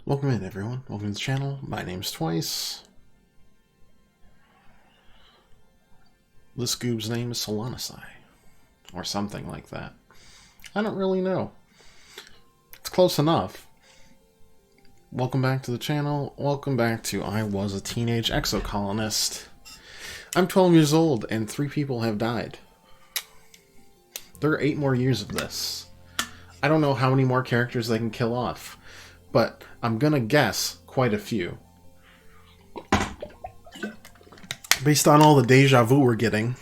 Welcome in, everyone. Welcome to the channel. My name's Twice. This goob's name is Colony-oscopy, or something like that. I don't really know. It's close enough. Welcome back to the channel. Welcome back to I Was a Teenage Exocolonist. I'm 12 years old, and 3 people have died. There are 8 more years of this. I don't know how many more characters they can kill off, but I'm gonna guess quite a few. Based on all the deja vu we're getting,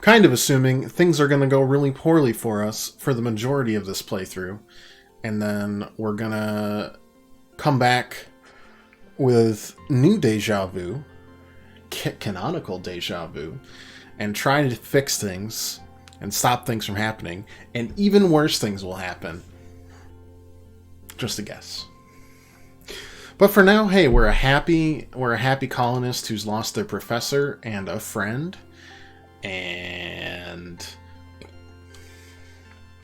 kind of assuming things are gonna go really poorly for us for the majority of this playthrough, and then we're gonna come back with new deja vu, canonical deja vu, and try to fix things and stop things from happening, and even worse things will happen. Just a guess. But for now, hey, we're a happy colonist who's lost their professor and a friend, and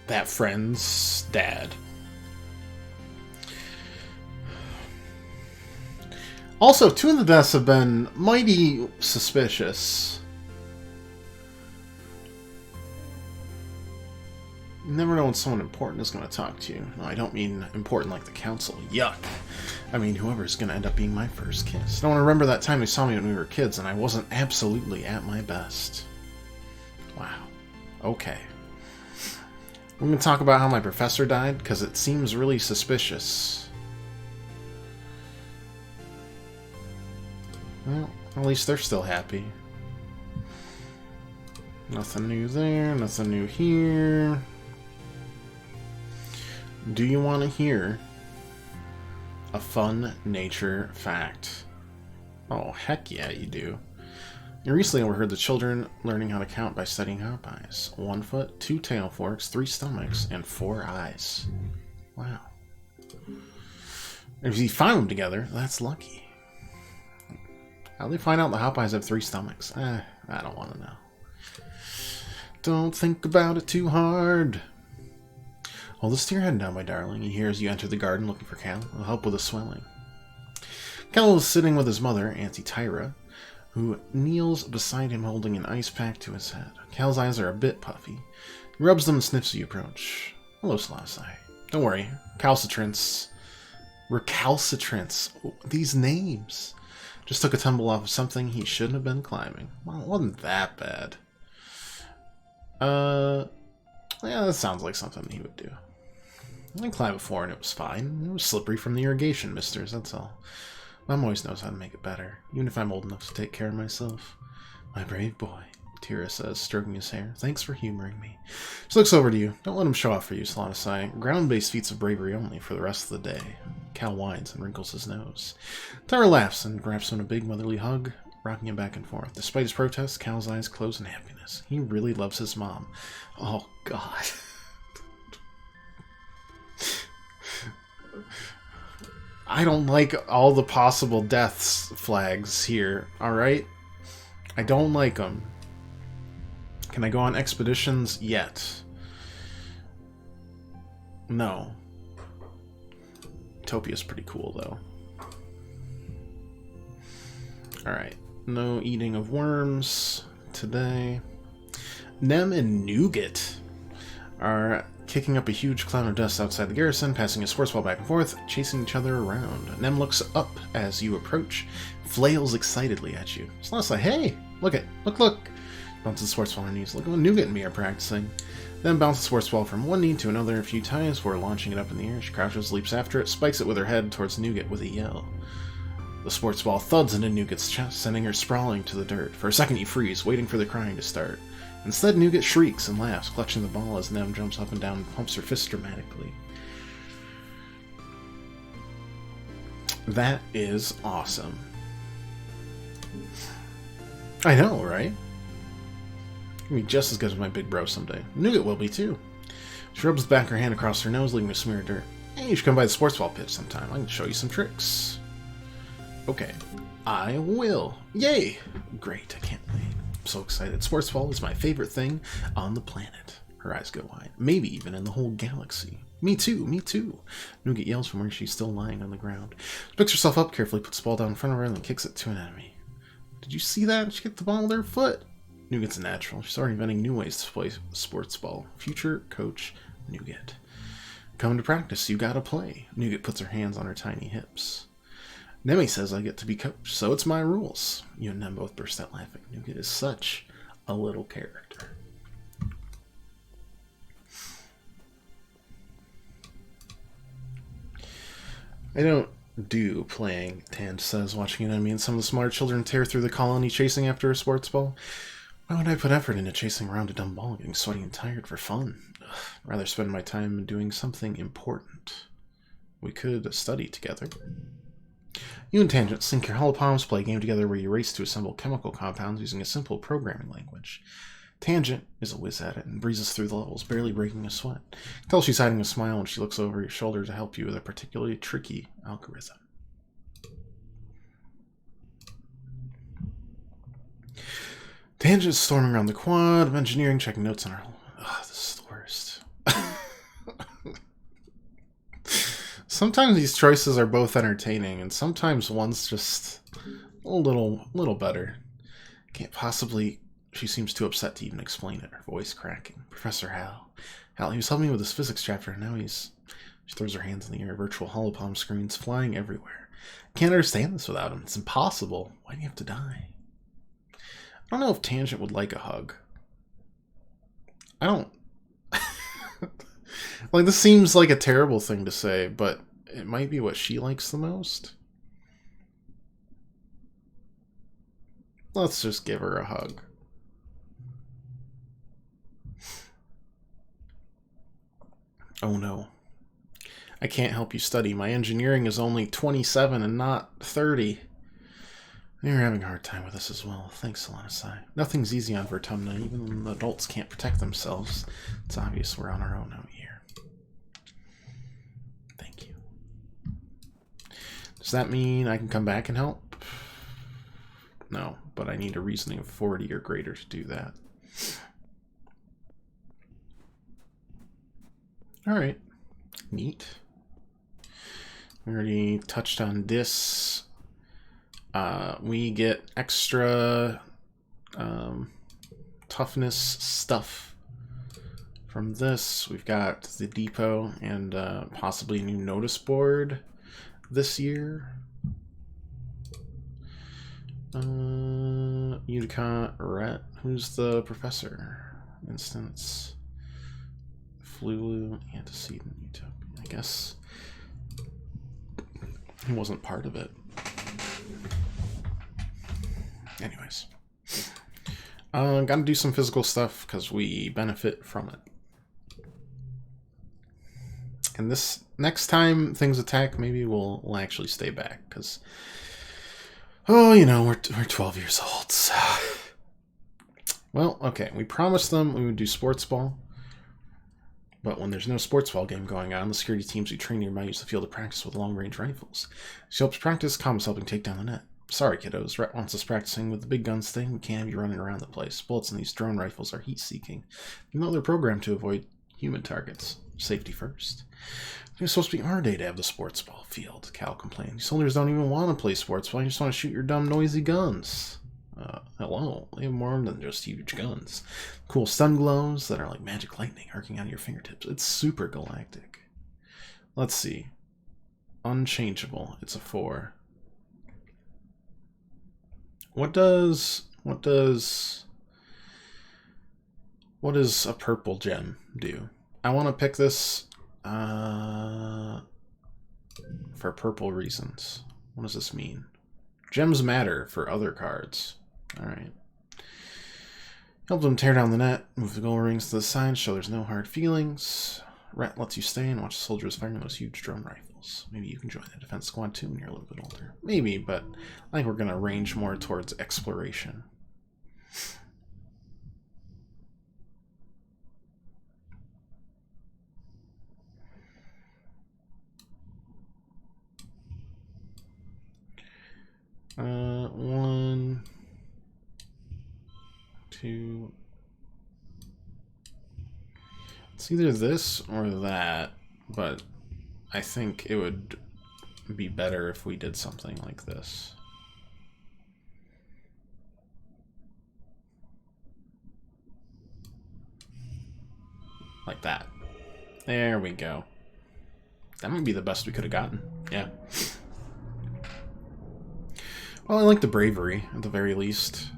that friend's dad. Also, 2 of the deaths have been mighty suspicious. You never know when someone important is going to talk to you. No, I don't mean important like the council. Yuck. I mean whoever's going to end up being my first kiss. I don't remember that time they saw me when we were kids and I wasn't absolutely at my best. Wow. Okay. We're going to talk about how my professor died because it seems really suspicious. Well, at least they're still happy. Nothing new there, nothing new here. Do you want to hear a fun nature fact? Oh, heck yeah, you do. You recently overheard the children learning how to count by studying hop-eyes. 1 foot, 2 tail forks, 3 stomachs, and 4 eyes. Wow. If you find them together, that's lucky. How'd they find out the hop-eyes have 3 stomachs? I don't want to know. Don't think about it too hard. Hold the steer head down, my darling. He hears you enter the garden looking for Cal. He'll help with the swelling. Cal is sitting with his mother, Auntie Tyra, who kneels beside him holding an ice pack to his head. Cal's eyes are a bit puffy. He rubs them and sniffs as you approach. Hello, Colony-oscopy. Don't worry. Recalcitrants. Oh, these names. Just took a tumble off of something he shouldn't have been climbing. Well, it wasn't that bad. Yeah, that sounds like something he would do. I climbed before and it was fine. It was slippery from the irrigation misters, that's all. Mom always knows how to make it better, even if I'm old enough to take care of myself. My brave boy, Tira says, stroking his hair. Thanks for humoring me. She looks over to you. Don't let him show off for you, Colony-oscopy. Ground-based feats of bravery only for the rest of the day. Cal whines and wrinkles his nose. Tyra laughs and grabs him in a big motherly hug, rocking him back and forth. Despite his protests, Cal's eyes close in happiness. He really loves his mom. Oh, God. I don't like all the possible deaths flags here, alright? I don't like them. Can I go on expeditions yet? No. Utopia's pretty cool, though. Alright. No eating of worms today. Nem and Nougat are kicking up a huge cloud of dust outside the garrison, passing a sports ball back and forth, chasing each other around. Nem looks up as you approach, flails excitedly at you. Colony-oscopy, hey! Look! Bounces the sports ball on her knees. Look at what Nougat and me are practicing. Then bounces the sports ball from one knee to another a few times before launching it up in the air. She crouches, leaps after it, spikes it with her head towards Nougat with a yell. The sports ball thuds into Nougat's chest, sending her sprawling to the dirt. For a second you freeze, waiting for the crying to start. Instead, Nougat shrieks and laughs, clutching the ball as Nem jumps up and down and pumps her fist dramatically. That is awesome. I know, right? I'll be just as good as my big bro someday. Nougat will be, too. She rubs back her hand across her nose, leaving a smear of dirt. Hey, you should come by the sports ball pitch sometime. I can show you some tricks. Okay. I will. Yay! Great, I can't wait. I'm so excited. Sports ball is my favorite thing on the planet. Her eyes go wide. Maybe even in the whole galaxy. Me too, me too. Nougat yells from where she's still lying on the ground. She picks herself up, carefully puts the ball down in front of her, and then kicks it to an enemy. Did you see that? She kicked the ball with her foot. Nougat's a natural. She's already inventing new ways to play sports ball. Future coach Nougat. Come to practice, you gotta play. Nougat puts her hands on her tiny hips. Nemi says I get to be coach, so it's my rules. You and Nem both burst out laughing. Nougat is such a little character. I don't do playing, Tan says, watching an enemy and some of the smaller children tear through the colony chasing after a sports ball. Why would I put effort into chasing around a dumb ball, getting sweaty and tired for fun? Ugh, I'd rather spend my time doing something important. We could study together. You and Tangent sync your holopalms, play a game together where you race to assemble chemical compounds using a simple programming language. Tangent is a whiz at it and breezes through the levels, barely breaking a sweat. Tell she's hiding a smile when she looks over your shoulder to help you with a particularly tricky algorithm. Tangent's storming around the quad of engineering, checking notes on her. Ugh, this is the worst. Sometimes these choices are both entertaining, and sometimes one's just a little better. Can't possibly. She seems too upset to even explain it, her voice cracking. Professor Hal. Hal, he was helping me with his physics chapter, and now he's... She throws her hands in the air, virtual holopalm screens flying everywhere. Can't understand this without him. It's impossible. Why do you have to die? I don't know if Tangent would like a hug. I don't... Like, this seems like a terrible thing to say, but it might be what she likes the most. Let's just give her a hug. Oh no. I can't help you study. My engineering is only 27 and not 30. You're having a hard time with this as well. Thanks, Alanisai. Nothing's easy on Vertumna. Even the adults can't protect themselves. It's obvious we're on our own out here. Thank you. Does that mean I can come back and help? No, but I need a reasoning of 40 or greater to do that. Alright. Neat. We already touched on this. We get extra toughness stuff from this. We've got the depot and possibly a new notice board this year. Utica Rhett. Who's the professor? Instance. Flu, antecedent, utopia. I guess he wasn't part of it. Anyways. Gotta do some physical stuff because we benefit from it. And this next time things attack, maybe we'll actually stay back because, oh, you know, we're 12 years old. So. Well, okay, we promised them we would do sports ball. But when there's no sports ball game going on, the security teams who train nearby use the field to practice with long-range rifles. She helps practice, Calm's helping take down the net. Sorry, kiddos. Rhett wants us practicing with the big guns thing. We can't have you running around the place. Bullets in these drone rifles are heat-seeking. You know they're programmed to avoid human targets. Safety first. It's supposed to be our day to have the sports ball field, Cal complained. These soldiers don't even want to play sports ball. You just want to shoot your dumb, noisy guns. Hello. They have more than just huge guns. Cool stun glows that are like magic lightning arcing out of your fingertips. It's super galactic. Let's see. Unchangeable. It's a 4. What does a purple gem do? I want to pick this for purple reasons. What does this mean? Gems matter for other cards. Alright. Help them tear down the net, move the goal rings to the side, show there's no hard feelings. Rat lets you stay and watch the soldiers firing those huge drone rifles. Maybe you can join the defense squad too when you're a little bit older. Maybe, but I think we're going to range more towards exploration. One, 2, It's either this or that, but I think it would be better if we did something like this. Like that. There we go. That might be the best we could have gotten. Yeah. Well, I like the bravery, at the very least.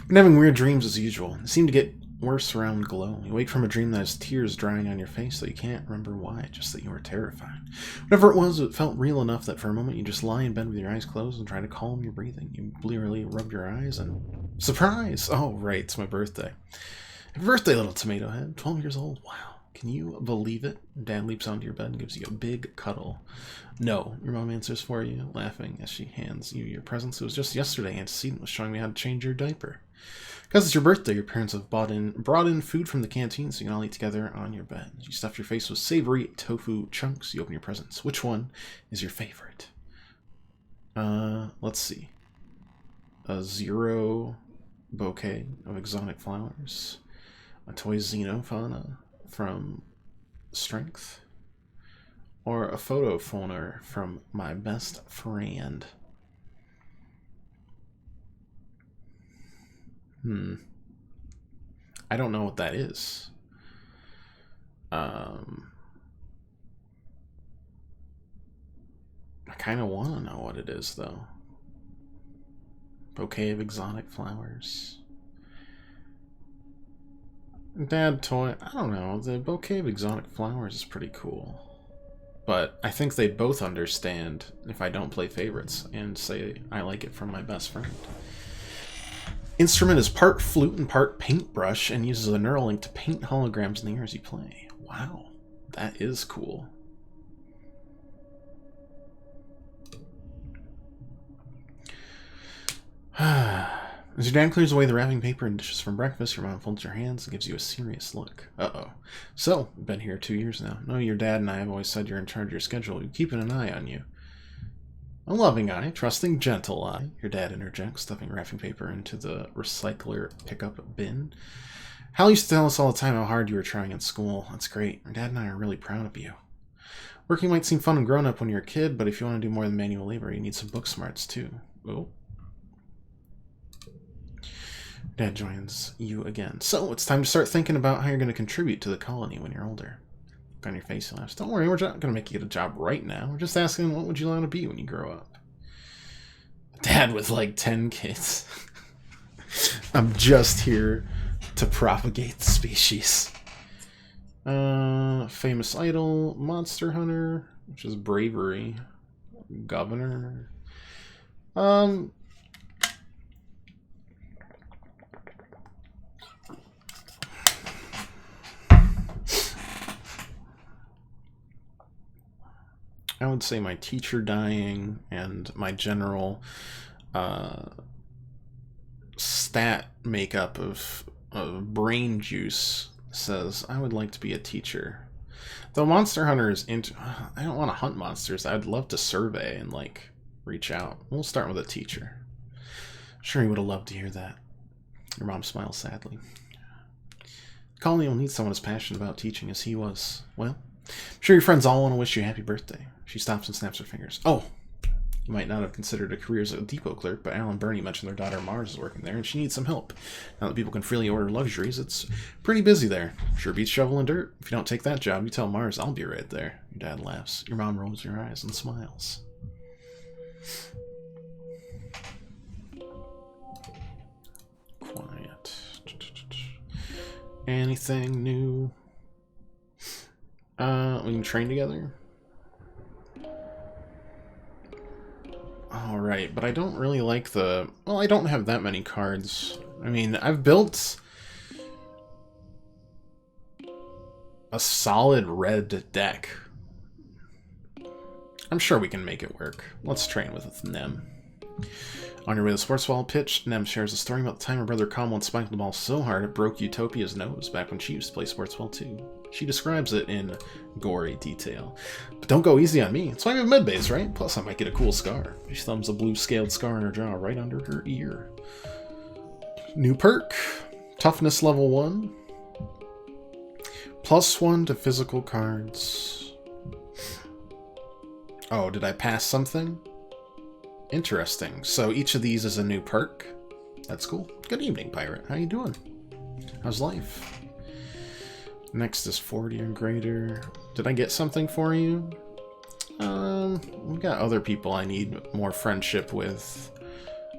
Been having weird dreams as usual. They seem to get worse around glow. You wake from a dream that has tears drying on your face, though you can't remember why, just that you were terrified. Whatever it was, it felt real enough that for a moment you just lie in bed with your eyes closed and try to calm your breathing. You blearily rub your eyes and... Surprise! Oh, right, it's my birthday. Happy birthday, little tomato head. 12 years old. Wow. Can you believe it? Dad leaps onto your bed and gives you a big cuddle. No, your mom answers for you, laughing as she hands you your presents. It was just yesterday Antecedent was showing me how to change your diaper. Because it's your birthday, your parents have brought in food from the canteen so you can all eat together on your bed. You stuff your face with savory tofu chunks. You open your presents. Which one is your favorite? Let's see. A 0 bouquet of exotic flowers. A toy xenofauna from Strength. Or a photo phoner from my best friend. I don't know what that is. I kind of want to know what it is, though. Bouquet of exotic flowers. Dad toy. I don't know. The bouquet of exotic flowers is pretty cool. But I think they both understand if I don't play favorites and say I like it from my best friend. Instrument is part flute and part paintbrush and uses a neural link to paint holograms in the air as you play. Wow, that is cool. As your dad clears away the wrapping paper and dishes from breakfast, your mom folds your hands and gives you a serious look. Uh-oh. So, you've been here 2 years now. No, your dad and I have always said you're in charge of your schedule. We're keeping an eye on you. A loving eye, trusting, gentle eye. Your dad interjects, stuffing wrapping paper into the recycler pickup bin. Hal used to tell us all the time how hard you were trying in school. That's great. Your dad and I are really proud of you. Working might seem fun and grown up when you're a kid, but if you want to do more than manual labor, you need some book smarts too. Oh. Dad joins you again. So, it's time to start thinking about how you're going to contribute to the colony when you're older. Look on your face, he laughs. Don't worry, we're not going to make you get a job right now. We're just asking, what would you want to be when you grow up? Dad with like 10 kids. I'm just here to propagate the species. Famous idol, monster hunter, which is bravery. Governor. I would say my teacher dying and my general stat makeup of brain juice says I would like to be a teacher. Though Monster Hunter is into... I don't want to hunt monsters. I'd love to survey and, like, reach out. We'll start with a teacher. Sure, he would have loved to hear that. Your mom smiles sadly. Colony will need someone as passionate about teaching as he was. Well, I'm sure your friends all want to wish you a happy birthday. She stops and snaps her fingers. Oh, you might not have considered a career as a depot clerk, but Al and Bernie mentioned their daughter Mars is working there, and she needs some help. Now that people can freely order luxuries, it's pretty busy there. Sure beats shoveling dirt. If you don't take that job, you tell Mars I'll be right there. Your dad laughs. Your mom rolls her eyes and smiles. Quiet. Anything new? We can train together? Alright, but I don't really like the... Well, I don't have that many cards. I mean, I've built a solid red deck. I'm sure we can make it work. Let's train with Nem. On your way to the sports ball pitch, Nem shares a story about the time her brother Calm once spiked the ball so hard it broke Utopia's nose back when she used to play sports ball too. She describes it in gory detail. But don't go easy on me. That's why we have medbase, right? Plus I might get a cool scar. She thumbs a blue scaled scar in her jaw right under her ear. New perk. Toughness level 1. +1 to physical cards. Oh, did I pass something? Interesting. So each of these is a new perk. That's cool. Good evening, pirate. How you doing? How's life? Next is 40 or greater. Did I get something for you? We've got other people I need more friendship with.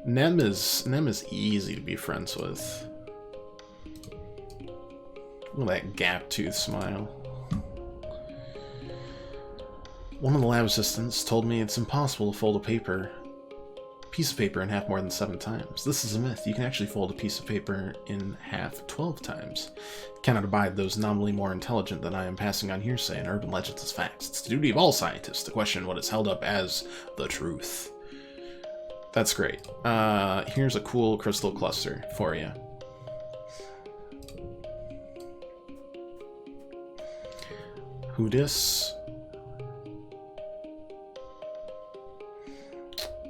Nem is easy to be friends with. Look at that gap tooth smile. One of the lab assistants told me it's impossible to fold a piece of paper in half more than 7 times. This is a myth. You can actually fold a piece of paper in half 12 times. Cannot abide those nominally more intelligent than I am passing on hearsay and urban legends as facts. It's the duty of all scientists to question what is held up as the truth. That's great. Here's a cool crystal cluster for you. Who dis?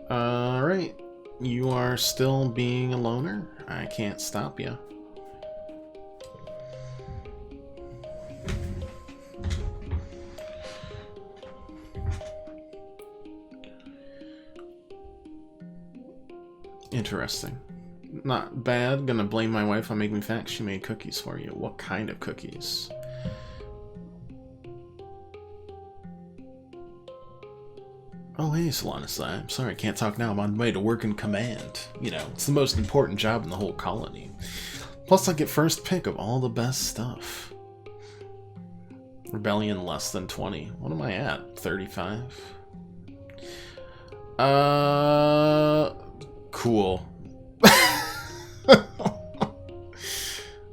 Alright. You are still being a loner. I can't stop you. Interesting. Not bad. Gonna blame my wife on making me fat. She made cookies for you. What kind of cookies? Oh, hey, Colony-oscopy. I'm sorry, I can't talk now. I'm on my way to work in command. You know, it's the most important job in the whole colony. Plus, I get first pick of all the best stuff. Rebellion less than 20. What am I at? 35? Cool.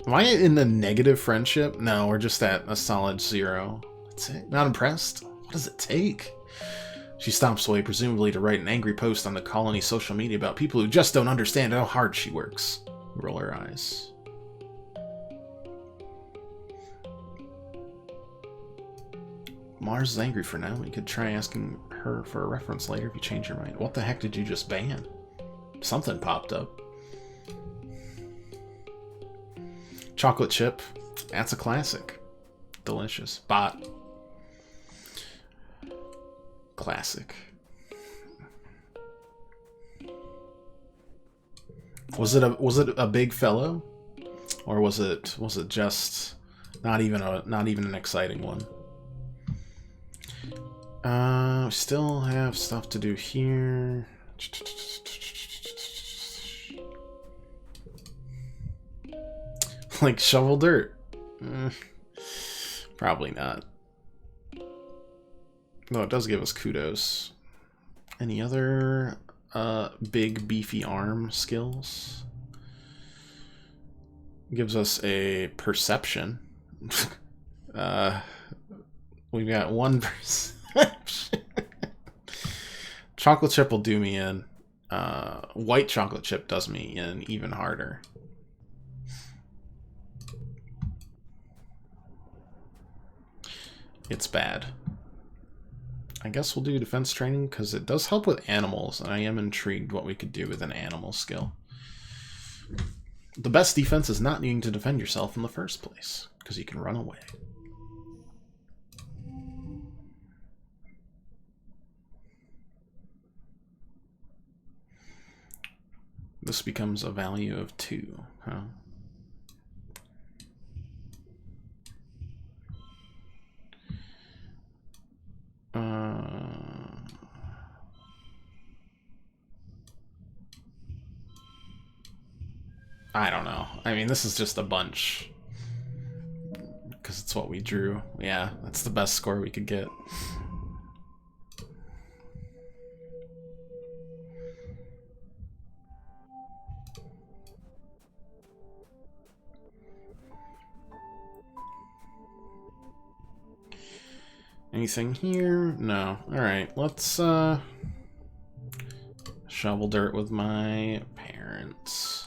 Am I in the negative friendship? No, we're just at a solid 0. That's it. Not impressed? What does it take? She stomps away, presumably to write an angry post on the colony social media about people who just don't understand how hard she works. Roll her eyes. Mars is angry for now. You could try asking her for a reference later if you change your mind. What the heck did you just ban? Something popped up. Chocolate chip. That's a classic. Delicious. Bot. Classic. Was it a big fellow, or was it just not even an exciting one? Still have stuff to do here. Like shovel dirt? Probably not. No, it does give us kudos. Any other big beefy arm skills? Gives us a perception. We've got 1 perception. Chocolate chip will do me in. White chocolate chip does me in even harder. It's bad. I guess we'll do defense training because it does help with animals, and I am intrigued what we could do with an animal skill. The best defense is not needing to defend yourself in the first place, because you can run away. This becomes a value of 2, huh? I don't know. I mean, this is just a bunch. Because it's what we drew. Yeah, that's the best score we could get. Anything here? No. Alright, let's shovel dirt with my parents.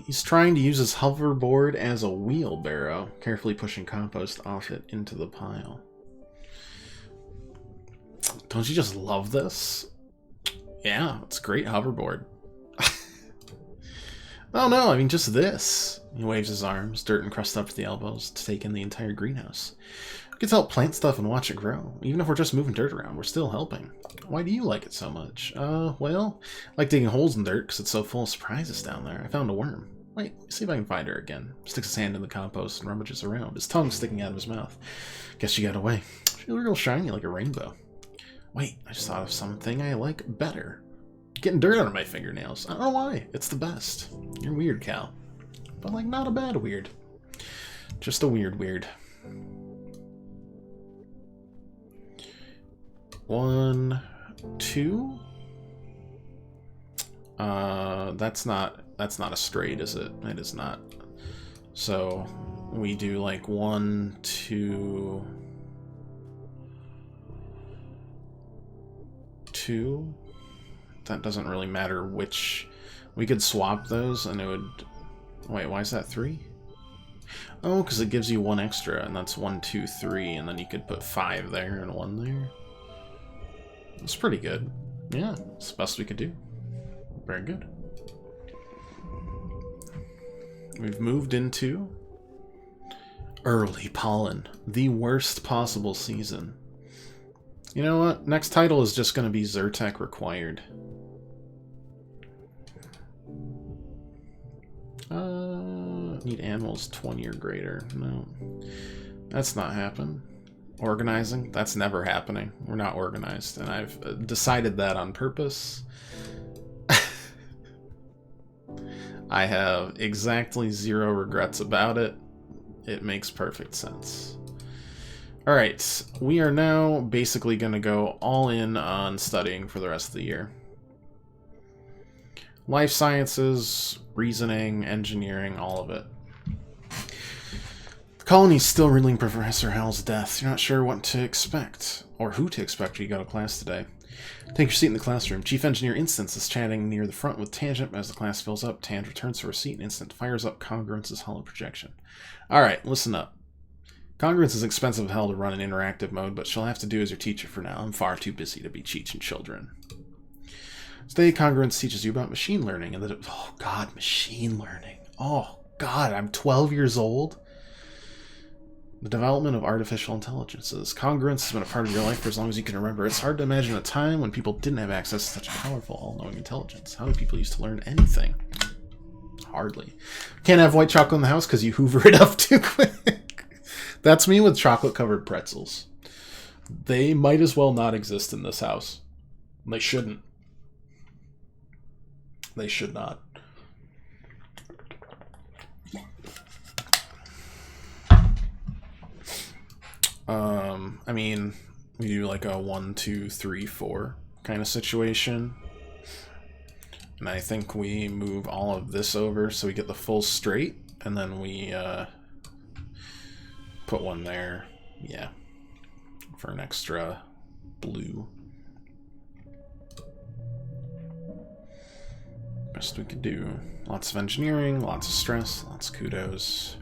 He's trying to use his hoverboard as a wheelbarrow, carefully pushing compost off it into the pile. Don't you just love this? Yeah, it's a great hoverboard. Oh no, I mean just this. He waves his arms, dirt and crust up to the elbows, to take in the entire greenhouse. We get to help plant stuff and watch it grow. Even if we're just moving dirt around, we're still helping. Why do you like it so much? Well, I like digging holes in dirt because it's so full of surprises down there. I found a worm. Wait, see if I can find her again. Sticks his hand in the compost and rummages around, his tongue sticking out of his mouth. Guess she got away. She's real shiny like a rainbow. Wait, I just thought of something I like better. Getting dirt out of my fingernails. I don't know why. It's the best. You're weird, Cal. But, like, not a bad weird. Just a weird. 1, 2. That's not a straight, is it? It is not. So we do like 1, 2, 2. That doesn't really matter which. We could swap those and it would. Wait, why is that 3? Oh, because it gives you 1 extra, and that's 1, 2, 3, and then you could put 5 there and 1 there. It's pretty good. Yeah, it's the best we could do. Very good. We've moved into early pollen, the worst possible season. You know what? Next title is just going to be Zyrtec required. Need animals 20 or greater. No. That's not happening. Organizing? That's never happening. We're not organized. And I've decided that on purpose. I have exactly 0 regrets about it. It makes perfect sense. Alright, we are now basically going to go all in on studying for the rest of the year. Life sciences, reasoning, engineering, all of it. The colony's still reeling Professor Howell's death. You're not sure what to expect, or who to expect when you go to class today. Take your seat in the classroom. Chief Engineer Instance is chatting near the front with Tangent. As the class fills up, Tangent returns to her seat and Instant fires up Congruence's hollow projection. Alright, listen up. Congruence is expensive as hell to run in interactive mode, but she'll have to do as your teacher for now. I'm far too busy to be teaching children. Today, Congruence teaches you about machine learning and that. Oh god, machine learning. Oh god, I'm 12 years old. The development of artificial intelligences. Congruence has been a part of your life for as long as you can remember. It's hard to imagine a time when people didn't have access to such a powerful, all-knowing intelligence. How do people used to learn anything? Hardly. Can't have white chocolate in the house because you hoover it up too quick. That's me with chocolate-covered pretzels. They might as well not exist in this house. They shouldn't. They should not. I mean, we do like a 1, 2, 3, 4 kind of situation. And I think we move all of this over so we get the full straight, and then we put 1 there, yeah, for an extra blue. Best we could do. Lots of engineering, lots of stress, lots of kudos.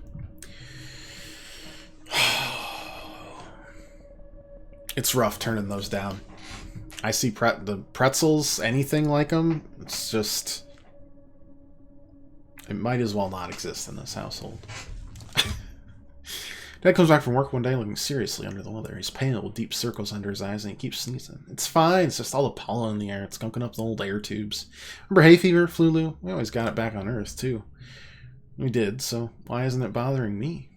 It's rough turning those down. I see the pretzels, anything like them, it's just... It might as well not exist in this household. Dad comes back from work one day looking seriously under the weather. He's pale with deep circles under his eyes and he keeps sneezing. It's fine, it's just all the pollen in the air. It's gunking up the old air tubes. Remember hay fever, flu? We always got it back on Earth, too. We did, so why isn't it bothering me?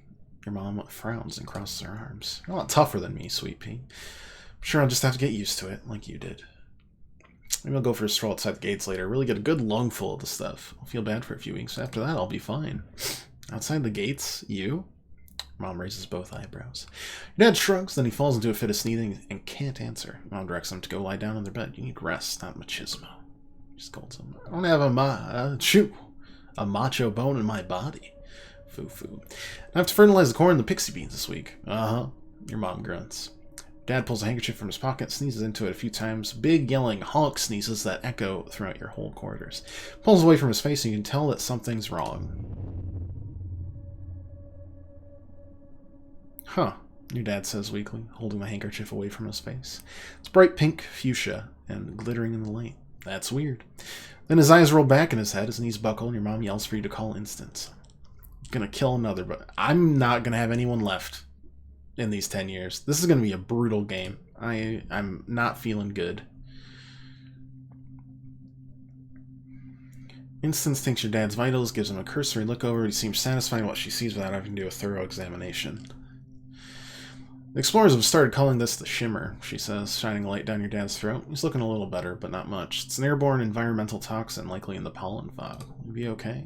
Your mom frowns and crosses her arms. You're a lot tougher than me, sweet pea. I'm sure I'll just have to get used to it, like you did. Maybe I'll go for a stroll outside the gates later. Really get a good lungful of the stuff. I'll feel bad for a few weeks. After that, I'll be fine. Outside the gates? You? Mom raises both eyebrows. Your dad shrugs, then he falls into a fit of sneezing and can't answer. Mom directs him to go lie down on their bed. You need rest, not machismo. She scolds him. I don't have a macho bone in my body. Foo-foo. I have to fertilize the corn and the pixie beans this week. Uh-huh. Your mom grunts. Dad pulls a handkerchief from his pocket, sneezes into it a few times. Big, yelling, honk sneezes that echo throughout your whole corridors. Pulls away from his face and you can tell that something's wrong. Huh, your dad says weakly, holding the handkerchief away from his face. It's bright pink fuchsia and glittering in the light. That's weird. Then his eyes roll back in his head, his knees buckle, and your mom yells for you to call instance. Gonna kill another, but I'm not gonna have anyone left in these 10 years. This is gonna be a brutal game. I'm not feeling good. Instance thinks your dad's vitals, gives him a cursory look over. He seems satisfied in what she sees without having to do a thorough examination. The explorers have started calling this the shimmer, she says, shining a light down your dad's throat. He's looking a little better, but not much. It's an airborne environmental toxin, likely in the pollen fog. Will he be okay?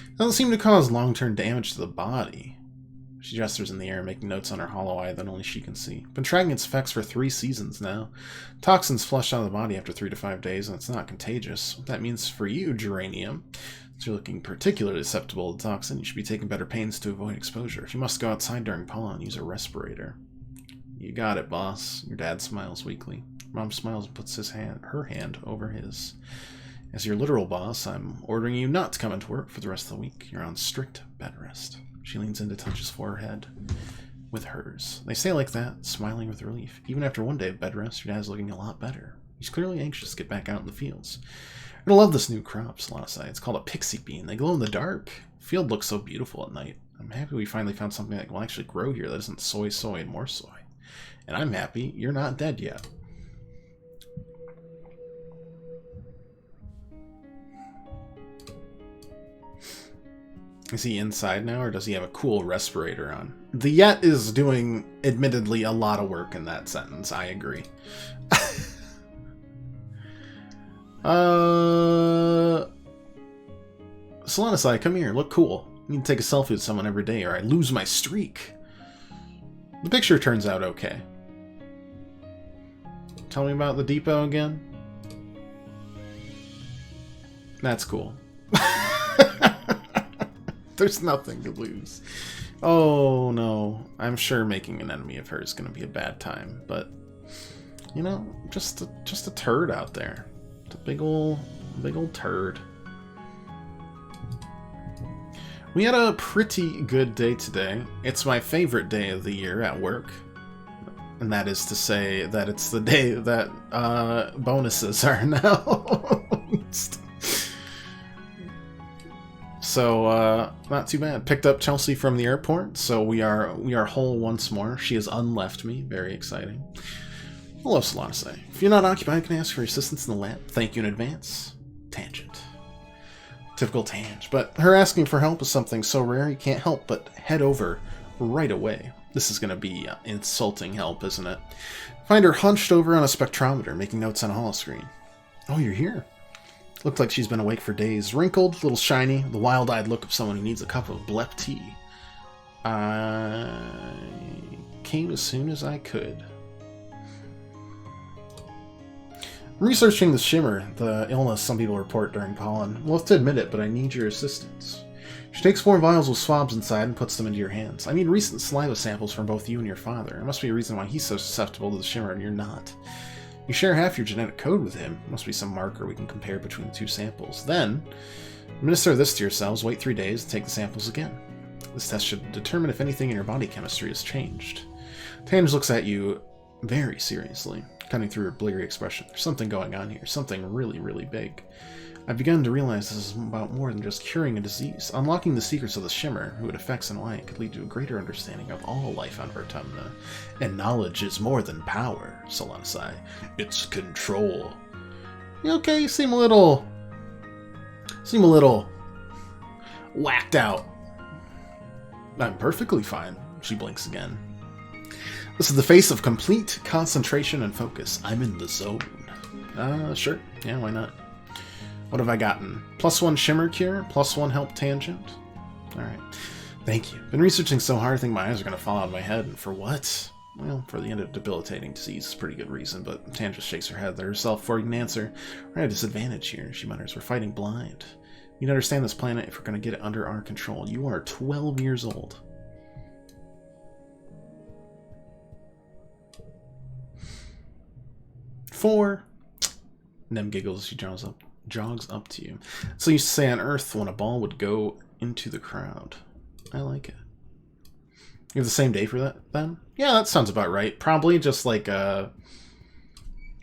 It doesn't seem to cause long-term damage to the body. She gestures in the air, making notes on her hollow eye that only she can see. Been tracking its effects for 3 seasons now. Toxins flush out of the body after 3 to 5 days, and it's not contagious. What that means for you, Geranium, is you're looking particularly susceptible to toxin. You should be taking better pains to avoid exposure. If you must go outside during pollen, use a respirator. You got it, boss. Your dad smiles weakly. Mom smiles and puts her hand over his. As your literal boss, I'm ordering you not to come into work for the rest of the week. You're on strict bed rest. She leans in to touch his forehead with hers. They stay like that, smiling with relief. Even after one day of bed rest, your dad's looking a lot better. He's clearly anxious to get back out in the fields. You're gonna love this new crop, Solana. It's called a pixie bean. They glow in the dark. The field looks so beautiful at night. I'm happy we finally found something that will actually grow here that isn't soy, and more soy. And I'm happy you're not dead yet. Is he inside now, or does he have a cool respirator on? The yet is doing, admittedly, a lot of work in that sentence. I agree. Solana, come here. Look cool. I need to take a selfie with someone every day, or I lose my streak. The picture turns out okay. Tell me about the depot again. That's cool. There's nothing to lose. Oh no. I'm sure making an enemy of her is going to be a bad time, but you know, just a turd out there. It's a big old turd. We had a pretty good day today. It's my favorite day of the year at work. And that is to say that it's the day that bonuses are announced. So, not too bad. Picked up Chelsea from the airport, so we are whole once more. She has unleft me. Very exciting. Hello, Solana. If you're not occupied, can I ask for assistance in the lab? Thank you in advance. Tangent. Typical Tange. But her asking for help is something so rare you can't help but head over right away. This is going to be insulting help, isn't it? Find her hunched over on a spectrometer, making notes on a holoscreen. Oh, you're here. Looked like she's been awake for days. Wrinkled, a little shiny, the wild-eyed look of someone who needs a cup of blep tea. I came as soon as I could. Researching the shimmer, the illness some people report during pollen. We'll have to admit it, but I need your assistance. She takes 4 vials with swabs inside and puts them into your hands. I need recent saliva samples from both you and your father. There must be a reason why he's so susceptible to the shimmer and you're not. You share half your genetic code with him. There must be some marker we can compare between the 2 samples. Then, administer this to yourselves, wait 3 days, and take the samples again. This test should determine if anything in your body chemistry has changed. Tange looks at you very seriously, cutting through her bleary expression. There's something going on here, something really, really big. I've begun to realize this is about more than just curing a disease. Unlocking the secrets of the shimmer, who it affects and why it could lead to a greater understanding of all life on Vertumna. And knowledge is more than power, Solana. It's control. Okay, you seem a little whacked out. I'm perfectly fine. She blinks again. This is the face of complete concentration and focus. I'm in the zone. Sure. Yeah, why not? What have I gotten? +1 shimmer cure, +1 help tangent. Alright. Thank you. Been researching so hard I think my eyes are going to fall out of my head. And for what? Well, for the end of debilitating disease is a pretty good reason, but Tan just shakes her head at herself before you can answer. We're at a disadvantage here, she mutters. We're fighting blind. We need to understand this planet if we're going to get it under our control. You are 12 years old. Four. Nem giggles as she jogs up to you. So you used to say on Earth when a ball would go into the crowd. I like it. You have the same day for that, then? Yeah, that sounds about right. Probably just like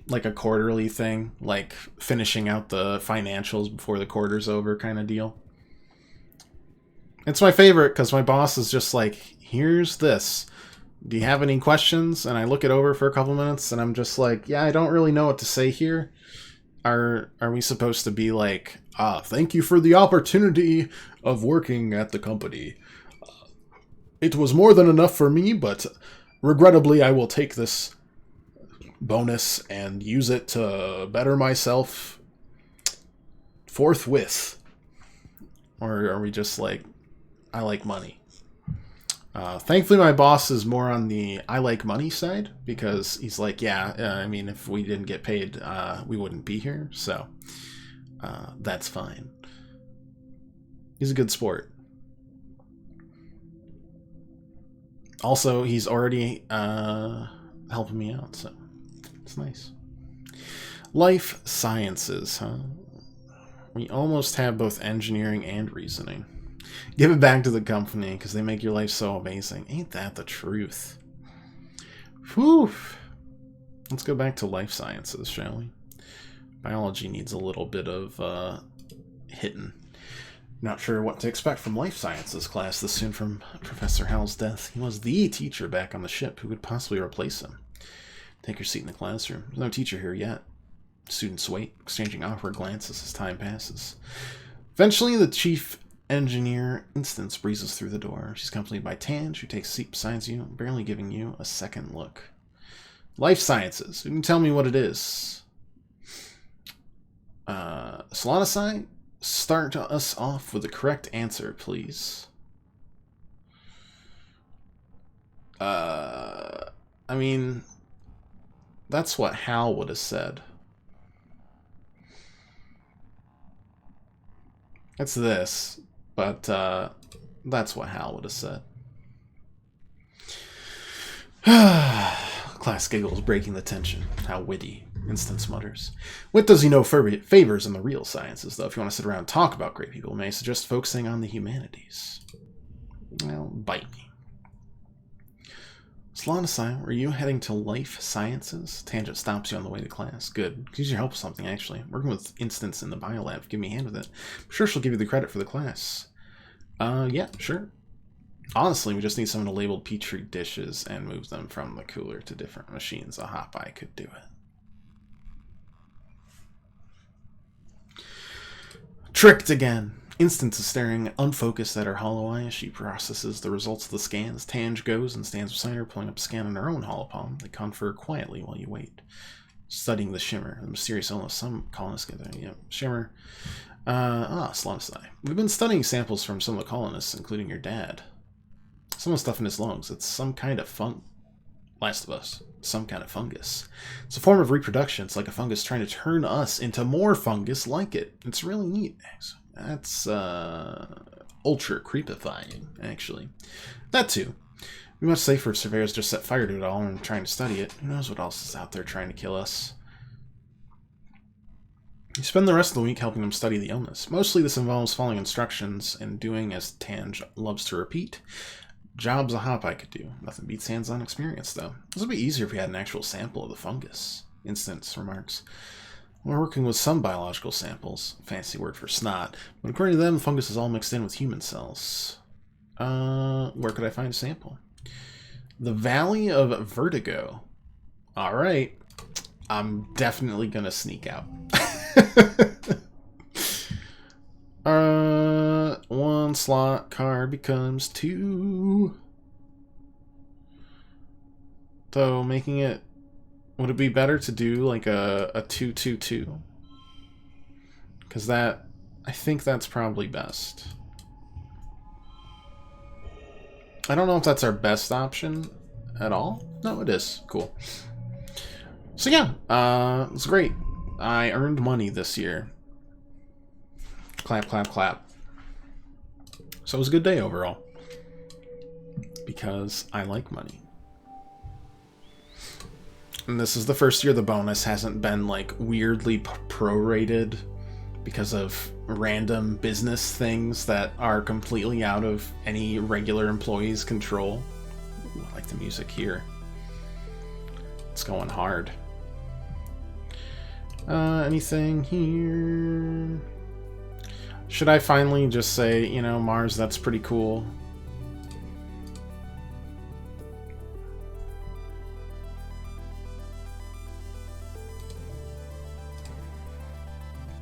like a quarterly thing, like finishing out the financials before the quarter's over kind of deal. It's my favorite because my boss is just like, here's this. Do you have any questions? And I look it over for a couple minutes and I'm just like, yeah, I don't really know what to say here. Are we supposed to be like, thank you for the opportunity of working at the company. It was more than enough for me, but regrettably I will take this bonus and use it to better myself forthwith. Or are we just like, I like money? Thankfully, my boss is more on the I like money side, because he's like, yeah, I mean, if we didn't get paid, we wouldn't be here, so that's fine. He's a good sport. Also, he's already helping me out, so it's nice. Life sciences, huh? We almost have both engineering and reasoning. Give it back to the company, because they make your life so amazing. Ain't that the truth? Whew. Let's go back to life sciences, shall we? Biology needs a little bit of hitting. Not sure what to expect from life sciences class this soon from Professor Howell's death. He was the teacher back on the ship. Who could possibly replace him? Take your seat in the classroom. There's no teacher here yet. Students wait, exchanging awkward glances as time passes. Eventually, the chief engineer Instance breezes through the door. She's accompanied by Tange, who takes a seat beside you, barely giving you a second look. Life sciences. Who can tell me what it is? Solonasai, start us off with the correct answer, please. I mean, that's what Hal would have said. It's this, but that's what Hal would have said. Class giggles, breaking the tension. How witty, Instance mutters. Wit does you no favors in the real sciences, though. If you want to sit around and talk about great people, may I suggest focusing on the humanities. Well, bite me. Solonasai, were you heading to life sciences? Tangent stops you on the way to class. Good. Could use your help with something, actually. Working with Instance in the biolab. Give me a hand with it. I'm sure she'll give you the credit for the class. Yeah, sure. Honestly, we just need someone to label Petri dishes and move them from the cooler to different machines. A hot eye could do it. Tricked again. Instance is staring unfocused at her hollow eye as she processes the results of the scans. Tange goes and stands beside her, pulling up a scan on her own holopalm. They confer quietly while you wait. Studying the shimmer, the mysterious illness some colonists get there. Yep, shimmer. Solonasai. We've been studying samples from some of the colonists, including your dad. Some of the stuff in his lungs. It's some kind of Last of Us. Some kind of fungus. It's a form of reproduction. It's like a fungus trying to turn us into more fungus like it. It's really neat. That's ultra creepifying, actually. That too. We must safer if surveyors just set fire to it all and trying to study it. Who knows what else is out there trying to kill us? You spend the rest of the week helping them study the illness. Mostly this involves following instructions and doing as Tange loves to repeat. Jobs a hop I could do. Nothing beats hands-on experience, though. This would be easier if we had an actual sample of the fungus. Instance remarks. We're working with some biological samples. Fancy word for snot. But according to them, fungus is all mixed in with human cells. Where could I find a sample? The Valley of Vertigo. Alright. I'm definitely gonna sneak out. One slot card becomes 2. Though, making it... Would it be better to do, like, a 2-2-2? Because that... I think that's probably best. I don't know if that's our best option at all. No, it is. Cool. So yeah, it's great. I earned money this year. Clap, clap, clap. So it was a good day overall. Because I like money. And this is the first year the bonus hasn't been, like, weirdly prorated because of random business things that are completely out of any regular employee's control. Ooh, I like the music here. It's going hard. Anything here? Should I finally just say, you know, Mars, that's pretty cool?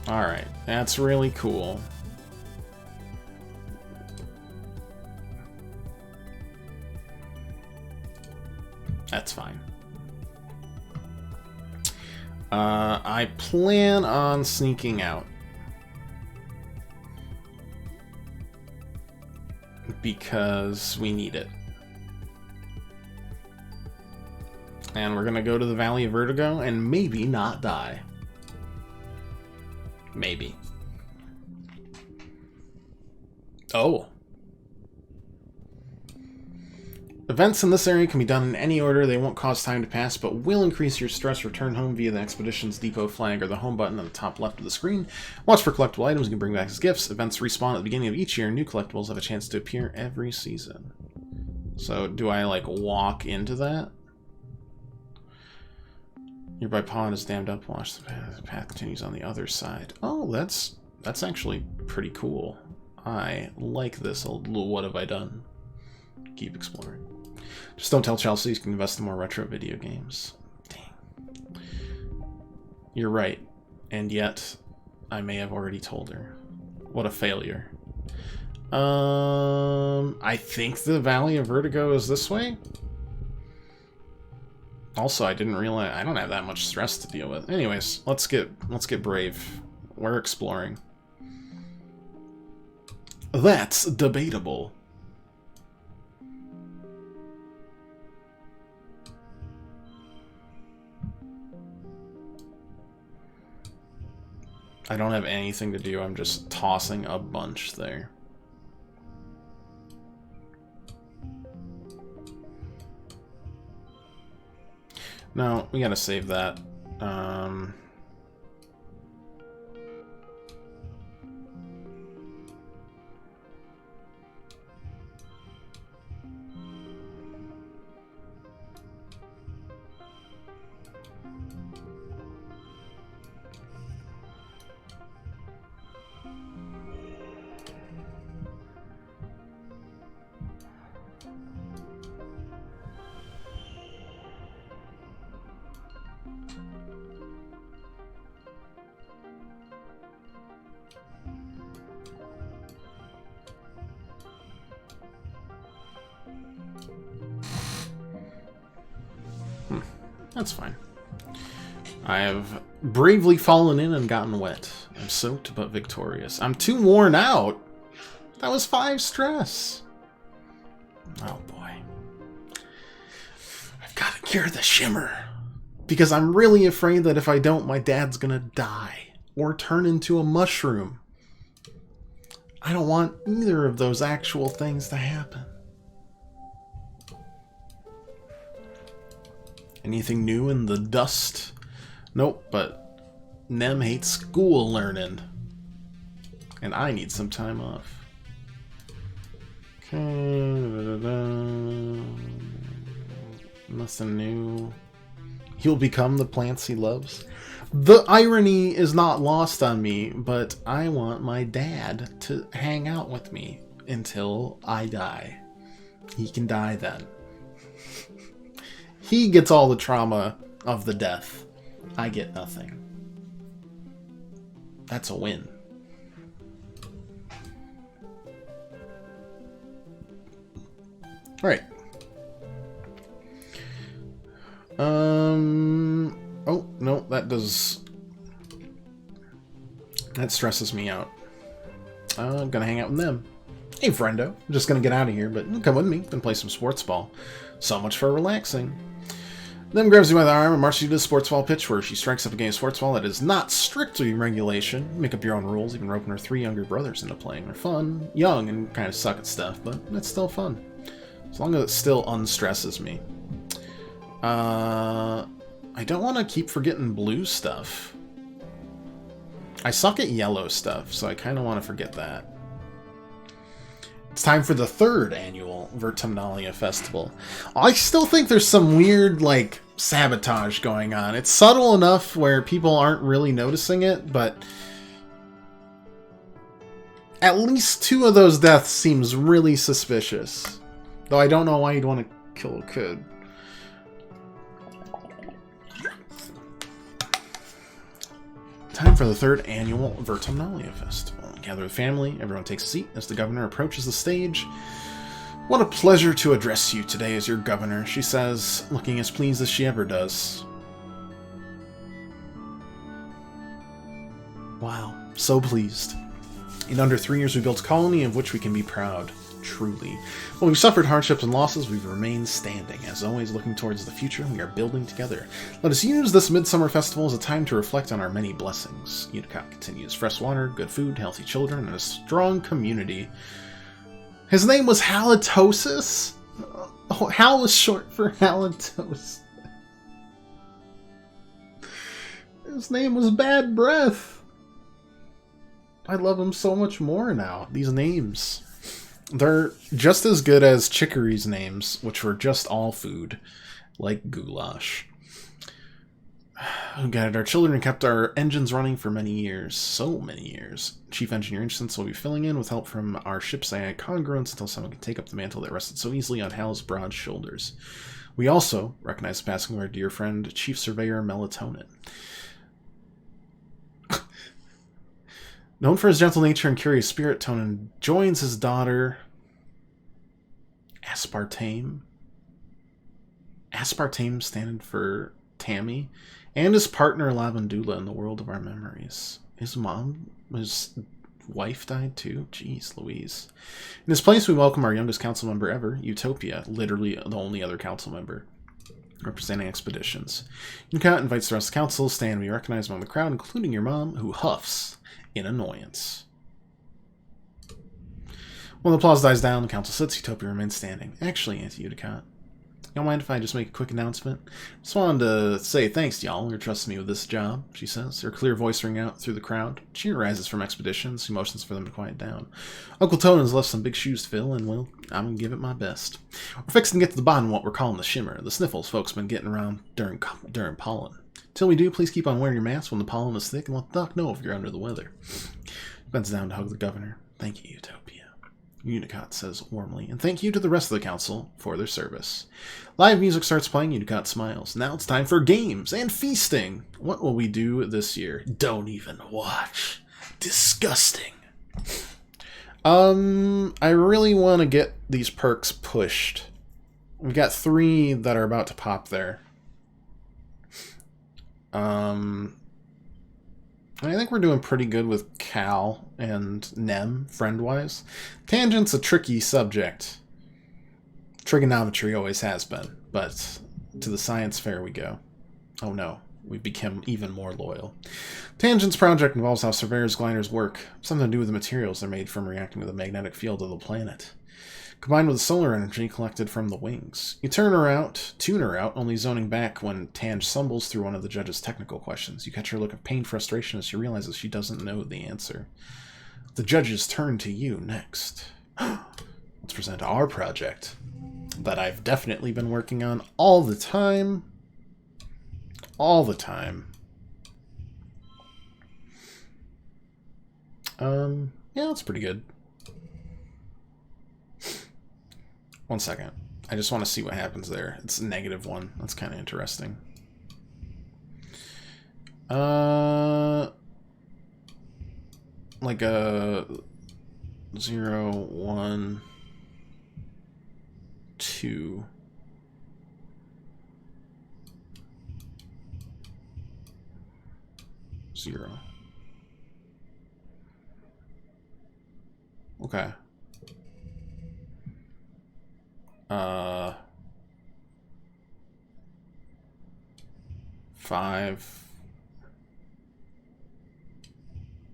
Alright, that's really cool. That's fine. I plan on sneaking out. Because we need it. And we're gonna go to the Valley of Vertigo and maybe not die. Maybe. Oh. Events in this area can be done in any order. They won't cause time to pass, but will increase your stress. Return home via the Expedition's Depot flag or the home button on the top left of the screen. Watch for collectible items you can bring back as gifts. Events respawn at the beginning of each year. New collectibles have a chance to appear every season. So, do I, like, walk into that? Nearby pond is dammed up. Watch the path. The path continues on the other side. Oh, that's actually pretty cool. I like this. What have I done? Keep exploring. Just don't tell Chelsea you can invest in more retro video games. Dang. You're right. And yet, I may have already told her. What a failure. I think the Valley of Vertigo is this way? Also, I didn't realize I don't have that much stress to deal with. Anyways, let's get brave. We're exploring. That's debatable. I don't have anything to do. I'm just tossing a bunch there. No, we gotta save that. That's fine. I have bravely fallen in and gotten wet. I'm soaked but victorious. I'm too worn out. That was 5 stress. Oh boy. I've got to cure the shimmer. Because I'm really afraid that if I don't, my dad's gonna die. Or turn into a mushroom. I don't want either of those actual things to happen. Anything new in the dust? Nope, but Nem hates school learning. And I need some time off. Okay. Nothing new. He'll become the plants he loves. The irony is not lost on me, but I want my dad to hang out with me until I die. He can die then. He gets all the trauma of the death. I get nothing. That's a win. Alright. Oh, no, that does... That stresses me out. I'm gonna hang out with them. Hey, friendo. I'm just gonna get out of here, but come with me and play some sports ball. So much for relaxing. Then grabs you by the arm and marches you to the sports ball pitch, where she strikes up a game of sports ball that is not strictly regulation. Make up your own rules, even roping her 3 younger brothers into playing. They're fun, young, and kind of suck at stuff, but it's still fun. As long as it still unstresses me. I don't want to keep forgetting blue stuff. I suck at yellow stuff, so I kind of want to forget that. It's time for the 3rd annual Vertumnalia Festival. I still think there's some weird, like, sabotage going on. It's subtle enough where people aren't really noticing it, but at least 2 of those deaths seems really suspicious. Though I don't know why you'd want to kill a kid. Time for the 3rd annual Vertumnalia Festival. Gather with family, everyone takes a seat as the governor approaches the stage. What a pleasure to address you today as your governor, she says, looking as pleased as she ever does. Wow, so pleased. In under 3 years we built a colony of which we can be proud. Truly. While we've suffered hardships and losses, we've remained standing. As always, looking towards the future, we are building together. Let us use this midsummer festival as a time to reflect on our many blessings. Unicott continues. Fresh water, good food, healthy children, and a strong community. His name was Halitosis? Oh, Hal was short for Halitosis. His name was Bad Breath. I love him so much more now. These names. They're just as good as Chicory's names, which were just all food, like goulash. We guided our children and kept our engines running for many years. So many years. Chief Engineer Instance will be filling in with help from our ship's AI congruence until someone can take up the mantle that rested so easily on Hal's broad shoulders. We also recognize the passing of our dear friend, Chief Surveyor Melatonin. Known for his gentle nature and curious spirit, Tonin joins his daughter, Aspartame. Aspartame standing for Tammy, and his partner Lavandula in the world of our memories. His wife died too? Jeez Louise. In his place, we welcome our youngest council member ever, Utopia, literally the only other council member representing expeditions. Unicott invites the rest of the council to stand and be recognized among the crowd, including your mom, who huffs in annoyance. When the applause dies down, the council sits, Utopia remains standing. Actually, Auntie Unicott, y'all mind if I just make a quick announcement? Just wanted to say thanks to y'all. You're trusting me with this job, she says, her clear voice ringing out through the crowd. Cheer rises from expeditions, who motions for them to quiet down. Uncle Tonin's left some big shoes to fill, and, well, I'm gonna give it my best. We're fixing to get to the bottom of what we're calling the shimmer, the sniffles folks been getting around during pollen. Till we do, please keep on wearing your mask when the pollen is thick, and let the doc know if you're under the weather. Bends down to hug the governor. Thank you, Utopia, Unicott says warmly, and thank you to the rest of the council for their service. Live music starts playing, Unicott smiles. Now it's time for games and feasting. What will we do this year? Don't even watch. Disgusting. I really want to get these perks pushed. We've got 3 that are about to pop there. I think we're doing pretty good with Cal and Nem, friend-wise. Tangent's a tricky subject. Trigonometry always has been, but to the science fair we go. Oh no, we've become even more loyal. Tangent's project involves how surveyors' gliders work, something to do with the materials they're made from reacting with the magnetic field of the planet, combined with the solar energy collected from the wings. You tune her out, only zoning back when Tange stumbles through one of the judge's technical questions. You catch her look of pained frustration as she realizes she doesn't know the answer. The judges turn to you next. Let's present our project that I've definitely been working on all the time. All the time. Yeah, that's pretty good. One second. I just want to see what happens there. It's -1. That's kind of interesting. Like a 0, 1, 2. Zero. Okay. 5,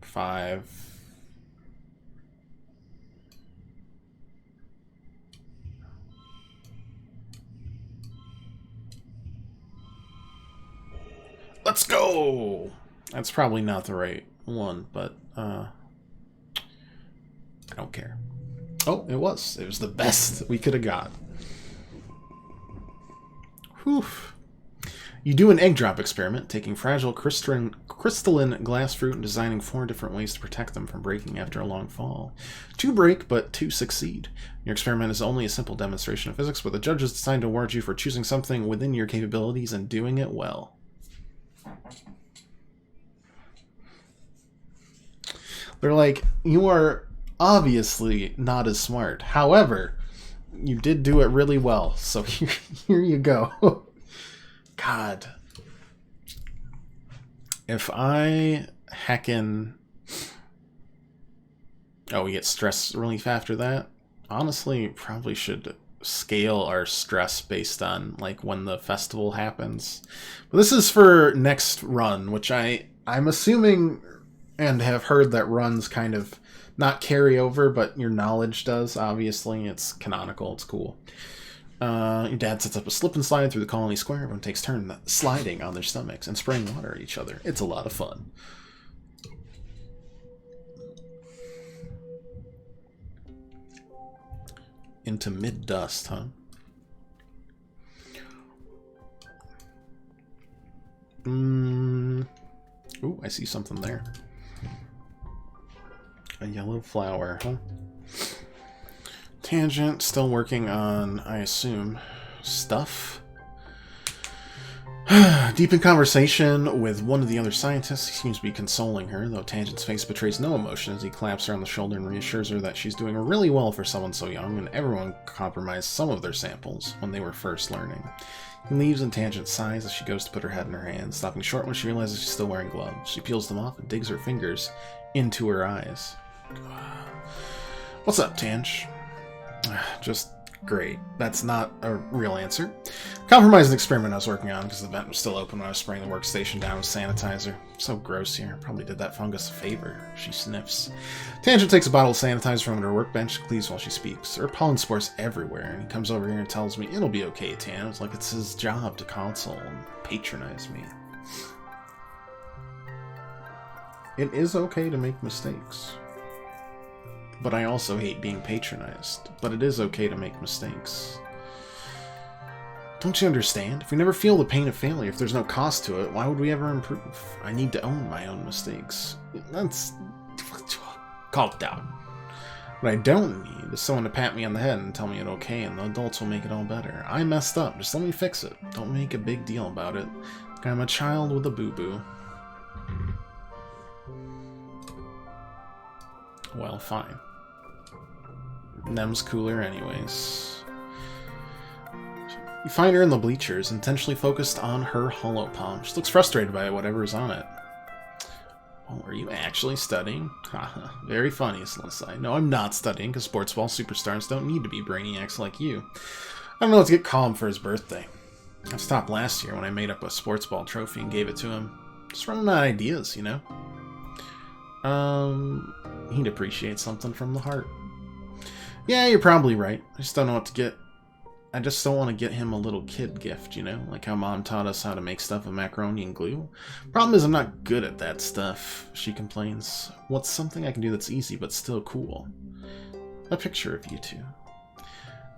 5. Let's go! That's probably not the right one, but I don't care. Oh, it was. It was the best we could have got. Whew. You do an egg drop experiment, taking fragile crystalline glass fruit and designing 4 different ways to protect them from breaking after a long fall. 2 break, but 2 succeed. Your experiment is only a simple demonstration of physics, but the judges decide to award you for choosing something within your capabilities and doing it well. They're like, you are obviously not as smart. However, you did do it really well, so here you go. God. If I heckin'... Oh, we get stress relief after that? Honestly, probably should scale our stress based on, like, when the festival happens. But this is for next run, which I'm assuming and have heard that runs kind of not carry over, but your knowledge does, obviously. It's canonical, it's cool. Your dad sets up a slip and slide through the colony square. Everyone takes turns sliding on their stomachs and spraying water at each other. It's a lot of fun. Into mid-dust, huh? Ooh, I see something there. A yellow flower, huh? Tangent, still working on, I assume, stuff. Deep in conversation with one of the other scientists, he seems to be consoling her, though Tangent's face betrays no emotion as he claps her on the shoulder and reassures her that she's doing really well for someone so young, and everyone compromised some of their samples when they were first learning. He leaves and Tangent sighs as she goes to put her head in her hands, stopping short when she realizes she's still wearing gloves. She peels them off and digs her fingers into her eyes. What's up, Tange? Just great. That's not a real answer. Compromised an experiment I was working on because the vent was still open when I was spraying the workstation down with sanitizer. So gross here. Probably did that fungus a favor. She sniffs. Tangent takes a bottle of sanitizer from under her workbench, cleaves while she speaks. Her pollen spores everywhere, and he comes over here and tells me, "It'll be okay, Tan." It's like it's his job to console and patronize me. It is okay to make mistakes. But I also hate being patronized. But it is okay to make mistakes. Don't you understand? If we never feel the pain of failure, if there's no cost to it, why would we ever improve? I need to own my own mistakes. That's... calm down. What I don't need is someone to pat me on the head and tell me it's okay, and the adults will make it all better. I messed up. Just let me fix it. Don't make a big deal about it. Like I'm a child with a boo-boo. Well, fine. Nem's cooler anyways. You find her in the bleachers, intentionally focused on her hollow palm. She looks frustrated by whatever's on it. Oh, are you actually studying? Haha, very funny, Celestai. No, I'm not studying, because sports ball superstars don't need to be brainiacs like you. I don't know what to get calm for his birthday. I stopped last year when I made up a sports ball trophy and gave it to him. Just running out of ideas, you know? He'd appreciate something from the heart. Yeah, you're probably right. I just don't know what to get. I just don't want to get him a little kid gift, you know? Like how Mom taught us how to make stuff with macaroni and glue. Problem is I'm not good at that stuff, she complains. What's something I can do that's easy but still cool? A picture of you two.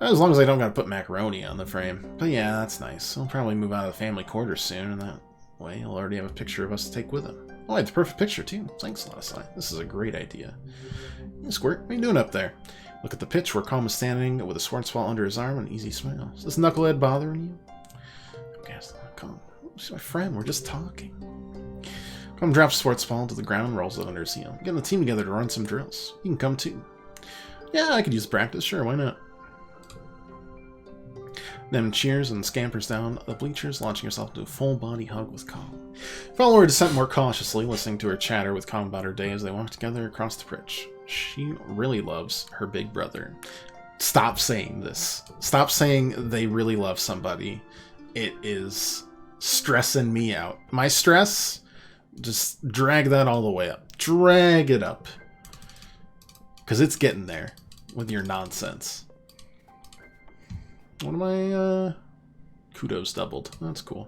As long as I don't gotta put macaroni on the frame. But yeah, that's nice. I'll probably move out of the family quarters soon, and that way he'll already have a picture of us to take with him. Oh, it's a perfect picture too. Thanks, Lassie. This is a great idea. Hey, Squirt, what are you doing up there? Look at the pitch where Calm is standing with a sports ball under his arm and an easy smile. Is this knucklehead bothering you? Okay, Calm. She's my friend. We're just talking. Calm drops the sports ball to the ground and rolls it under his heel. Getting the team together to run some drills. You can come too. Yeah, I could use practice. Sure, why not? Nem cheers and scampers down the bleachers, launching herself into a full-body hug with Calm. Follow her descent more cautiously, listening to her chatter with Calm about her day as they walk together across the bridge. She really loves her big brother. Stop saying this. Stop saying they really love somebody. It is stressing me out. My stress, just drag that all the way up. Drag it up. Because it's getting there with your nonsense. What am I, kudos doubled. That's cool.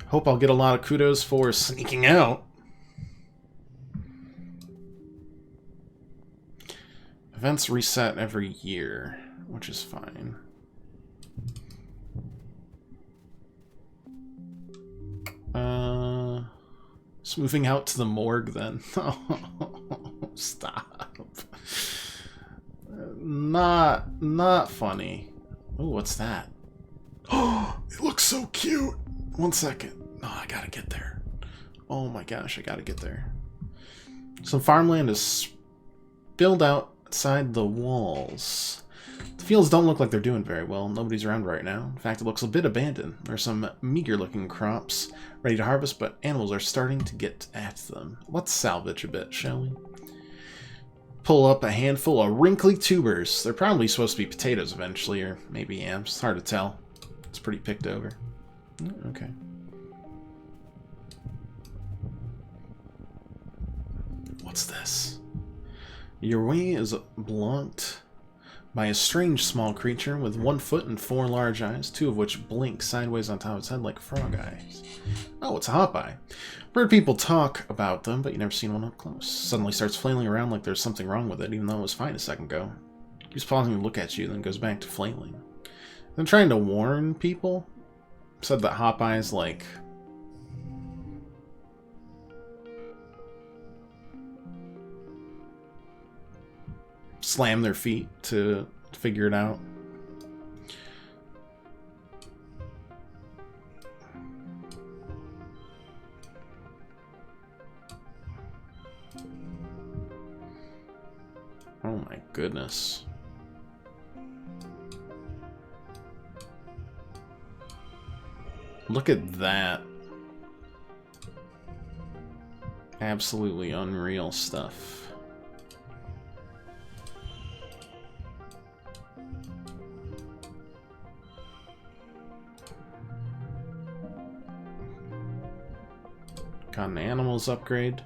Hope I'll get a lot of kudos for sneaking out. Events reset every year, which is fine. Just moving out to the morgue then. Oh, stop. Not funny. Oh, what's that? Oh, it looks so cute. 1 second. Oh, I gotta get there. Oh my gosh, I gotta get there. Some farmland is spilled outside the walls. The fields don't look like they're doing very well. Nobody's around right now. In fact, it looks a bit abandoned. There's some meager-looking crops ready to harvest, but animals are starting to get at them. Let's salvage a bit, shall we? Pull up a handful of wrinkly tubers. They're probably supposed to be potatoes eventually, or maybe yams. It's hard to tell. It's pretty picked over. Okay. What's this? Your way is blocked by a strange small creature with 1 foot and 4 large eyes, 2 of which blink sideways on top of its head like frog eyes. Oh, it's a hop-eye. Bird people talk about them, but you've never seen one up close. Suddenly starts flailing around like there's something wrong with it, even though it was fine a second ago. Keeps pausing to look at you, then goes back to flailing. I'm trying to warn people. Said that hop-eyes, like, slam their feet to figure it out. Oh my goodness. Look at that. Absolutely unreal stuff. Got an animals upgrade.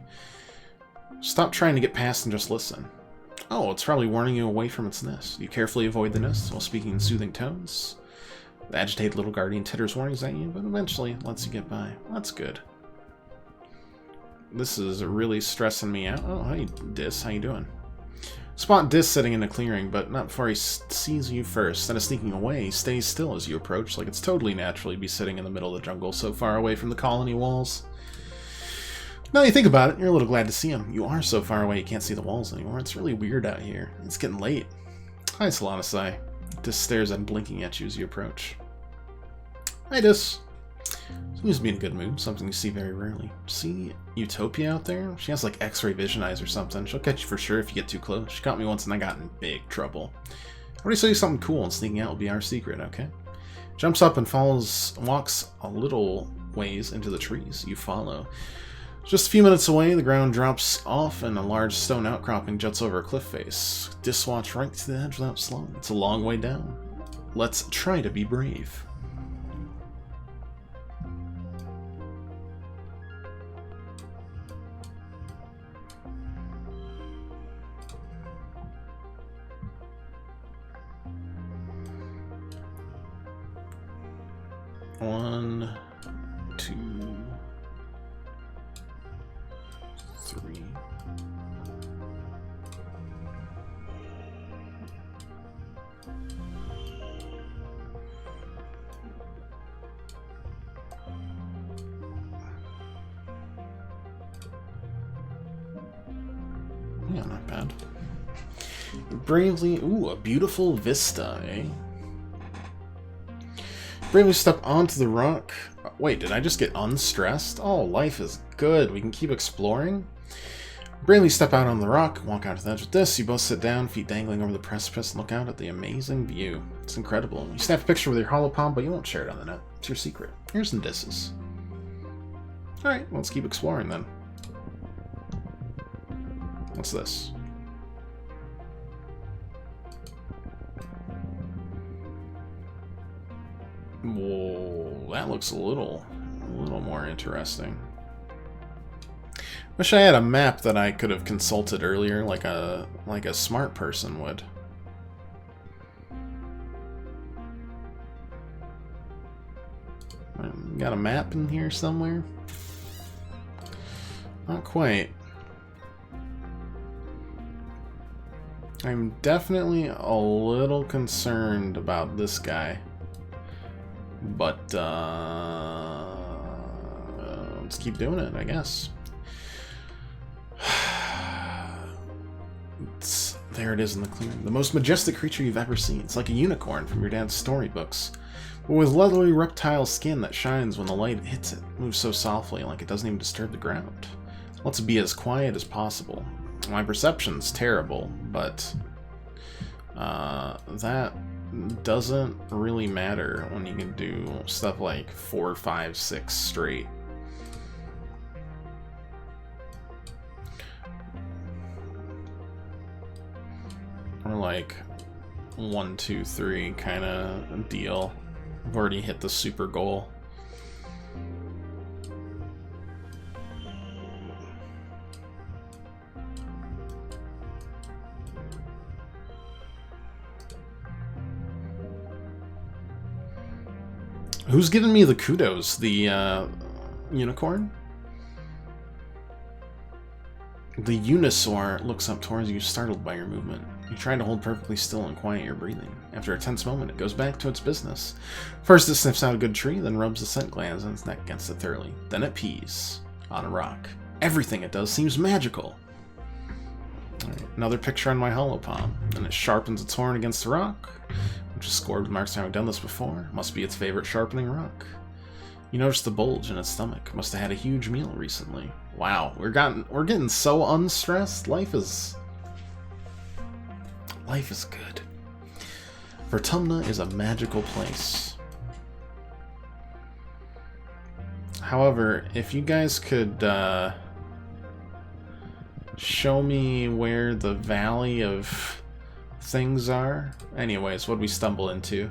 Stop trying to get past and just listen. Oh, it's probably warning you away from its nest. You carefully avoid the nest while speaking in soothing tones. The agitated little guardian titters warnings at you, but eventually lets you get by. That's good. This is really stressing me out. Oh, hey, Dis, how you doing? Spot Dis sitting in a clearing, but not before he sees you first. Instead of sneaking away, he stays still as you approach, like it's totally natural to be sitting in the middle of the jungle so far away from the colony walls. Now you think about it, you're a little glad to see him. You are so far away you can't see the walls anymore. It's really weird out here. It's getting late. Hi, Solanasai. Dis stares unblinking at you as you approach. Hi, Dis. Seems to be in a good mood, something you see very rarely. See Utopia out there? She has like X-ray vision eyes or something. She'll catch you for sure if you get too close. She caught me once and I got in big trouble. I already saw you something cool, and sneaking out will be our secret, okay? Jumps up and walks a little ways into the trees. You follow. Just a few minutes away, the ground drops off and a large stone outcropping juts over a cliff face. Dis walks right to the edge without slowing. It's a long way down. Let's try to be brave. One, two, three. Yeah, not bad. Bravely, ooh, a beautiful vista, eh? Bravely step onto the rock. Wait, did I just get unstressed? Oh, life is good. We can keep exploring. Bravely step out on the rock, walk out to the edge with this. You both sit down, feet dangling over the precipice, and look out at the amazing view. It's incredible. You snap a picture with your hollow palm, but you won't share it on the net. It's your secret. Here's some disses. Alright, let's keep exploring then. What's this? Whoa, that looks a little more interesting. Wish I had a map that I could have consulted earlier, like a smart person would. Got a map in here somewhere? Not quite. I'm definitely a little concerned about this guy. But, let's keep doing it, I guess. There it is in the clearing. The most majestic creature you've ever seen. It's like a unicorn from your dad's storybooks. But with leathery reptile skin that shines when the light hits it. Moves so softly, like it doesn't even disturb the ground. Let's be as quiet as possible. My perception's terrible, but that doesn't really matter when you can do stuff like 4, 5, 6 straight. Or like 1, 2, 3 kind of deal. I've already hit the super goal. Who's giving me the kudos? The unicorn? The Unisaur looks up towards you, startled by your movement. You try to hold perfectly still and quiet your breathing. After a tense moment, it goes back to its business. First it sniffs out a good tree, then rubs the scent glands on its neck against it thoroughly. Then it pees on a rock. Everything it does seems magical. Right, another picture on my hollow palm. Then it sharpens its horn against the rock, which is scored with marks having done this before. Must be its favorite sharpening rock. You notice the bulge in its stomach. Must have had a huge meal recently. Wow, we're getting so unstressed. Life is good. Vertumna is a magical place. However, if you guys could show me where the Valley of Things are. Anyways, what'd we stumble into?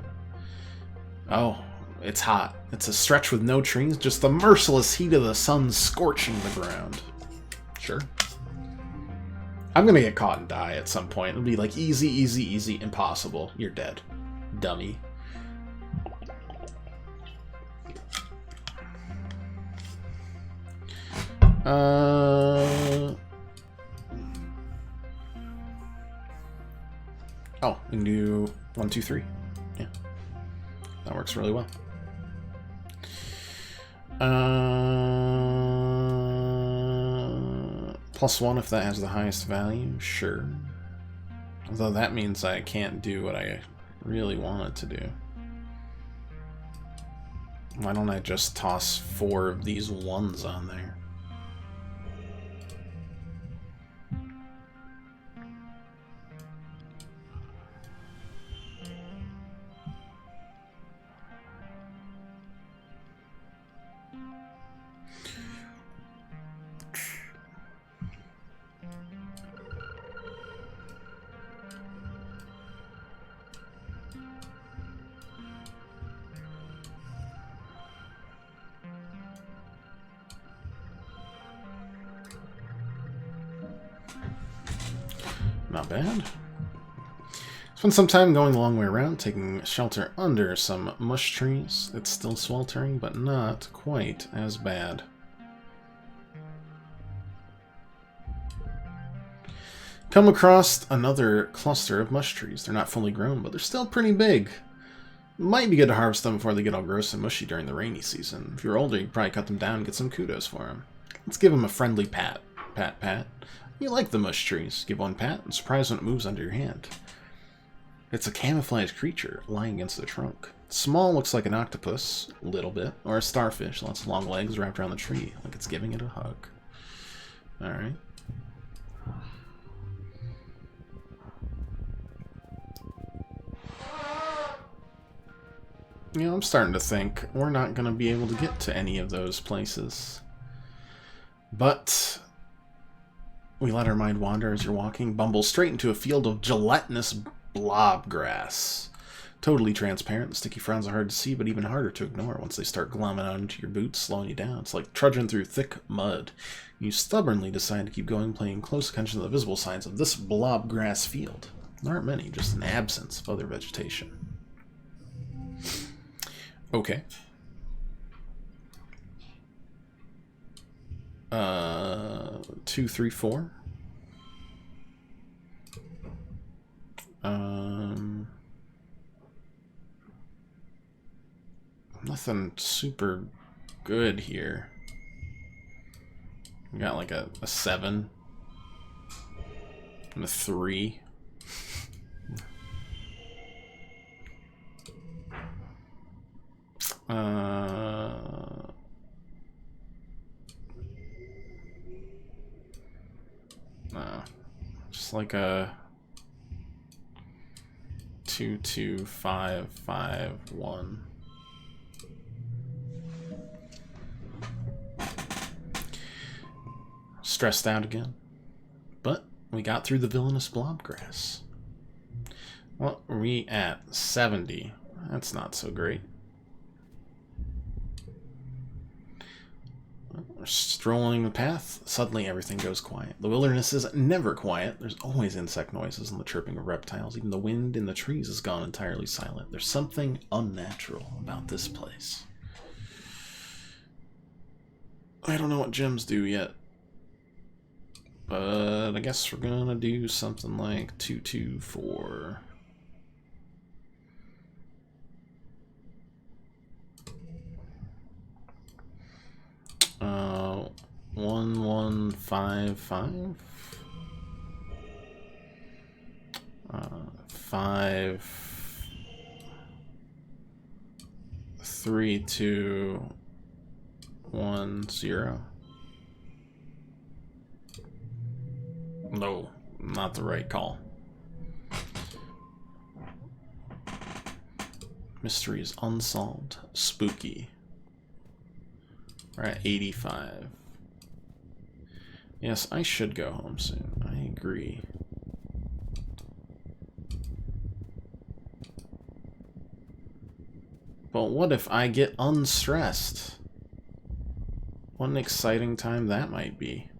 Oh, it's hot. It's a stretch with no trees, just the merciless heat of the sun scorching the ground. Sure. I'm gonna get caught and die at some point. It'll be like easy, easy, easy, impossible. You're dead. Dummy. Oh, we can do 1, 2, 3. Yeah. That works really well. +1 if that has the highest value, sure. Although that means I can't do what I really wanted to do. Why don't I just toss 4 of these 1s on there? Not bad. Spent some time going the long way around, taking shelter under some mush trees. It's still sweltering, but not quite as bad. Come across another cluster of mush trees. They're not fully grown, but they're still pretty big. Might be good to harvest them before they get all gross and mushy during the rainy season. If you're older, you could probably cut them down and get some kudos for them. Let's give them a friendly pat. Pat, pat. You like the mush trees. Give one pat and surprise when it moves under your hand. It's a camouflaged creature lying against the trunk. Small, looks like an octopus, a little bit, or a starfish, lots of long legs wrapped around the tree, like it's giving it a hug. Alright. You know, I'm starting to think we're not going to be able to get to any of those places. But we let our mind wander as you're walking, bumble straight into a field of gelatinous blob grass. Totally transparent, the sticky fronds are hard to see, but even harder to ignore once they start glomming onto your boots, slowing you down. It's like trudging through thick mud. You stubbornly decide to keep going, paying close attention to the visible signs of this blob grass field. There aren't many, just an absence of other vegetation. Okay. 2, 3, 4. Nothing super good here. We got like a 7 and a 3. No, just like a 2, 2, 5, 5, 1. Stressed out again, but we got through the villainous blobgrass. What are we at? 70. That's not so great. We're strolling the path. Suddenly everything goes quiet. The wilderness is never quiet. There's always insect noises and the chirping of reptiles. Even the wind in the trees has gone entirely silent. There's something unnatural about this place. I don't know what gems do yet. But I guess we're gonna do something like 2, 2, 4. Uh, 1, 1, 5, 5. 5, 3, 2, 1, 0. No, not the right call. Mystery is unsolved. Spooky. We're at 85. Yes, I should go home soon. I agree. But what if I get unstressed? What an exciting time that might be.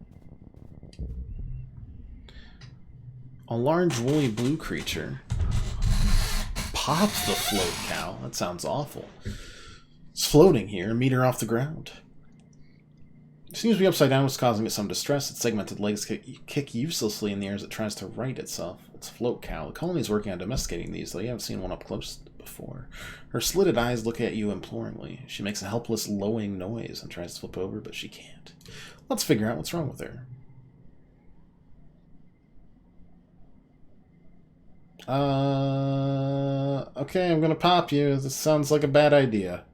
A large woolly blue creature. Pop the float cow. That sounds awful. It's floating here, a meter off the ground. It seems to be upside down, what's causing it some distress. Its segmented legs kick uselessly in the air as it tries to right itself. It's a float cow. The colony is working on domesticating these, though you haven't seen one up close before. Her slitted eyes look at you imploringly. She makes a helpless, lowing noise and tries to flip over, but she can't. Let's figure out what's wrong with her. Okay, I'm gonna pop you. This sounds like a bad idea.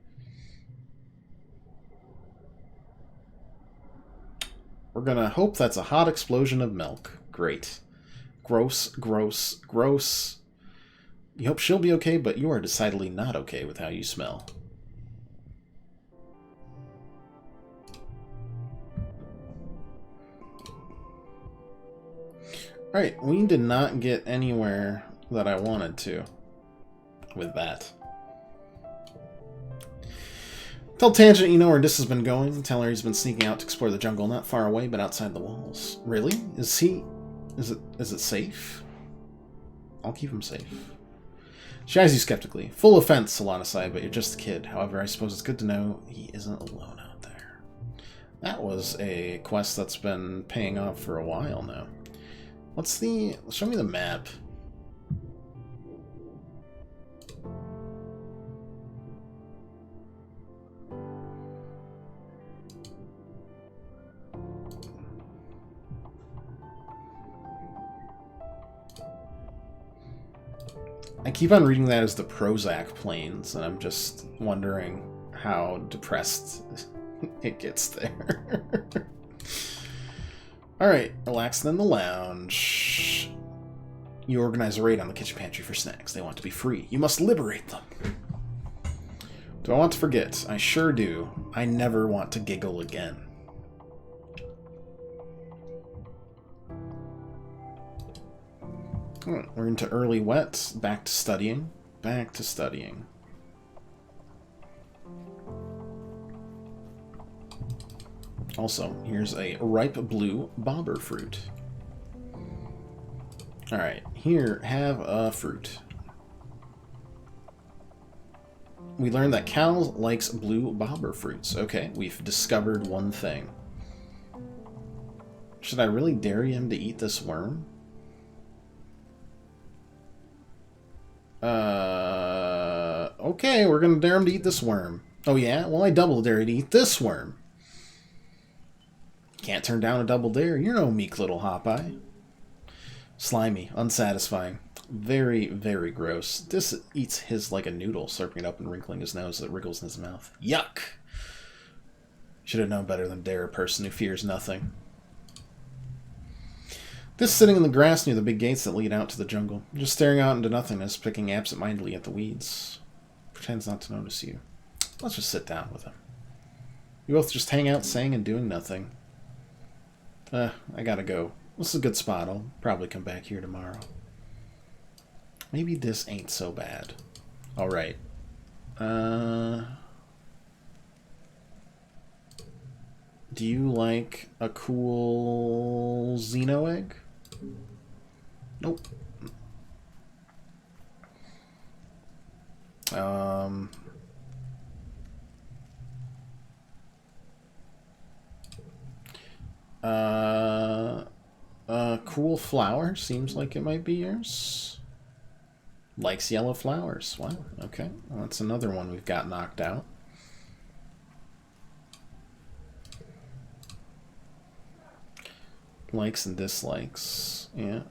We're gonna hope that's a hot explosion of milk. Great. Gross, gross, gross. You hope she'll be okay, but you are decidedly not okay with how you smell. Alright, we did not get anywhere that I wanted to with that. Tell Tangent you know where this has been going. Tell her he's been sneaking out to explore the jungle, not far away, but outside the walls. Really? Is it safe? I'll keep him safe. She eyes you skeptically. Full offense, Solanasai, but you're just a kid. However, I suppose it's good to know he isn't alone out there. That was a quest that's been paying off for a while now. Show me the map. I keep on reading that as the Prozac Plains, and I'm just wondering how depressed it gets there. Alright, relaxing in the lounge. You organize a raid on the kitchen pantry for snacks. They want to be free. You must liberate them. Do I want to forget? I sure do. I never want to giggle again. Alright, we're into early wet. Back to studying. Back to studying. Also, here's a ripe blue bobber fruit. Alright, here, have a fruit. We learned that Cal likes blue bobber fruits. Okay, we've discovered one thing. Should I really dare him to eat this worm? Okay, we're gonna dare him to eat this worm. Oh yeah? Well, I double dare you to eat this worm. Can't turn down a double dare. You're no meek little hop-eye. Slimy, unsatisfying. Very, very gross. This eats his like a noodle, slurping it up and wrinkling his nose that wriggles in his mouth. Yuck! Should have known better than dare a person who fears nothing. This sitting in the grass near the big gates that lead out to the jungle, just staring out into nothingness, picking absent-mindedly at the weeds. Pretends not to notice you. Let's just sit down with him. You both just hang out saying and doing nothing. I gotta go. This is a good spot. I'll probably come back here tomorrow. Maybe this ain't so bad. Alright. Do you like a cool Xeno egg? Nope. Cool flower. Seems like it might be yours. Likes yellow flowers. Wow, okay. Well, that's another one we've got knocked out. Likes and dislikes. Yeah.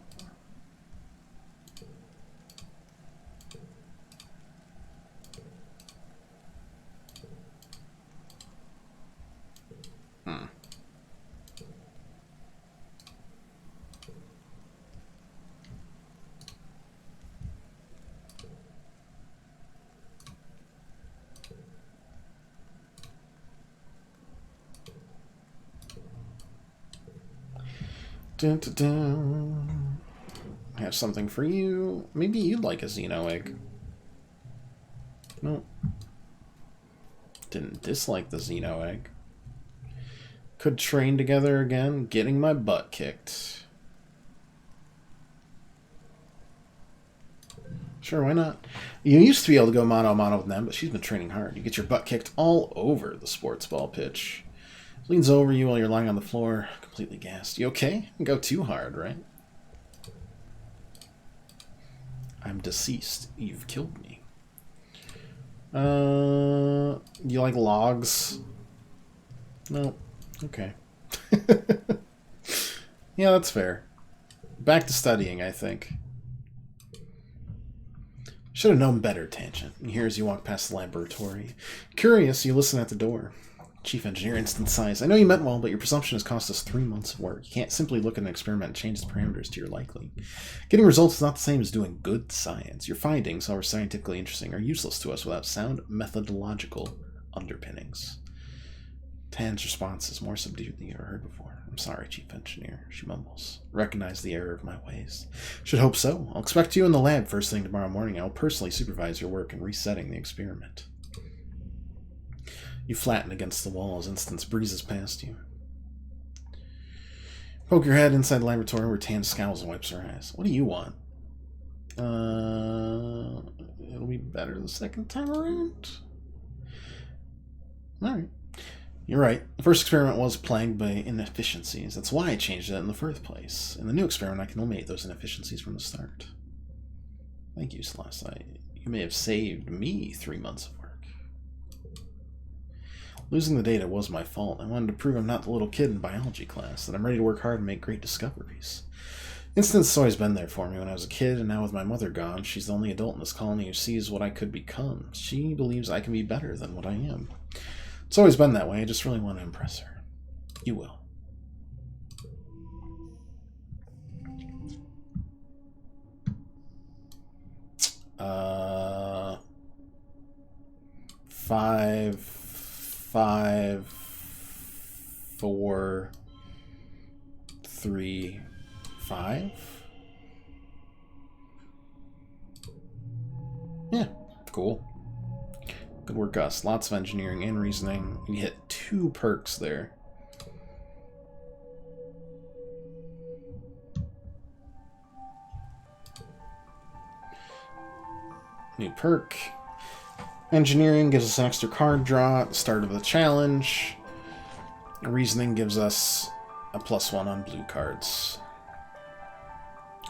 Dun, dun, dun. I have something for you. Maybe you'd like a Xeno egg. No. Didn't dislike the Xeno egg. Could train together again, getting my butt kicked. Sure, why not? You used to be able to go mano-a-mano with them, but she's been training hard. You get your butt kicked all over the sports ball pitch. Leans over you while you're lying on the floor, completely gassed. You okay? Go too hard, right? I'm deceased. You've killed me. You like logs? No. Okay. Yeah, that's fair. Back to studying, I think. Should have known better, Tangent. You hear as you walk past the laboratory. Curious, you listen at the door. Chief Engineer instant sighs. I know you meant well, but your presumption has cost us 3 months of work. You can't simply look at an experiment and change the parameters to your liking. Getting results is not the same as doing good science. Your findings, however scientifically interesting, are useless to us without sound methodological underpinnings. Tan's response is more subdued than you ever heard before. I'm sorry, Chief Engineer, she mumbles. Recognize the error of my ways. Should hope so. I'll expect you in the lab first thing tomorrow morning. I'll personally supervise your work in resetting the experiment. You flatten against the wall as Instance breezes past you. Poke your head inside the laboratory where Tan scowls and wipes her eyes. What do you want? It'll be better the second time around. Alright. You're right. The first experiment was plagued by inefficiencies. That's why I changed it in the first place. In the new experiment, I can eliminate those inefficiencies from the start. Thank you, Celeste. You may have saved me 3 months of work. Losing the data was my fault. I wanted to prove I'm not the little kid in biology class, that I'm ready to work hard and make great discoveries. Instance has always been there for me when I was a kid, and now with my mother gone, she's the only adult in this colony who sees what I could become. She believes I can be better than what I am. It's always been that way. I just really want to impress her. You will. Five, 4, 3, 5. Yeah, cool. Good work, Gus. Lots of engineering and reasoning. You hit 2 perks there. New perk. Engineering gives us an extra card draw at the start of the challenge. Reasoning gives us a +1 on blue cards.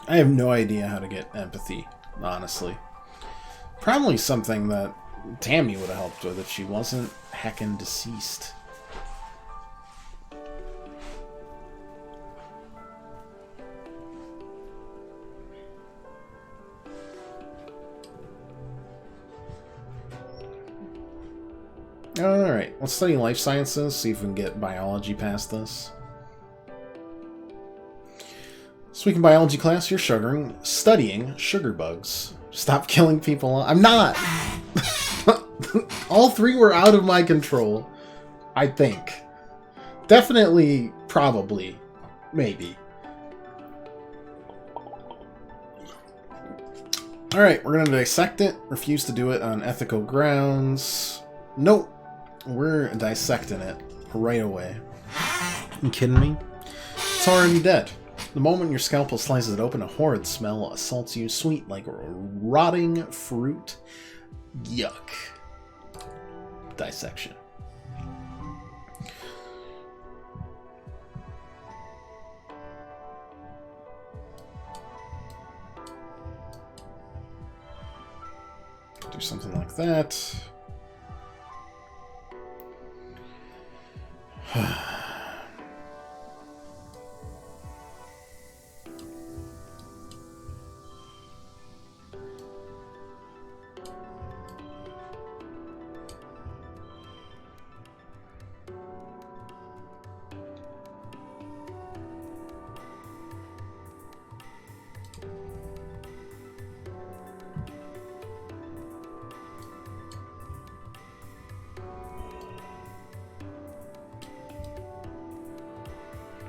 I have no idea how to get empathy, honestly. Probably something that Tammy would have helped with if she wasn't heckin' deceased. Alright, let's study life sciences, see if we can get biology past this. This week in biology class, you're studying sugar bugs. Stop killing people. I'm not! All three were out of my control. I think. Definitely, probably, maybe. Alright, we're gonna dissect it. Refuse to do it on ethical grounds. Nope. We're dissecting it right away. You kidding me? It's already dead. The moment your scalpel slices it open, a horrid smell assaults you, sweet like rotting fruit. Yuck. Dissection. Do something like that.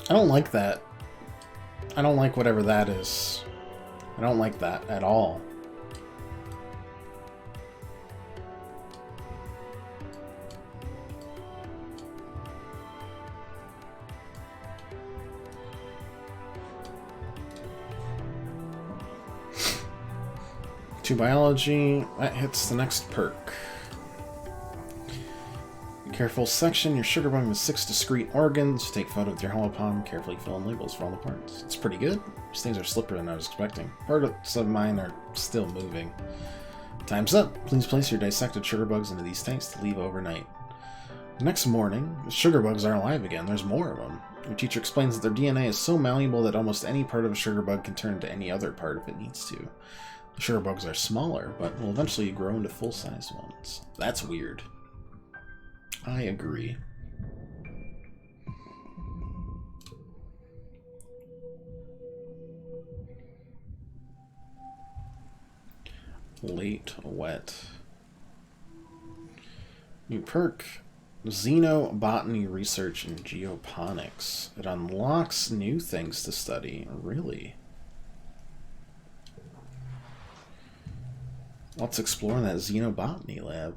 I don't like that. I don't like whatever that is. I don't like that at all. To biology, that hits the next perk. Careful section, your sugar bug with 6 discrete organs. Take photo with your hollow palm, carefully fill in labels for all the parts. It's pretty good. These things are slipperier than I was expecting. Parts of mine are still moving. Time's up. Please place your dissected sugar bugs into these tanks to leave overnight. The next morning, the sugar bugs are alive again. There's more of them. Your teacher explains that their DNA is so malleable that almost any part of a sugar bug can turn into any other part if it needs to. The sugar bugs are smaller, but will eventually grow into full-sized ones. That's weird. I agree. Late wet. New perk. Xenobotany research and geoponics. It unlocks new things to study. Really? Let's explore that xenobotany lab.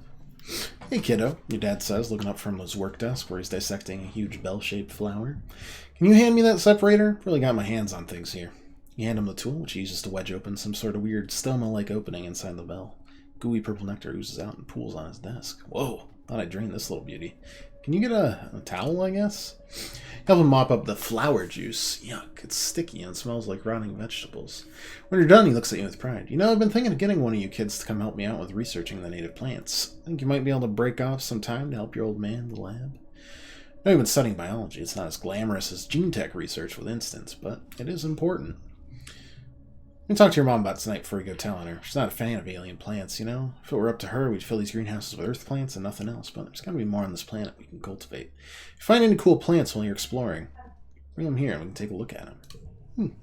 Hey kiddo, your dad says, looking up from his work desk where he's dissecting a huge bell-shaped flower. Can you hand me that separator? Really got my hands on things here. You hand him the tool, which he uses to wedge open some sort of weird stoma-like opening inside the bell. Gooey purple nectar oozes out and pools on his desk. Whoa, thought I drained this little beauty. Can you get a towel, I guess? Help him mop up the flower juice. Yuck, it's sticky and smells like rotting vegetables. When you're done, he looks at you with pride. You know, I've been thinking of getting one of you kids to come help me out with researching the native plants. I think you might be able to break off some time to help your old man in the lab. I know you've been studying biology. It's not as glamorous as gene tech research with instance, but it is important. You can talk to your mom about it tonight before you go telling her. She's not a fan of alien plants, you know? If it were up to her, we'd fill these greenhouses with earth plants and nothing else, but there's gotta be more on this planet we can cultivate. If you find any cool plants while you're exploring, bring them here and we can take a look at them.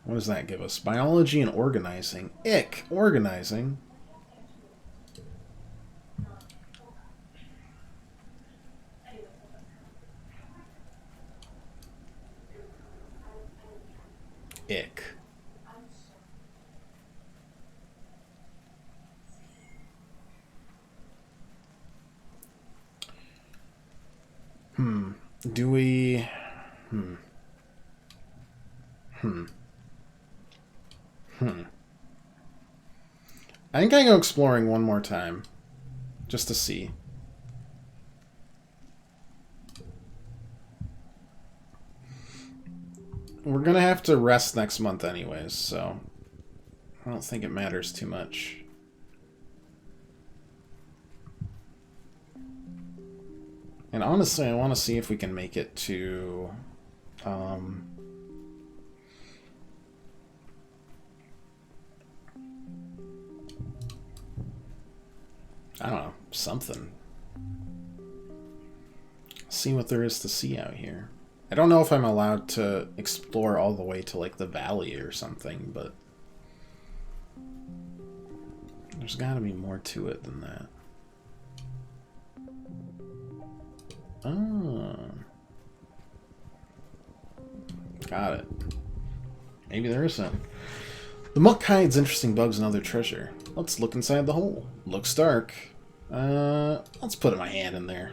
What does that give us? Biology and organizing. Ick! Organizing? Ick. Do we... I think I go exploring one more time. Just to see. we're gonna have to rest next month anyways, so I don't think it matters too much. And honestly, I want to see if we can make it to, I don't know, something. See what there is to see out here. I don't know if I'm allowed to explore all the way to, like, the valley or something, but there's gotta be more to it than that. Oh. Got it. Maybe there isn't. The muck hides interesting bugs and other treasure. Let's look inside the hole. Looks dark. Let's put my hand in there.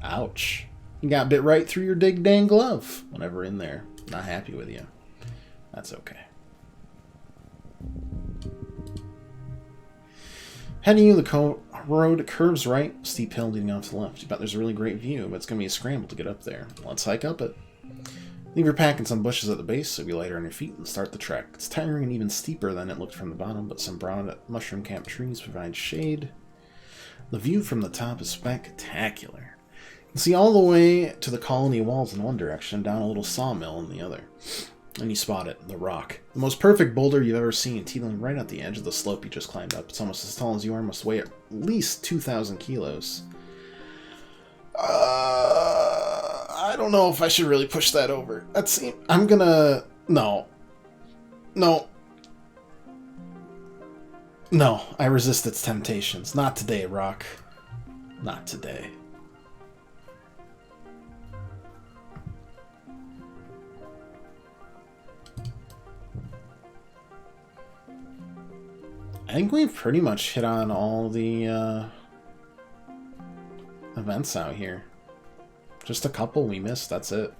Ouch. You got bit right through your dig dang glove. Whenever in there. Not happy with you. That's okay. Heading you, the road curves right, steep hill leading off to the left. You bet there's a really great view, but it's going to be a scramble to get up there. Let's hike up it. Leave your pack in some bushes at the base so you'll be lighter on your feet and start the trek. It's tiring and even steeper than it looked from the bottom, but some broad mushroom-capped trees provide shade. The view from the top is spectacular. You can see all the way to the colony walls in one direction, down a little sawmill in the other. And you spot it, the rock. The most perfect boulder you've ever seen, teetering right at the edge of the slope you just climbed up. It's almost as tall as you are, must weigh at least 2,000 kilos. I don't know if I should really push that over. I'm gonna... No. No. No, I resist its temptations. Not today, Rock. Not today. I think we've pretty much hit on all the events out here. Just a couple we missed, that's it.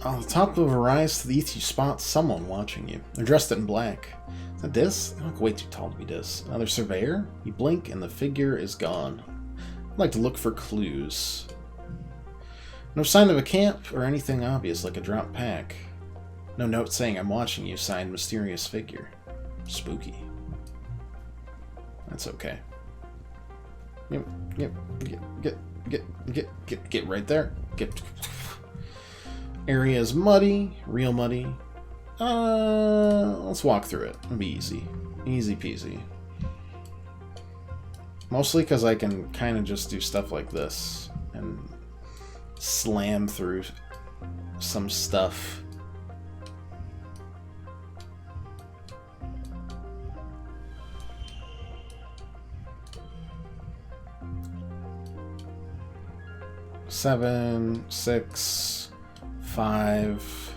On the top of a rise to the east, you spot someone watching you. They're dressed in black. Is that Dis? They look way too tall to be Dis. Another surveyor? You blink and the figure is gone. I'd like to look for clues. No sign of a camp or anything obvious like a dropped pack. No note saying I'm watching you, signed mysterious figure. Spooky. That's okay. Get right there. Area is muddy, real muddy. Let's walk through it. It'll be easy. Easy peasy. Mostly because I can kind of just do stuff like this and slam through some stuff. Seven, 6, 5,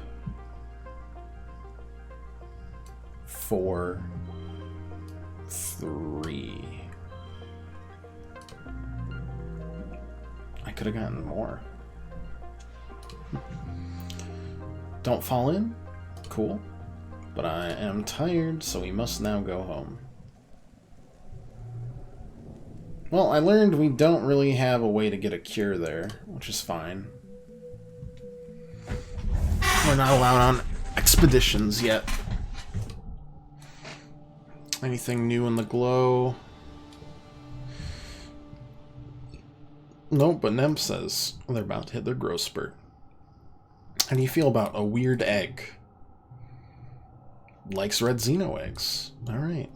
4, 3. I could have gotten more. Don't fall in? Cool. But I am tired, so we must now go home. Well, I learned we don't really have a way to get a cure there, which is fine. We're not allowed on expeditions yet. Anything new in the glow? Nope, but Nem says they're about to hit their growth spurt. How do you feel about a weird egg? Likes red Xeno eggs. Alright.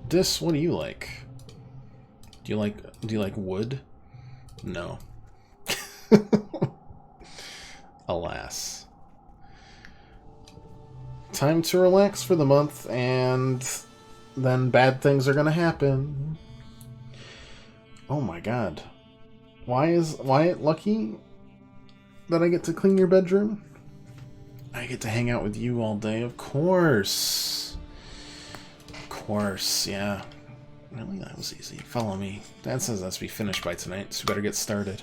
Dis, what do you like? Do you like wood? No. Alas. Time to relax for the month, and then bad things are gonna happen. Oh my god. Why is Wyatt lucky that I get to clean your bedroom? I get to hang out with you all day, of course. Of course, yeah. Really? That was easy. Follow me. Dad says that's to be finished by tonight, so we better get started.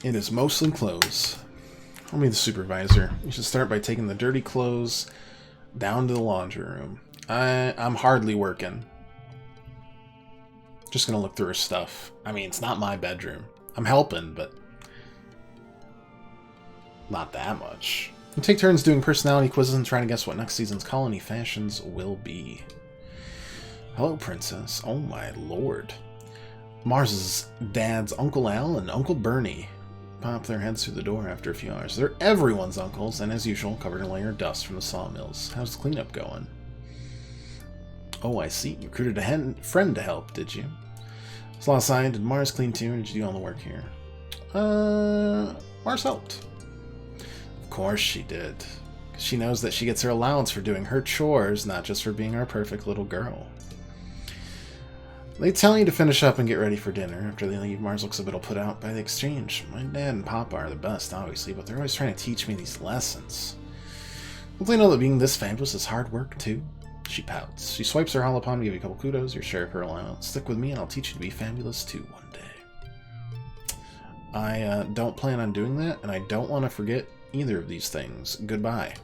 It is mostly clothes. I'll be the supervisor. You should start by taking the dirty clothes down to the laundry room. I'm hardly working. Just gonna look through her stuff. I mean, it's not my bedroom. I'm helping, but not that much. You take turns doing personality quizzes and trying to guess what next season's colony fashions will be. Hello, Princess. Oh my lord. Mars's dad's Uncle Al and Uncle Bernie pop their heads through the door after a few hours. They're everyone's uncles, and as usual, covered in a layer of dust from the sawmills. How's the cleanup going? Oh, I see. You recruited a friend to help, did you? So last night, did Mars clean too, or did you do all the work here? Mars helped. Of course she did. She knows that she gets her allowance for doing her chores, not just for being our perfect little girl. They tell you to finish up and get ready for dinner. After they leave, Mars looks a bit put out by the exchange. My dad and Papa are the best, obviously, but they're always trying to teach me these lessons. Don't they know that being this fabulous is hard work, too? She pouts. She swipes her hollow palm to give you a couple kudos, your share of her allowance. Stick with me and I'll teach you to be fabulous, too, one day. I don't plan on doing that, and I don't want to forget either of these things. Goodbye.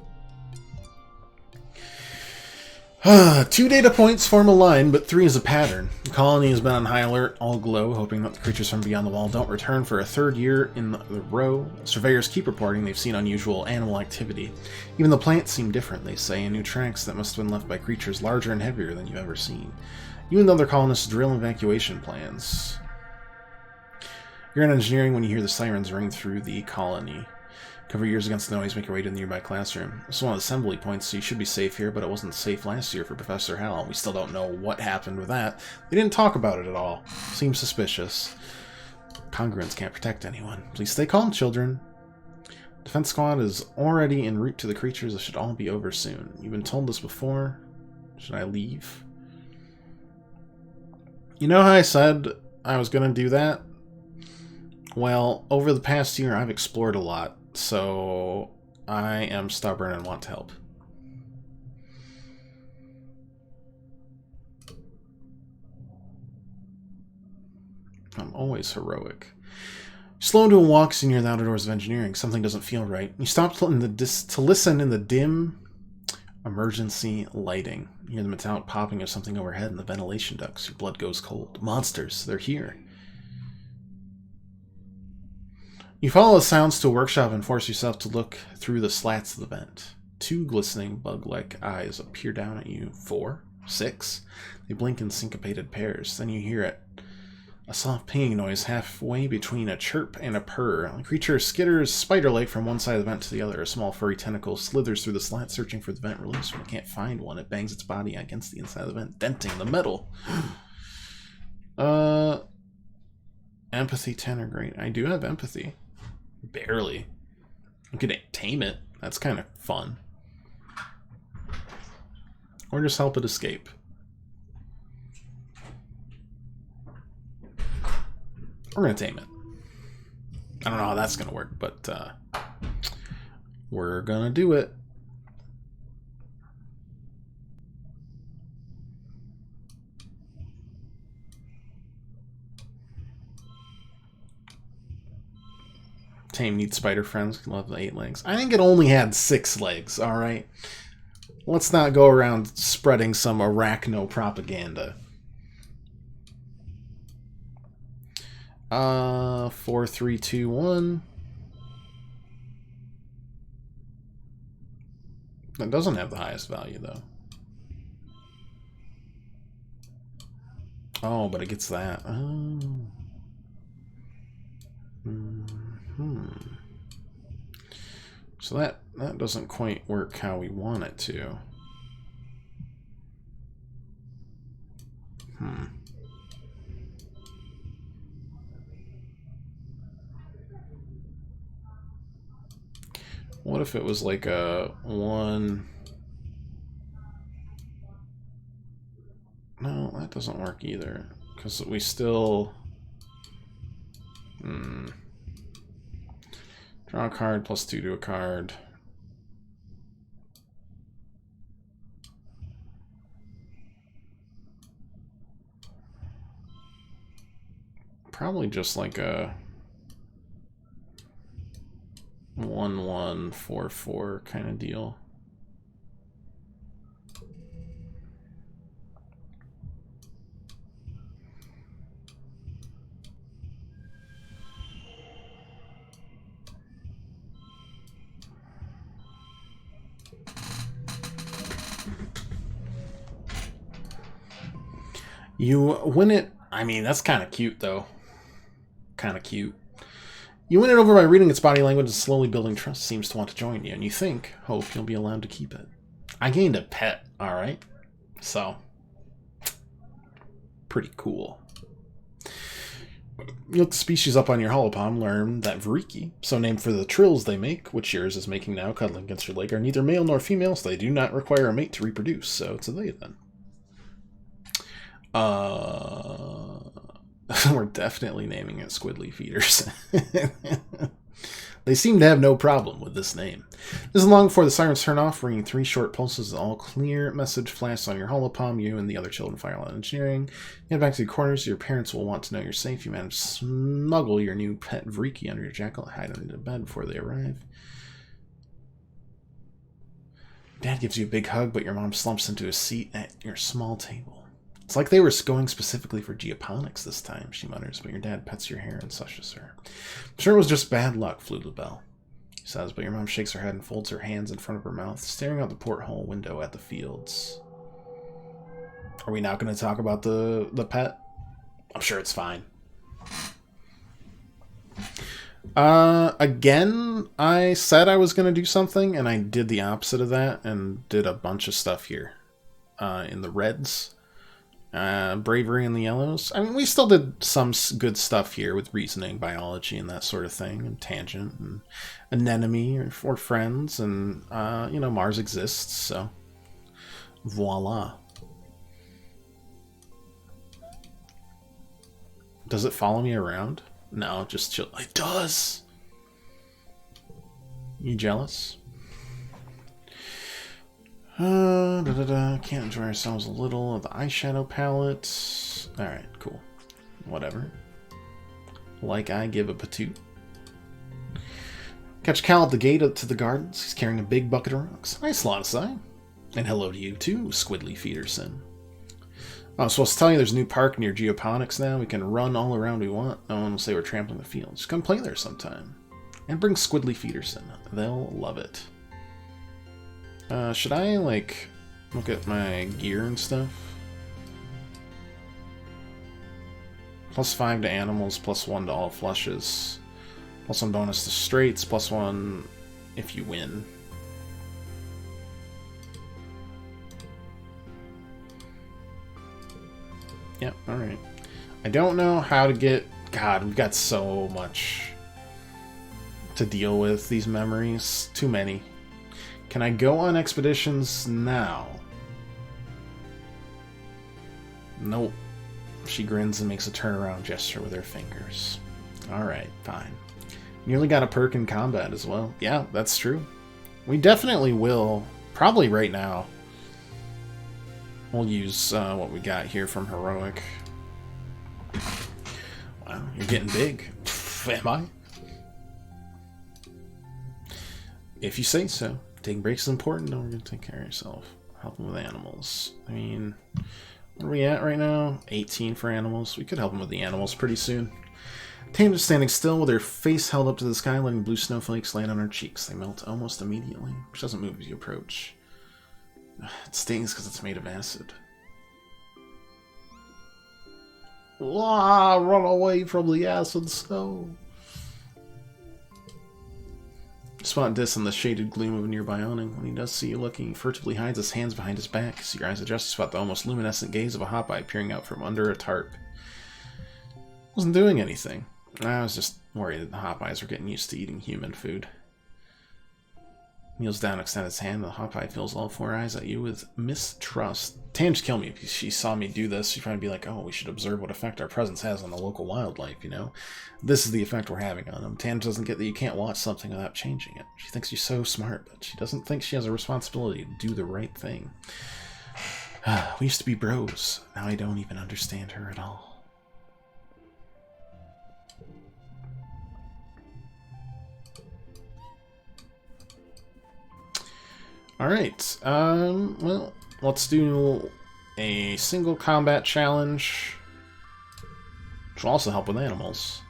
2 data points form a line, but 3 is a pattern. The colony has been on high alert, all glow, hoping that the creatures from beyond the wall don't return for a 3rd year in the row. Surveyors keep reporting they've seen unusual animal activity. Even the plants seem different, they say, and new tracks that must have been left by creatures larger and heavier than you've ever seen. Even though their colonists drill evacuation plans. You're in engineering when you hear the sirens ring through the colony. Cover your ears against the noise, make your way to the nearby classroom. This is one of the assembly points, so you should be safe here, but it wasn't safe last year for Professor Hal. We still don't know what happened with that. They didn't talk about it at all. Seems suspicious. Congruence can't protect anyone. Please stay calm, children. Defense squad is already en route to the creatures. It should all be over soon. You've been told this before. Should I leave? You know how I said I was going to do that? Well, over the past year, I've explored a lot. So, I am stubborn and want to help. I'm always heroic. Slow into a walk, so near the outer doors of engineering. Something doesn't feel right. You stop to listen in the dim emergency lighting. You hear the metallic popping of something overhead in the ventilation ducts. Your blood goes cold. Monsters, they're here. You follow the sounds to a workshop and force yourself to look through the slats of the vent. 2 glistening bug-like eyes peer down at you. 4, 6. They blink in syncopated pairs. Then you hear it. A soft pinging noise halfway between a chirp and a purr. The creature skitters spider-like from one side of the vent to the other. A small furry tentacle slithers through the slat, searching for the vent release. When it can't find one, it bangs its body against the inside of the vent, denting the metal. Empathy 10 or great. I do have empathy. Barely. You could tame it. That's kind of fun. Or just help it escape. We're going to tame it. I don't know how that's going to work, but we're going to do it. Tame needs spider friends. Love the 8 legs. I think it only had 6 legs, alright? Let's not go around spreading some arachno propaganda. 4, 3, 2, 1. That doesn't have the highest value, though. Oh, but it gets that. Oh. So that doesn't quite work how we want it to. What if it was like a 1... No, that doesn't work either. Because we still... Draw a card, +2 to a card. Probably just like a... 1144 kind of deal. You win it. I mean, that's kind of cute, though. Kind of cute. You win it over by reading its body language and slowly building trust. Seems to want to join you, and you hope you'll be allowed to keep it. I gained a pet, alright? So, pretty cool. You look the species up on your holopalm, learn that Variki, so named for the trills they make, which yours is making now, cuddling against your leg, are neither male nor female, so they do not require a mate to reproduce, so it's a they then. We're definitely naming it Squidly Feeders. They seem to have no problem with this name. This is long before the sirens turn off, ringing 3 short pulses. All clear message flashes on your holopalm. You and the other children fire on engineering. You head back to the corners. Your parents will want to know you're safe. You manage to smuggle your new pet Vriki under your jacket, hide under the bed before they arrive. Dad gives you a big hug, but your mom slumps into a seat at your small table. It's like they were going specifically for geoponics this time, she mutters, but your dad pets your hair and sushes her. I'm sure it was just bad luck, flew the bell, he says, but your mom shakes her head and folds her hands in front of her mouth, staring out the porthole window at the fields. Are we not going to talk about the pet? I'm sure it's fine. Again, I said I was going to do something, and I did the opposite of that, and did a bunch of stuff here. In the reds. Bravery in the yellows. I mean, we still did some good stuff here with reasoning, biology, and that sort of thing, and tangent, and anemone, or friends, and, you know, Mars exists, so voila. Does it follow me around? No, just chill. It does! You jealous? Can't enjoy ourselves a little of the eyeshadow palette. Alright, cool. Whatever. Like I give a patoot. Catch Cal at the gate to the gardens. He's carrying a big bucket of rocks. Nice Lotusai. And hello to you too, Squidly Feederson. Oh, I'm supposed to tell you there's a new park near Geoponics now. We can run all around we want. No one will say we're trampling the field. Just come play there sometime. And bring Squidly Feederson. They'll love it. Should I, like, look at my gear and stuff? +5 to animals, +1 to all flushes. +1 bonus to straights, +1 if you win. Yep, alright. I don't know how to get... God, we've got so much to deal with, these memories. Too many. Can I go on expeditions now? Nope. She grins and makes a turnaround gesture with her fingers. Alright, fine. Nearly got a perk in combat as well. Yeah, that's true. We definitely will. Probably right now. We'll use what we got here from Heroic. Wow, you're getting big. Am I? If you say so. Taking breaks is important. Don't forget to take care of yourself. Helping with animals. I mean, where are we at right now? 18 for animals. We could help them with the animals pretty soon. Tame is standing still with her face held up to the sky, letting blue snowflakes land on her cheeks. They melt almost immediately. She doesn't move as you approach. It stings because it's made of acid. Ah, run away from the acid snow. Spot Dis in the shaded gloom of a nearby awning. When he does see you looking, he furtively hides his hands behind his back. As your eyes adjust, you spot the almost luminescent gaze of a hop eye peering out from under a tarp. Wasn't doing anything. I was just worried that the hop eyes were getting used to eating human food. Kneels down, extends his hand, and the hop eye fills all 4 eyes at you with mistrust. Tan just kill me. If she saw me do this, she'd probably be like, oh, we should observe what effect our presence has on the local wildlife, you know? This is the effect we're having on them. Tan doesn't get that you can't watch something without changing it. She thinks you're so smart, but she doesn't think she has a responsibility to do the right thing. We used to be bros. Now I don't even understand her at all. Alright, well, let's do a single combat challenge, which will also help with animals.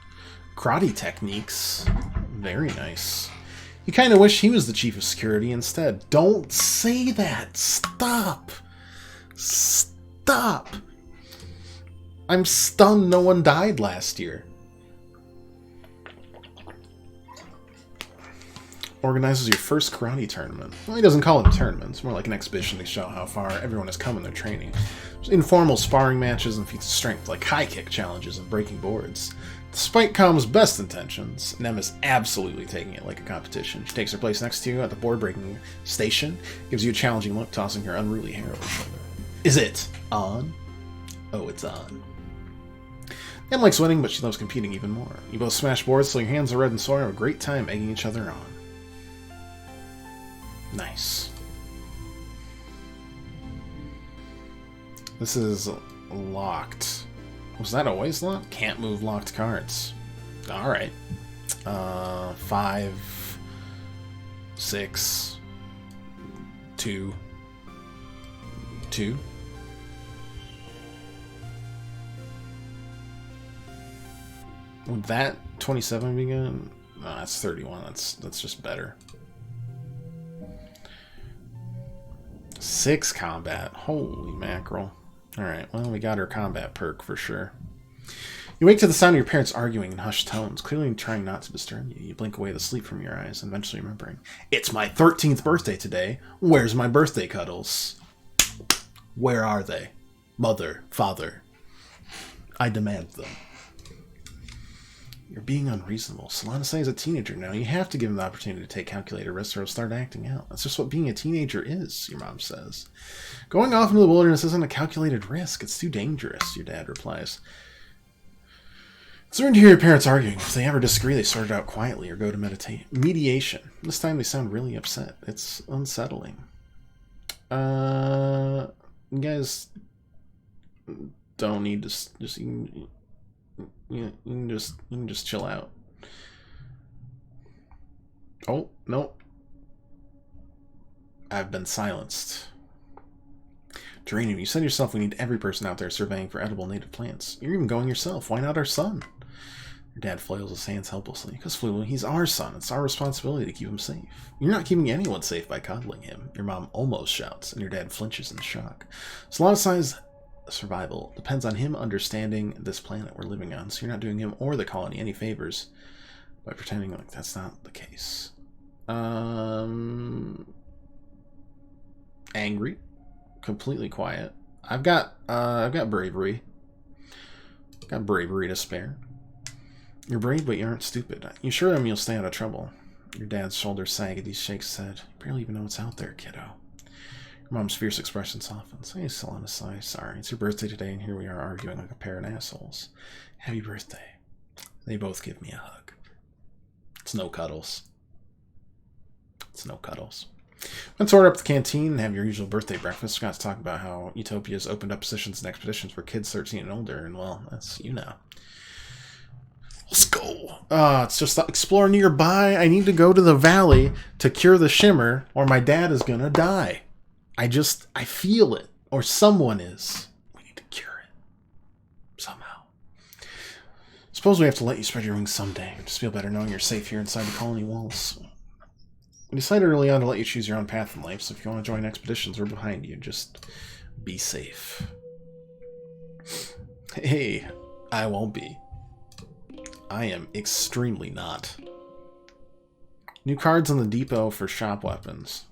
Karate techniques. Very nice. You kind of wish he was the chief of security instead. Don't say that! Stop! Stop! I'm stunned no one died last year. Organizes your first karate tournament. Well, he doesn't call it a tournament. It's more like an exhibition to show how far everyone has come in their training. There's informal sparring matches and feats of strength, like high kick challenges and breaking boards. Despite Calm's best intentions, Nem is absolutely taking it like a competition. She takes her place next to you at the board-breaking station, gives you a challenging look, tossing her unruly hair over her shoulder. Is it on? Oh, it's on. Nem likes winning, but she loves competing even more. You both smash boards till your hands are red and sore and have a great time egging each other on. Nice. This is locked. Was that always locked? Can't move locked cards. Alright. 5, 6, 2, 2. Would that 27 be good? No, that's 31. That's just better. 6 combat. Holy mackerel. Alright, well, we got her combat perk for sure. You wake to the sound of your parents arguing in hushed tones, clearly trying not to disturb you. You blink away the sleep from your eyes, and eventually remembering, it's my 13th birthday today. Where's my birthday cuddles? Where are they? Mother, father. I demand them. You're being unreasonable. Solanasai is a teenager now. You have to give him the opportunity to take calculated risks or he'll start acting out. That's just what being a teenager is, your mom says. Going off into the wilderness isn't a calculated risk. It's too dangerous, your dad replies. It's learned to hear your parents arguing. If they ever disagree, they sort it out quietly or go to mediation. This time they sound really upset. It's unsettling. You guys don't need to you can just chill out. Oh, no. I've been silenced. Geranium, you said yourself we need every person out there surveying for edible native plants. You're even going yourself. Why not our son? Your dad flails his hands helplessly. Because, Flula, he's our son. It's our responsibility to keep him safe. You're not keeping anyone safe by coddling him. Your mom almost shouts, and your dad flinches in shock. Solanasai's survival depends on him understanding this planet we're living on, so you're not doing him or the colony any favors by pretending like that's not the case. Angry, completely quiet. I've got bravery. Got bravery to spare. You're brave, but you aren't stupid. You assure them you'll stay out of trouble. Your dad's shoulders sag as he shakes his head. You barely even know what's out there, kiddo. Your mom's fierce expression softens. Hey, Solanasai, sorry. It's your birthday today, and here we are arguing like a pair of assholes. Happy birthday. They both give me a hug. It's no cuddles. It's no cuddles. Let's order up the canteen and have your usual birthday breakfast. We've got to talk about how Utopia's opened up positions and expeditions for kids 13 and older, and, well, that's you now. Let's go. It's just explore nearby. I need to go to the valley to cure the shimmer, or my dad is gonna die. I feel it. Or someone is. We need to cure it. Somehow. Suppose we have to let you spread your wings someday. Just feel better knowing you're safe here inside the colony walls. We decided early on to let you choose your own path in life, so if you want to join expeditions, we're behind you. Just be safe. Hey, I won't be. I am extremely not. New cards on the depot for shop weapons.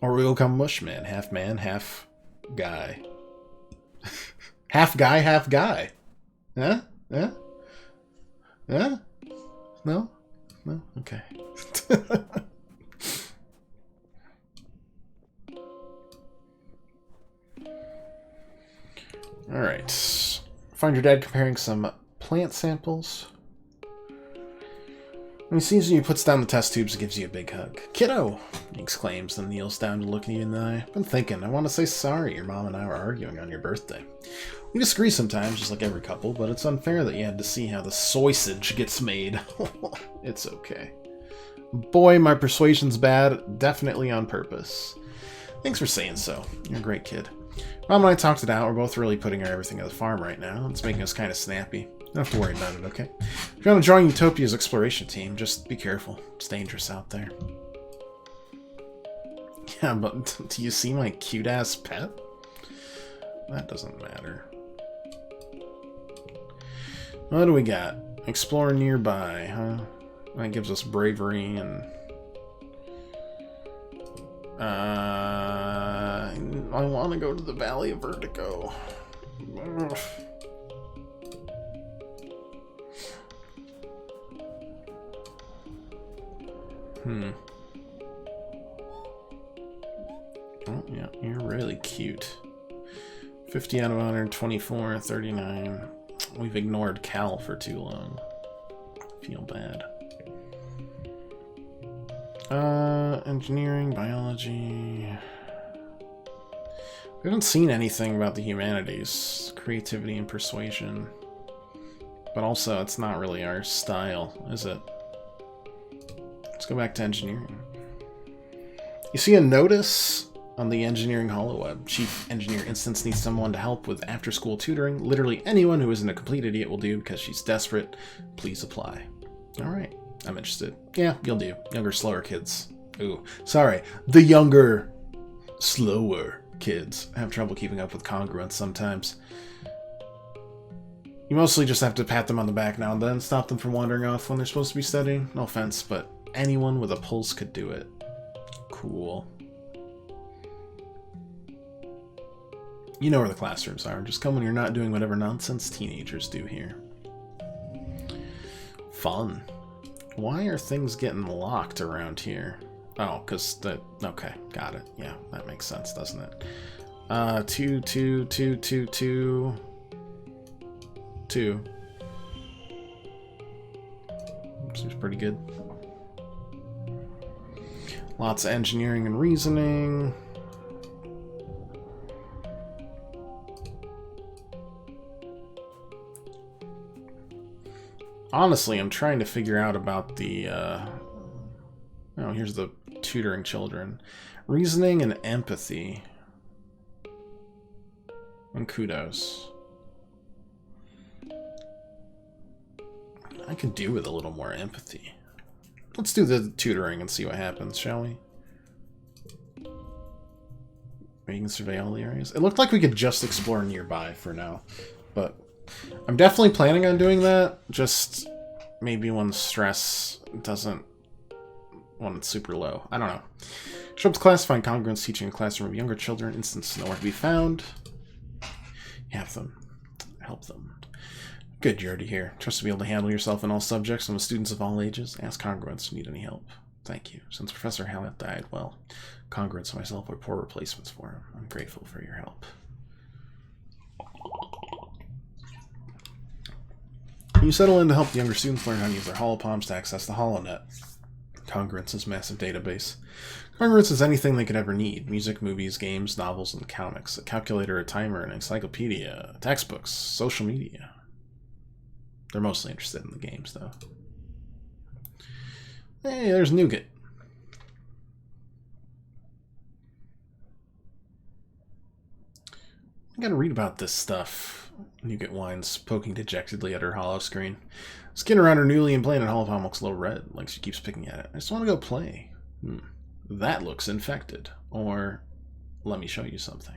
Or we'll come Mushman. Half man, half guy. Half guy, half guy. Huh? Yeah? Yeah? No? No? Okay. Alright. Find your dad comparing some plant samples. When he sees you, he puts down the test tubes and gives you a big hug. Kiddo! He exclaims, then kneels down to look you in the eye. I've been thinking, I want to say sorry. Your mom and I were arguing on your birthday. We disagree sometimes, just like every couple, but it's unfair that you had to see how the sausage gets made. It's okay. Boy, my persuasion's bad. Definitely on purpose. Thanks for saying so. You're a great kid. Mom and I talked it out. We're both really putting everything at the farm right now. It's making us kind of snappy. You don't have to worry about it, okay? If you want to join Utopia's exploration team, just be careful. It's dangerous out there. Yeah, but do you see my cute-ass pet? That doesn't matter. What do we got? Explore nearby, huh? That gives us bravery and... I want to go to the Valley of Vertigo. Ugh. Oh, yeah, you're really cute. 50 out of 124, 39. We've ignored Cal for too long. Feel bad. Engineering, biology... We haven't seen anything about the humanities. Creativity and persuasion. But also, it's not really our style, is it? Let's go back to engineering. You see a notice on the engineering holoweb. Chief Engineer Instance needs someone to help with after-school tutoring. Literally anyone who isn't a complete idiot will do because she's desperate. Please apply. Alright, I'm interested. Yeah, you'll do. Younger, slower kids. Ooh, sorry. The younger, slower kids have trouble keeping up with congruence sometimes. You mostly just have to pat them on the back now and then, stop them from wandering off when they're supposed to be studying. No offense, but anyone with a pulse could do it. Cool. You know where the classrooms are. Just come when you're not doing whatever nonsense teenagers do here. Fun. Why are things getting locked around here? Oh, because the... Okay, got it. Yeah, that makes sense, doesn't it? 2, 2, 2, 2, 2... 2. Seems pretty good. Lots of engineering and reasoning. Honestly, I'm trying to figure out about the, Oh, here's the tutoring children. Reasoning and empathy. And kudos. I could do with a little more empathy. Let's do the tutoring and see what happens, shall we? We can survey all the areas. It looked like we could just explore nearby for now, but I'm definitely planning on doing that, just maybe when stress doesn't... when it's super low. I don't know. Show up to class, find congruence, teaching a classroom of younger children, instance nowhere to be found. Have them. Help them. Good, you're already here. Trust to be able to handle yourself in all subjects and with students of all ages. Ask Congruence if you need any help. Thank you. Since Professor Hallett died, well, Congruence and myself were poor replacements for him. I'm grateful for your help. You settle in to help the younger students learn how to use their holopalms to access the HoloNet. Congruence's massive database. Congruence is anything they could ever need. Music, movies, games, novels, and comics. A calculator, a timer, an encyclopedia, textbooks, social media. They're mostly interested in the games, though. Hey, there's Nougat. I gotta read about this stuff. Nougat whines, poking dejectedly at her hollow screen. Skin around her newly implanted holopalm looks a little red, like she keeps picking at it. I just want to go play. That looks infected. Or, let me show you something.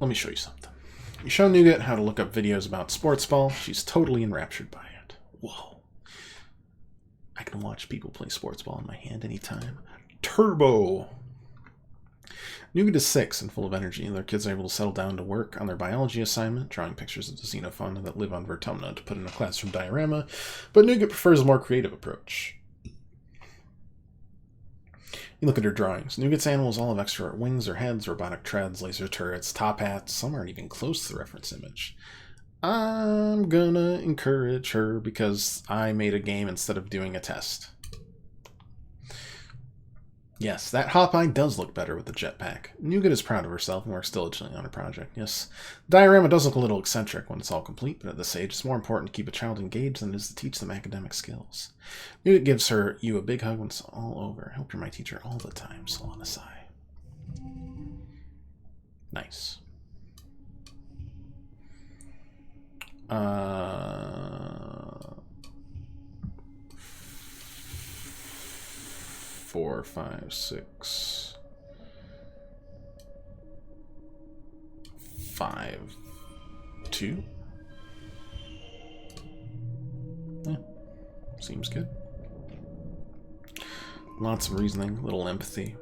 Let me show you something. You show Nougat how to look up videos about sports ball. She's totally enraptured by it. Whoa. I can watch people play sports ball in my hand anytime. Turbo! Nougat is 6 and full of energy, and their kids are able to settle down to work on their biology assignment, drawing pictures of the xenofauna that live on Vertumna to put in a classroom diorama, but Nougat prefers a more creative approach. You look at her drawings. Nougat's animals all have extra wings or heads, robotic treads, laser turrets, top hats. Some aren't even close to the reference image. I'm gonna encourage her because I made a game instead of doing a test. Yes, that hop-eye does look better with the jetpack. Nougat is proud of herself and works diligently on her project. Yes, the diorama does look a little eccentric when it's all complete, but at this age, it's more important to keep a child engaged than it is to teach them academic skills. Nougat gives you a big hug when it's all over. I hope you're my teacher all the time, Solana sigh. Nice. 4, 5, 6, 5, 2. Yeah, seems good. Lots of reasoning, little empathy.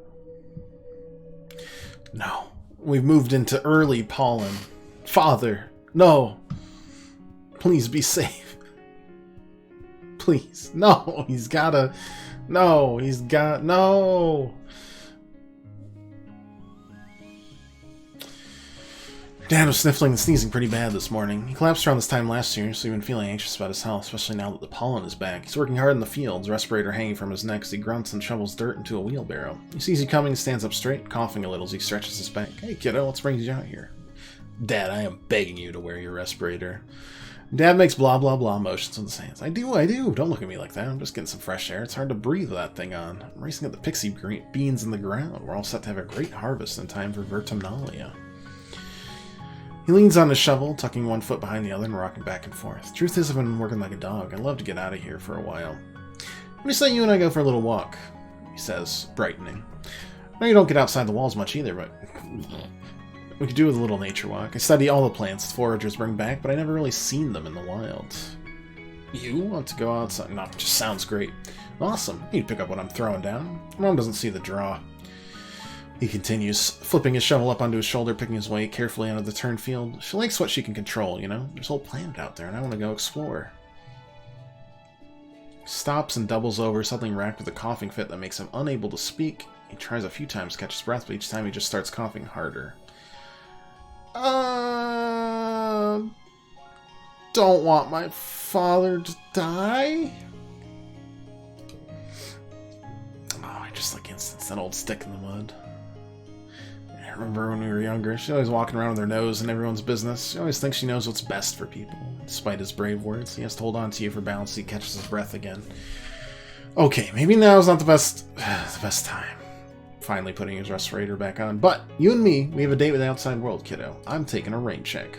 No, we've moved into early pollen. Father, no. Please be safe. Please. No, he's gotta... No, he's got... No! Dad was sniffling and sneezing pretty bad this morning. He collapsed around this time last year, so he's been feeling anxious about his health, especially now that the pollen is back. He's working hard in the fields, respirator hanging from his neck as he grunts and shovels dirt into a wheelbarrow. He sees you coming and stands up straight, coughing a little as he stretches his back. Hey, kiddo, what's bringing you out here? Dad, I am begging you to wear your respirator. Dad makes blah blah blah motions with his hands. I do. Don't look at me like that. I'm just getting some fresh air. It's hard to breathe with that thing on. I'm racing at the pixie beans in the ground. We're all set to have a great harvest in time for Vertumnalia. He leans on his shovel, tucking one foot behind the other and rocking back and forth. Truth is, I've been working like a dog. I'd love to get out of here for a while. What do you say you and I go for a little walk? He says, brightening. I know you don't get outside the walls much either, but... we could do with a little nature walk. I study all the plants the foragers bring back, but I never really seen them in the wild. You want to go outside? No, it just sounds great. Awesome. You'd pick up what I'm throwing down. Mom doesn't see the draw. He continues, flipping his shovel up onto his shoulder, picking his way carefully out of the turn field. She likes what she can control, you know? There's a whole planet out there, and I want to go explore. Stops and doubles over, suddenly racked with a coughing fit that makes him unable to speak. He tries a few times to catch his breath, but each time he just starts coughing harder. Don't want my father to die? Oh, I just like instance that old stick in the mud. I remember when we were younger, she's always walking around with her nose in everyone's business. She always thinks she knows what's best for people. Despite his brave words, he has to hold on to you for balance so he catches his breath again. Okay, maybe now is not the best time. Finally putting his respirator back on. But, you and me, we have a date with the outside world, kiddo. I'm taking a rain check.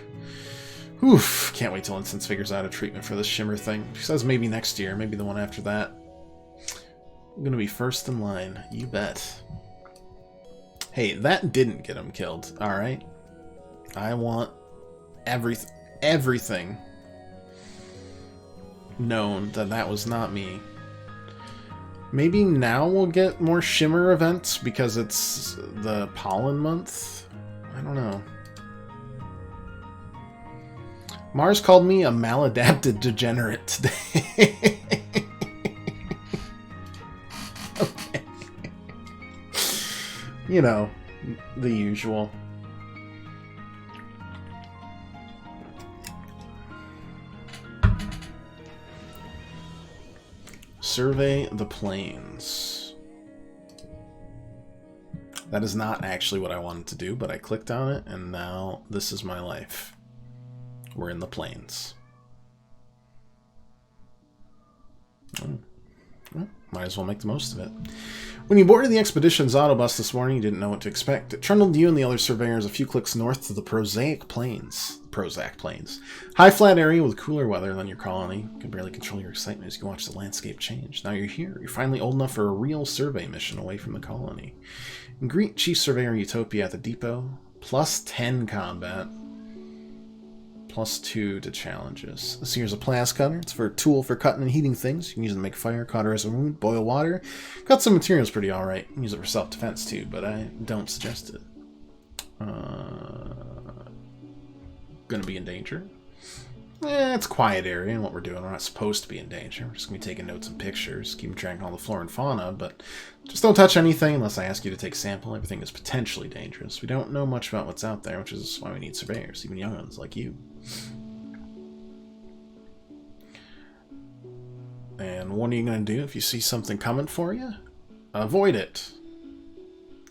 Oof, can't wait till Instance figures out a treatment for this shimmer thing. She says maybe next year, maybe the one after that. I'm gonna be first in line, you bet. Hey, that didn't get him killed, alright? I want everything known that that was not me. Maybe now we'll get more shimmer events because it's the pollen month? I don't know. Mars called me a maladapted degenerate today. Okay. You know, the usual. Survey the plains. That is not actually what I wanted to do, but I clicked on it, and now this is my life. We're in the plains. Well, might as well make the most of it. When you boarded the expedition's autobus this morning, you didn't know what to expect. It trundled you and the other surveyors a few clicks north to the Prozac Plains. High flat area with cooler weather than your colony. You can barely control your excitement as you watch the landscape change. Now you're here. You're finally old enough for a real survey mission away from the colony. And greet Chief Surveyor Utopia at the depot. Plus 10 combat. Plus 2 to challenges. This here's a plas cutter. It's for a tool for cutting and heating things. You can use it to make fire, cauterize a wound, boil water. Cut some materials pretty alright. You can use it for self-defense too, but I don't suggest it. Gonna be in danger? It's a quiet area and what we're doing. We're not supposed to be in danger. We're just gonna be taking notes and pictures, keeping track of all the flora and fauna, but just don't touch anything unless I ask you to take a sample. Everything is potentially dangerous. We don't know much about what's out there, which is why we need surveyors, even young ones like you. And what are you gonna do if you see something coming for you? Avoid it.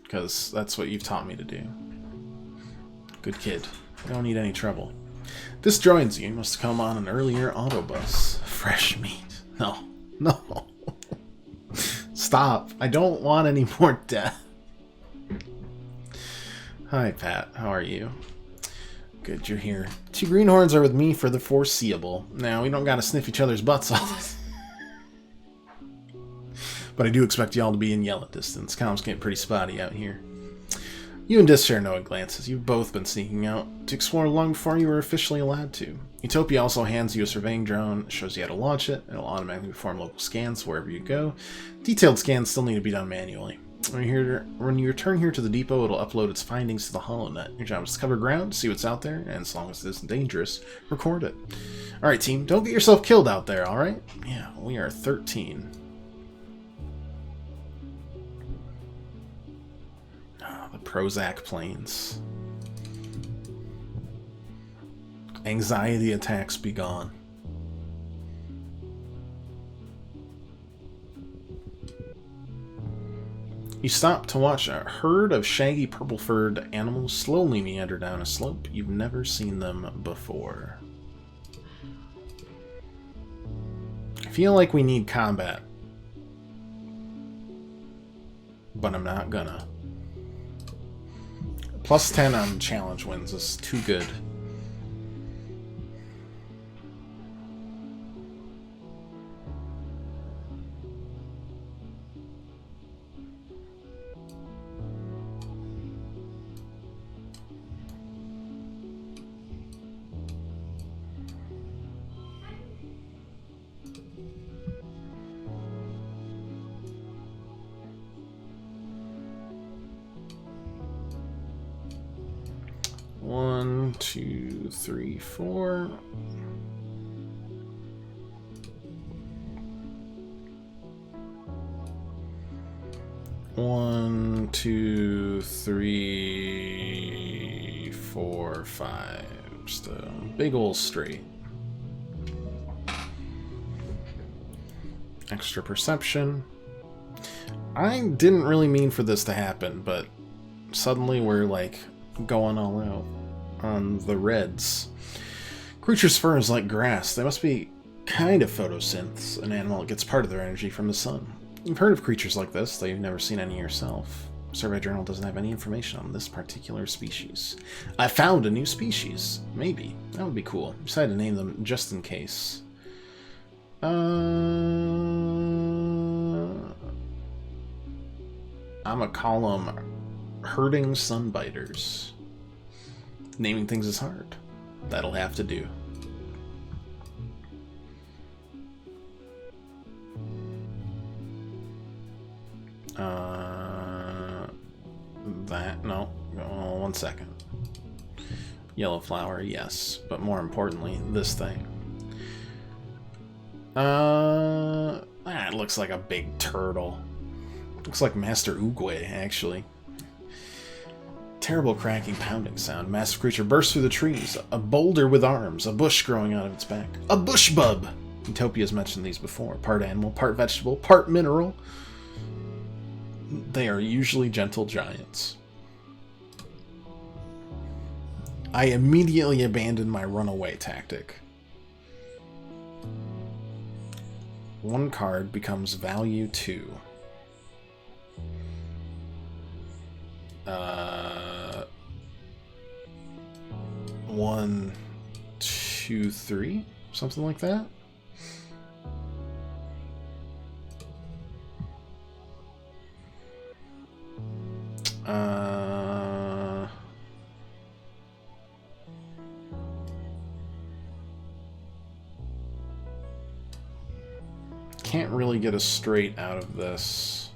because that's what you've taught me to do. Good kid. Don't need any trouble. This joins you. Must come on an earlier autobus. Fresh meat. No. No. Stop. I don't want any more death. Hi, Pat. How are you? Good, you're here. 2 greenhorns are with me for the foreseeable. Now, we don't gotta sniff each other's butts off. But I do expect y'all to be in yellow distance. Comms getting pretty spotty out here. You and Dis share knowing glances. You've both been sneaking out to explore long before you were officially allowed to. Utopia also hands you a surveying drone, shows you how to launch it. It'll automatically perform local scans wherever you go. Detailed scans still need to be done manually. When you return here to the depot, it'll upload its findings to the HoloNet. Your job is to cover ground, see what's out there, and as long as it isn't dangerous, record it. Alright, team, don't get yourself killed out there, alright? Yeah, we are 13. The Prozac plains. Anxiety attacks be gone. You stop to watch a herd of shaggy purple-furred animals slowly meander down a slope. You've never seen them before. I feel like we need combat. But I'm not gonna. Plus 10 on challenge wins is too good. One, two, three, four. One, two, three, four, five. Just a big old straight. Extra perception. I didn't really mean for this to happen, but suddenly we're like going all out on the reds. Creatures' fur is like grass. They must be kind of photosynths, an animal that gets part of their energy from the sun. You've heard of creatures like this, though you've never seen any yourself. Survey Journal doesn't have any information on this particular species. I found a new species. Maybe. That would be cool. Decided to name them just in case. I'm gonna call them herding sunbiters. Naming things is hard. That'll have to do. No. Oh, 1 second. Yellow flower, yes. But more importantly, this thing. It looks like a big turtle. Looks like Master Oogway, actually. Terrible cracking, pounding sound. Massive creature bursts through the trees. A boulder with arms. A bush growing out of its back. A bush bub! Utopia's mentioned these before. Part animal, part vegetable, part mineral. They are usually gentle giants. I immediately abandoned my runaway tactic. 1 card becomes value 2. 1, 2, 3, something like that. Can't really get a straight out of this.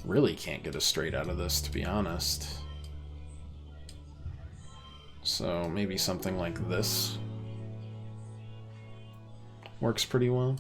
Really can't get a straight out of this, to be honest. So maybe something like this works pretty well.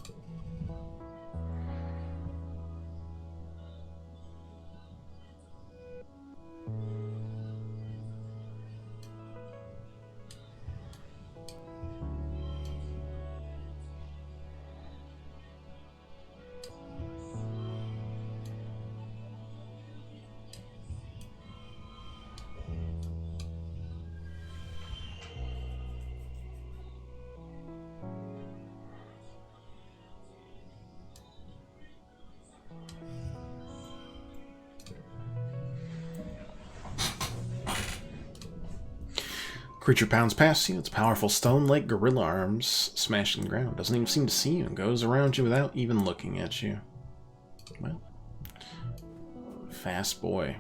Creature pounds past you, its powerful stone-like gorilla arms smashing the ground. Doesn't even seem to see you and goes around you without even looking at you. Well, fast boy.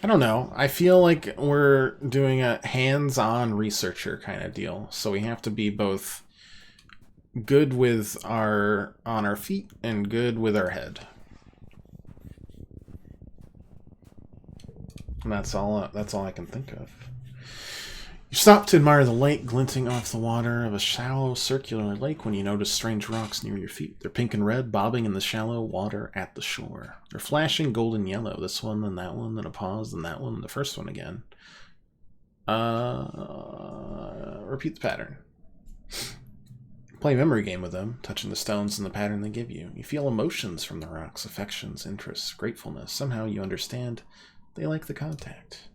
I don't know. I feel like we're doing a hands-on researcher kind of deal. So we have to be both good with on our feet and good with our head. And that's all I can think of. You stop to admire the light glinting off the water of a shallow circular lake when you notice strange rocks near your feet. They're pink and red, bobbing in the shallow water at the shore. They're flashing golden yellow. This one, then that one, then a pause, then that one, and the first one again. Repeat the pattern. Play a memory game with them, touching the stones in the pattern they give you. You feel emotions from the rocks, affections, interests, gratefulness. Somehow you understand they like the contact.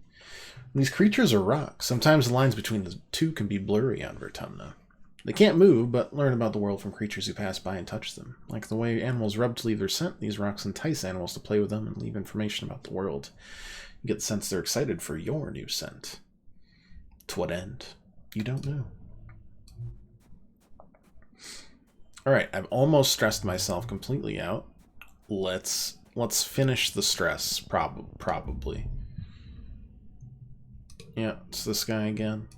These creatures are rocks. Sometimes the lines between the two can be blurry on Vertumna. They can't move, but learn about the world from creatures who pass by and touch them. Like the way animals rub to leave their scent, these rocks entice animals to play with them and leave information about the world. You get the sense they're excited for your new scent. To what end? You don't know. Alright, I've almost stressed myself completely out. Let's finish the stress, probably. Yeah, it's this guy again.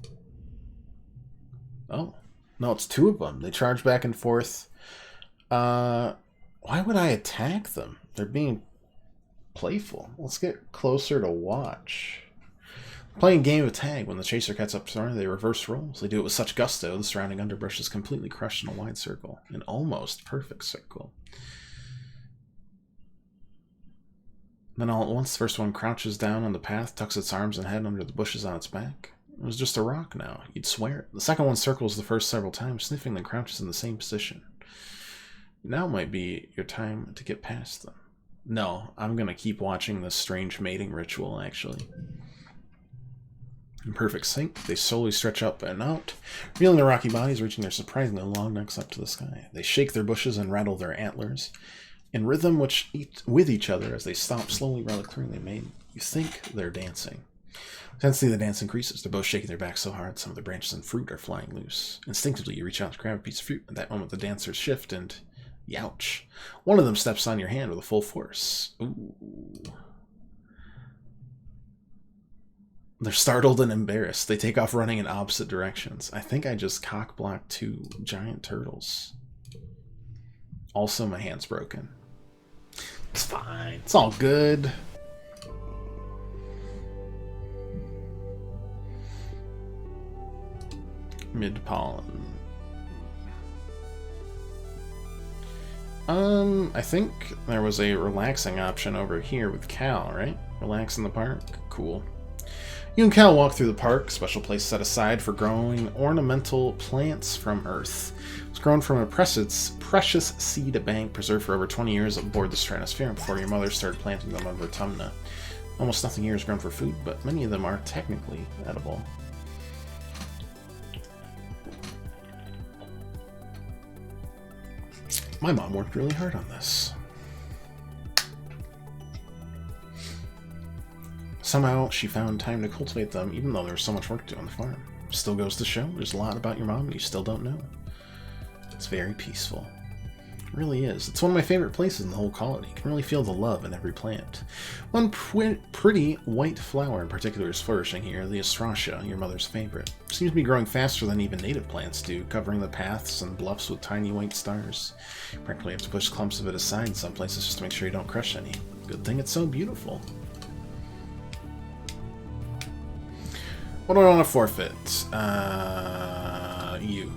Oh. No, it's two of them. They charge back and forth. Why would I attack them? They're being playful. Let's get closer to watch. Playing a game of tag. When the chaser gets up to they reverse rolls. They do it with such gusto, the surrounding underbrush is completely crushed in a wide circle. An almost perfect circle. Then all at once, the first one crouches down on the path, tucks its arms and head under the bushes on its back. It was just a rock now. You'd swear it. The second one circles the first several times, sniffing, then crouches in the same position. Now might be your time to get past them. No, I'm going to keep watching this strange mating ritual, actually. In perfect sync, they slowly stretch up and out, revealing their rocky bodies, reaching their surprisingly long necks up to the sky. They shake their bushes and rattle their antlers in rhythm with each other as they stomp slowly, rather clearly made. You think they're dancing. Intensely, the dance increases. They're both shaking their backs so hard, some of the branches and fruit are flying loose. Instinctively, you reach out to grab a piece of fruit. At that moment, the dancers shift and... Youch. One of them steps on your hand with a full force. Ooh. They're startled and embarrassed. They take off running in opposite directions. I think I just cock-blocked two giant turtles. Also, my hand's broken. It's fine. It's all good. Mid-pollen. I think there was a relaxing option over here with Cal, right? Relax in the park? Cool. You and Cal walk through the park, special place set aside for growing ornamental plants from Earth. It's grown from a precious seed bank preserved for over 20 years aboard the Stratosphere before your mother started planting them on Vertumna. Almost nothing here is grown for food, but many of them are technically edible. My mom worked really hard on this. Somehow, she found time to cultivate them, even though there was so much work to do on the farm. Still goes to show, there's a lot about your mom and you still don't know. It's very peaceful. It really is. It's one of my favorite places in the whole colony. You can really feel the love in every plant. One pretty white flower in particular is flourishing here, the astrasia, your mother's favorite. It seems to be growing faster than even native plants do, covering the paths and bluffs with tiny white stars. You practically have to push clumps of it aside in some places just to make sure you don't crush any. Good thing it's so beautiful. What do I want to forfeit? You.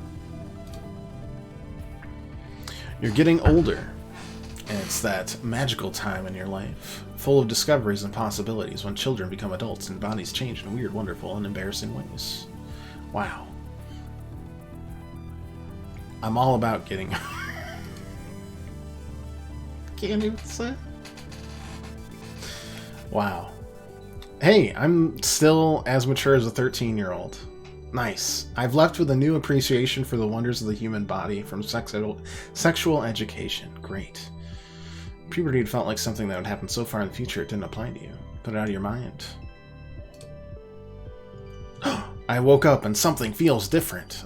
You're getting older, and it's that magical time in your life, full of discoveries and possibilities when children become adults and bodies change in weird, wonderful, and embarrassing ways. Wow. I'm all about getting... Can't even say. Wow. Hey, I'm still as mature as a 13-year-old. Nice. I've left with a new appreciation for the wonders of the human body from sexual education. Great. Puberty had felt like something that would happen so far in the future it didn't apply to you. Put it out of your mind. I woke up and something feels different.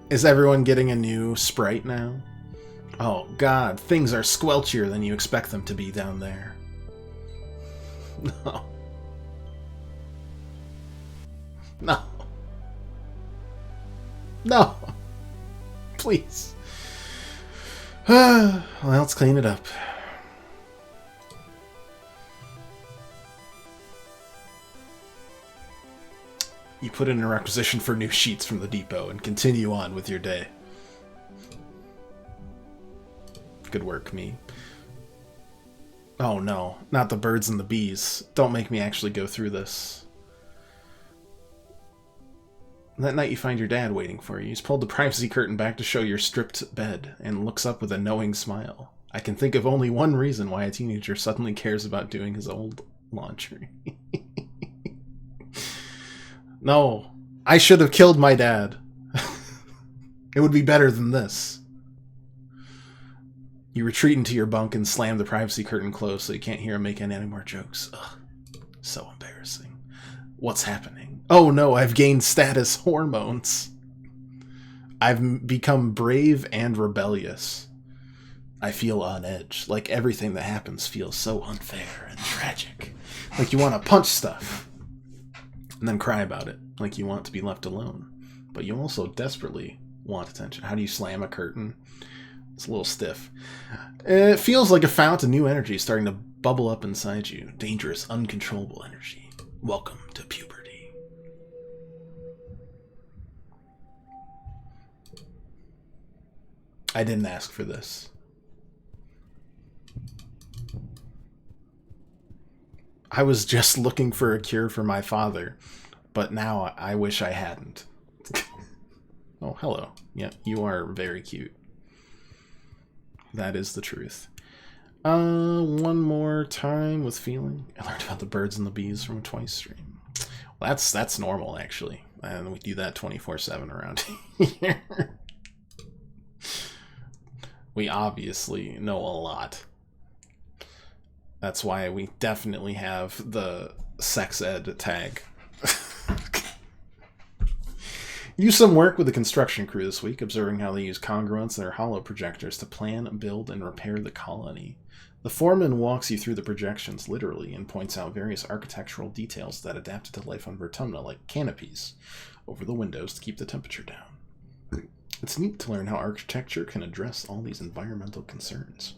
Is everyone getting a new sprite now? Oh god, things are squelchier than you expect them to be down there. No. No. No. Please. Well, let's clean it up. You put in a requisition for new sheets from the depot and continue on with your day. Good work, me. Oh no, not the birds and the bees. Don't make me actually go through this. That night you find your dad waiting for you. He's pulled the privacy curtain back to show your stripped bed and looks up with a knowing smile. I can think of only one reason why a teenager suddenly cares about doing his old laundry. No, I should have killed my dad. It would be better than this. You retreat into your bunk and slam the privacy curtain closed so you can't hear him make any more jokes. Ugh, so embarrassing. What's happening? Oh no, I've gained status hormones. I've become brave and rebellious. I feel on edge. Like everything that happens feels so unfair and tragic. Like you want to punch stuff. And then cry about it. Like you want to be left alone. But you also desperately want attention. How do you slam a curtain? It's a little stiff. It feels like a fount of new energy starting to bubble up inside you. Dangerous, uncontrollable energy. Welcome to puberty. I didn't ask for this. I was just looking for a cure for my father, but now I wish I hadn't. Oh, hello. Yeah, you are very cute. That is the truth. One more time with feeling. I learned about the birds and the bees from a Twice stream. Well, that's normal, actually. And we do that 24/7 around here. We obviously know a lot. That's why we definitely have the sex ed tag. You do some work with the construction crew this week, observing how they use congruents and their hollow projectors to plan, build, and repair the colony. The foreman walks you through the projections, literally, and points out various architectural details that adapted to life on Vertumna, like canopies over the windows to keep the temperature down. It's neat to learn how architecture can address all these environmental concerns.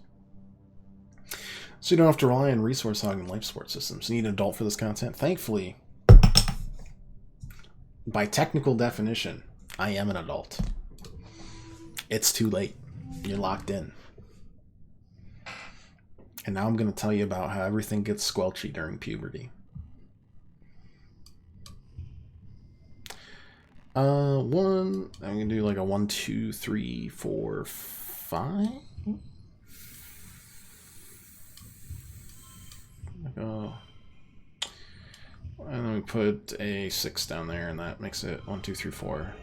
So you don't have to rely on resource hogging life support systems. You need an adult for this content? Thankfully, by technical definition, I am an adult. It's too late. You're locked in. And now I'm going to tell you about how everything gets squelchy during puberty. I'm going to do like a 1, 2, 3, 4, 5. Oh. And then we put a 6 down there, and that makes it 1, 2, 3, 4.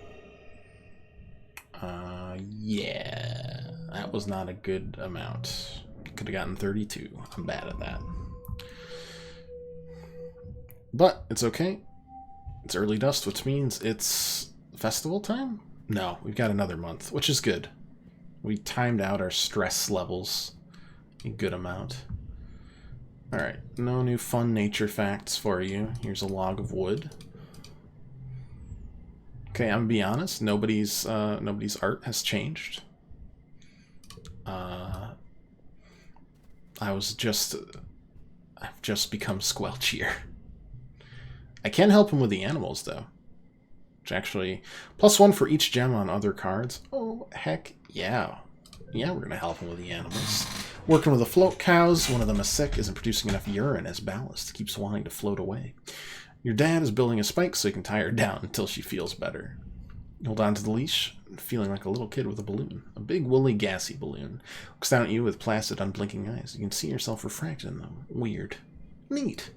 Yeah, that was not a good amount. Could have gotten 32. I'm bad at that. But it's okay. It's early dust, which means it's festival time? No, we've got another month, which is good. We timed out our stress levels a good amount. Alright, no new fun nature facts for you. Here's a log of wood. Okay, I'm gonna be honest, nobody's art has changed. I've just become squelchier. I can help him with the animals, though. Which actually, +1 for each gem on other cards. Oh, heck yeah. Yeah, we're going to help him with the animals. Working with the float cows. One of them is sick, isn't producing enough urine as ballast. Keeps wanting to float away. Your dad is building a spike so he can tie her down until she feels better. Hold on to the leash, feeling like a little kid with a balloon. A big, woolly, gassy balloon. Looks down at you with placid, unblinking eyes. You can see yourself refracted in them. Weird. Neat.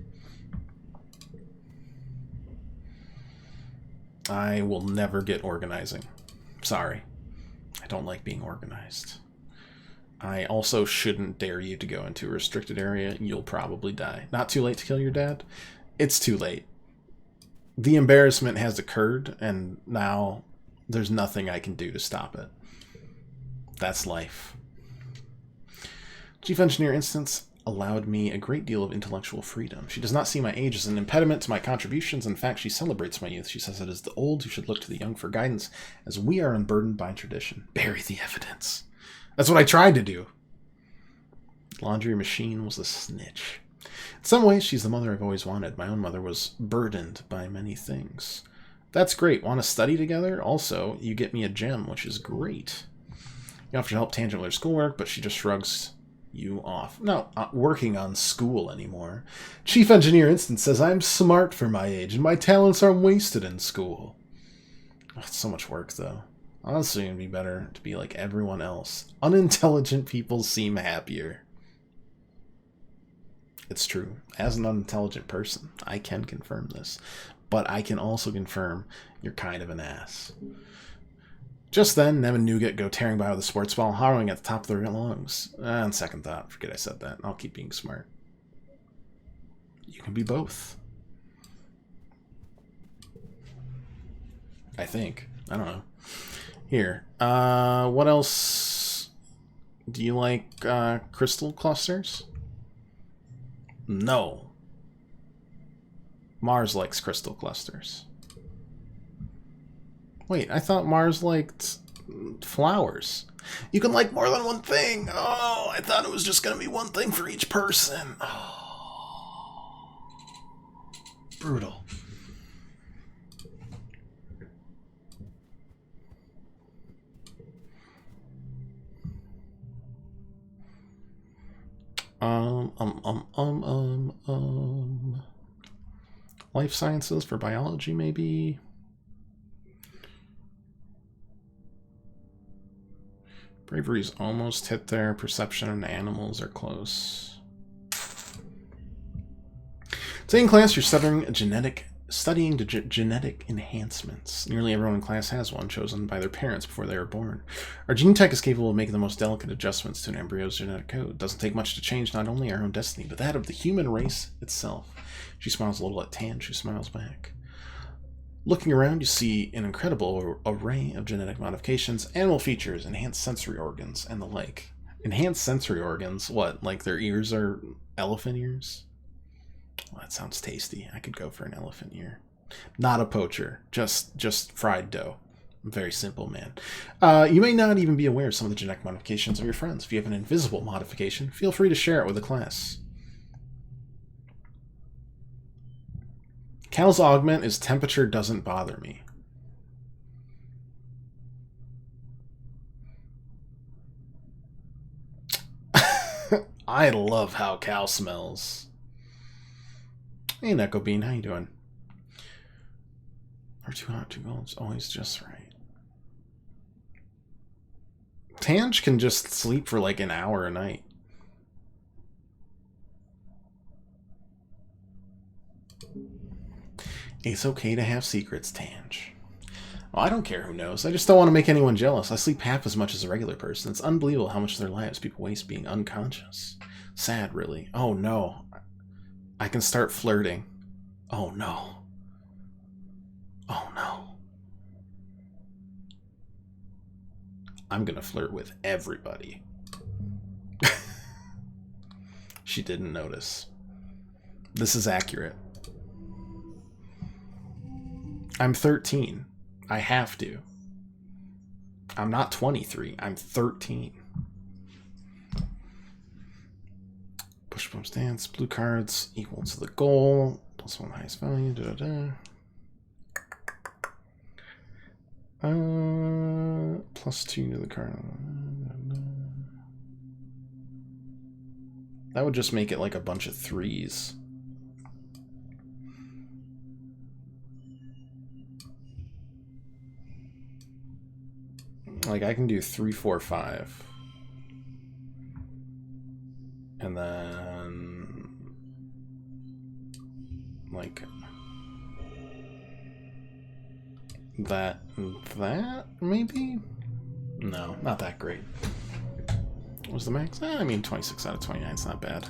I will never get organizing. Sorry. I don't like being organized. I also shouldn't dare you to go into a restricted area. You'll probably die. Not too late to kill your dad? It's too late. The embarrassment has occurred, and now there's nothing I can do to stop it. That's life. Chief Engineer Instance allowed me a great deal of intellectual freedom. She does not see my age as an impediment to my contributions. In fact, she celebrates my youth. She says it is the old who should look to the young for guidance, as we are unburdened by tradition. Bury the evidence. That's what I tried to do. Laundry machine was a snitch. In some ways, she's the mother I've always wanted. My own mother was burdened by many things. That's great. Want to study together? Also, you get me a gem, which is great. You offer to help Tangent with her schoolwork, but she just shrugs you off. No, not working on school anymore. Chief Engineer Instant says I'm smart for my age, and my talents aren't wasted in school. Oh, it's so much work, though. Honestly, it'd be better to be like everyone else. Unintelligent people seem happier. It's true. As an unintelligent person, I can confirm this. But I can also confirm you're kind of an ass. Just then, Nem and Nougat go tearing by with a sports ball, hollering at the top of their lungs. On second thought, forget I said that. I'll keep being smart. You can be both. I think. I don't know. Here. What else? Do you like crystal clusters? No. Mars likes crystal clusters. Wait, I thought Mars liked flowers. You can like more than one thing. Oh, I thought it was just going to be one thing for each person. Oh. Brutal. Life sciences for biology, maybe. Bravery's almost hit there. Perception and animals are close. Today in class, you're studying genetic enhancements. Nearly everyone in class has one, chosen by their parents before they were born. Our gene tech is capable of making the most delicate adjustments to an embryo's genetic code. It doesn't take much to change not only our own destiny, but that of the human race itself. She smiles a little at Tan. She smiles back. Looking around, you see an incredible array of genetic modifications, animal features, enhanced sensory organs, and the like. Enhanced sensory organs? What, like their ears are elephant ears? Well, that sounds tasty. I could go for an elephant ear. Not a poacher, just fried dough. I'm a very simple man. You may not even be aware of some of the genetic modifications of your friends. If you have an invisible modification, feel free to share it with the class. Cal's augment is temperature doesn't bother me. I love how Cal smells. Hey, Neko Bean, how you doing? Or 2 hot, 2 cold, always just right. Tange can just sleep for like an hour a night. It's okay to have secrets, Tange. Well, I don't care who knows. I just don't want to make anyone jealous. I sleep half as much as a regular person. It's unbelievable how much of their lives people waste being unconscious. Sad, really. Oh, no. I can start flirting. Oh, no. Oh, no. I'm gonna flirt with everybody. She didn't notice. This is accurate. I'm 13. I have to. I'm not 23. I'm 13. Push bump stance. Blue cards equal to the goal. +1 highest value. +2 to the card. That would just make it like a bunch of 3s. Like, I can do 3, 4, 5. And then... like... that, maybe? No, not that great. was the max. I mean, 26 out of 29 is not bad.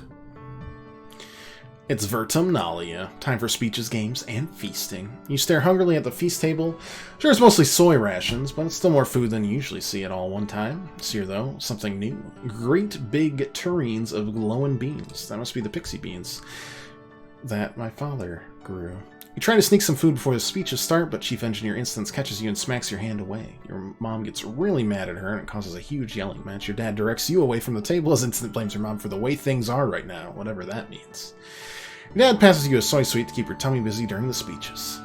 It's Vertumnalia. Time for speeches, games, and feasting. You stare hungrily at the feast table. Sure, it's mostly soy rations, but it's still more food than you usually see at all one time. This year, though, something new. Great big tureens of glowing beans. That must be the pixie beans that my father grew. You try to sneak some food before the speeches start, but Chief Engineer Instance catches you and smacks your hand away. Your mom gets really mad at her, and it causes a huge yelling match. Your dad directs you away from the table as Instant blames your mom for the way things are right now, whatever that means. Your dad passes you a soy sweet to keep your tummy busy during the speeches.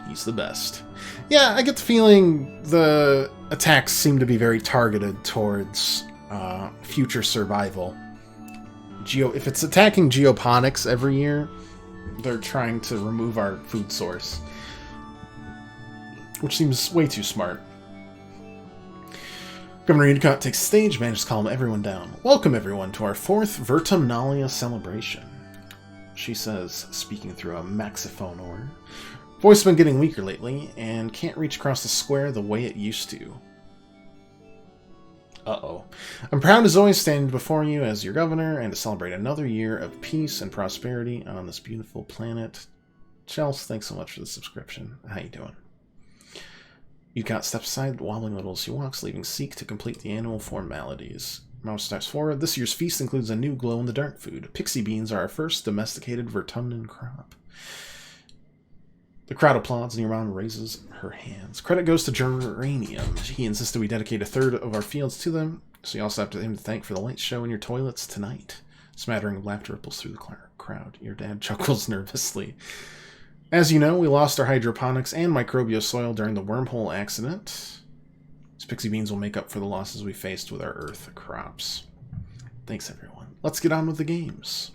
He's the best. Yeah, I get the feeling the attacks seem to be very targeted towards future survival. If it's attacking geoponics every year, they're trying to remove our food source, which seems way too smart. Governor Udicott takes stage, manages to calm everyone down. Welcome, everyone, to our 4th Vertumnalia celebration, she says, speaking through a maxophone horn. Voice has been getting weaker lately, and can't reach across the square the way it used to. Uh-oh. I'm proud as always standing before you as your governor, and to celebrate another year of peace and prosperity on this beautiful planet. Chels, thanks so much for the subscription. How you doing? Udicott steps aside, wobbling a little as he walks, leaving Seek to complete the annual formalities. Mouse steps forward. This year's feast includes a new glow-in-the-dark food. Pixie beans are our first domesticated Vertumnan crop. The crowd applauds, and your mom raises her hands. Credit goes to Geranium. He insisted we dedicate a third of our fields to them, so you also have him to thank for the light show in your toilets tonight. Smattering of laughter ripples through the crowd. Your dad chuckles nervously. As you know, we lost our hydroponics and microbial soil during the wormhole accident. These pixie beans will make up for the losses we faced with our earth crops. Thanks, everyone. Let's get on with the games.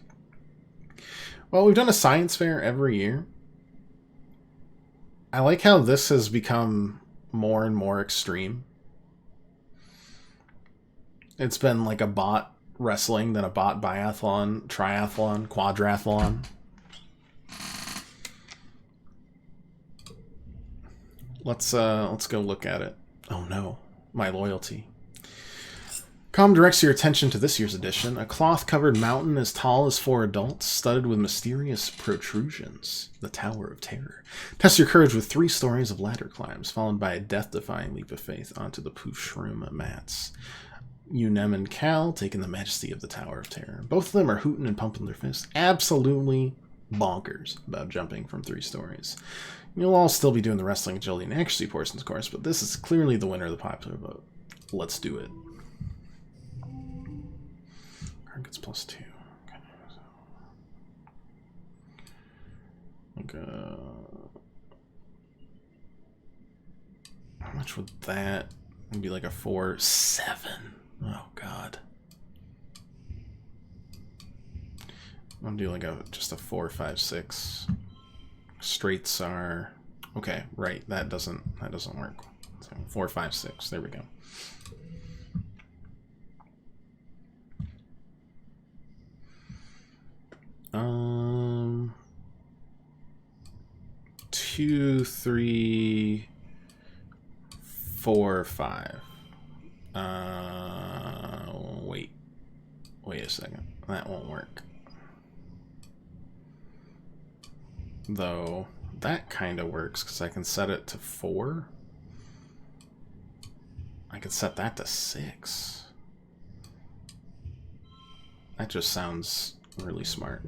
Well, we've done a science fair every year. I like how this has become more and more extreme. It's been like a bot wrestling, then a bot biathlon, triathlon, quadrathlon. Let's go look at it. Oh no, my loyalty. Com directs your attention to this year's edition. A cloth-covered mountain as tall as 4 adults, studded with mysterious protrusions. The Tower of Terror. Test your courage with 3 stories of ladder climbs, followed by a death-defying leap of faith onto the poof shroom mats. Nem and Cal taking the majesty of the Tower of Terror. Both of them are hooting and pumping their fists. Absolutely bonkers about jumping from 3 stories. You'll all still be doing the wrestling, agility, and accuracy portions, of course, but this is clearly the winner of the popular vote. Let's do it. Card gets +2. Okay. How much would that? It'd be like a 4, 7. Oh God. I'm gonna do like just a 4, 5, 6. Straights are okay, right? That doesn't work. So 4, 5, 6. There we go. Um, 2, 3, 4, 5. Wait a second. That won't work. Though that kind of works because I can set it to 4. I could set that to 6. That just sounds really smart.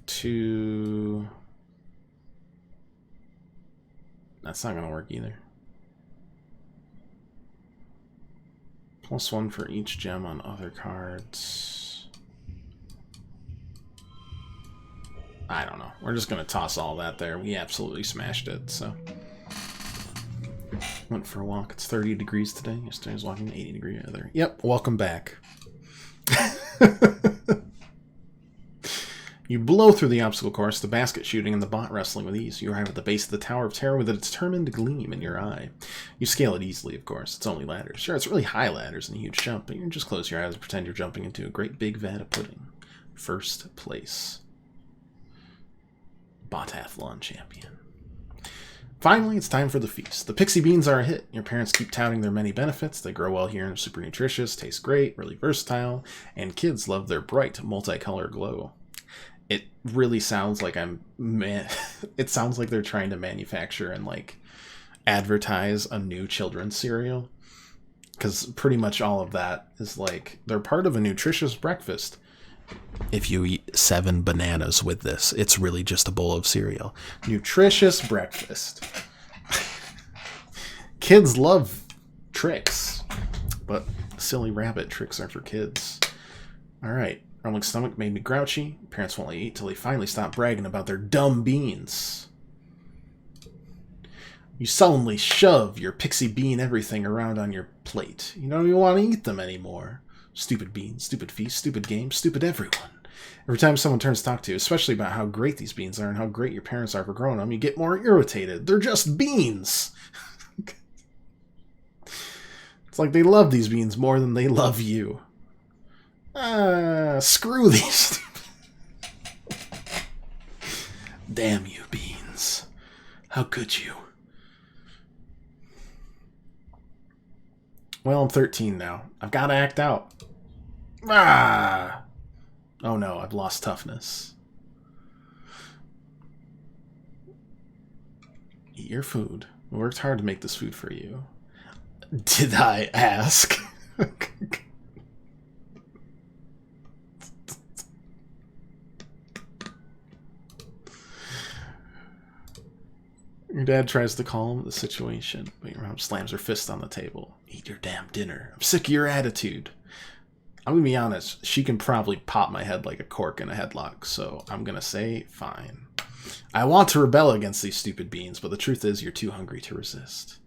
2. That's not gonna work either. +1 for each gem on other cards. I don't know. We're just gonna toss all that there. We absolutely smashed it, so. Went for a walk. It's 30 degrees today. Yesterday I was walking 80-degree weather. Yep, welcome back. You blow through the obstacle course, the basket shooting, and the bot wrestling with ease. You arrive at the base of the Tower of Terror with a determined gleam in your eye. You scale it easily, of course. It's only ladders. Sure, it's really high ladders and a huge jump, but you can just close your eyes and pretend you're jumping into a great big vat of pudding. First place. Botathlon champion. Finally, it's time for the feast. The pixie beans are a hit. Your parents keep touting their many benefits. They grow well here and are super nutritious, taste great, really versatile, and kids love their bright, multicolor glow. It really sounds like it sounds like they're trying to manufacture and like advertise a new children's cereal. Because pretty much all of that is like, they're part of a nutritious breakfast. If you eat 7 bananas with this, it's really just a bowl of cereal. Nutritious breakfast. Kids love tricks, but silly rabbit tricks are for kids. Alright, rumbling stomach made me grouchy. Parents won't let you eat till they finally stop bragging about their dumb beans. You sullenly shove your pixie bean everything around on your plate. You don't even want to eat them anymore. Stupid beans, stupid feast, stupid game, stupid everyone. Every time someone turns to talk to you, especially about how great these beans are and how great your parents are for growing them, you get more irritated. They're just beans! It's like they love these beans more than they love you. Screw these. Damn you, beans. How could you? Well, I'm 13 now. I've got to act out. Ah! Oh no, I've lost toughness. Eat your food. We worked hard to make this food for you. Did I ask? Your dad tries to calm the situation, but your mom slams her fist on the table. Eat your damn dinner. I'm sick of your attitude. I'm going to be honest, she can probably pop my head like a cork in a headlock, so I'm going to say fine. I want to rebel against these stupid beans, but the truth is you're too hungry to resist.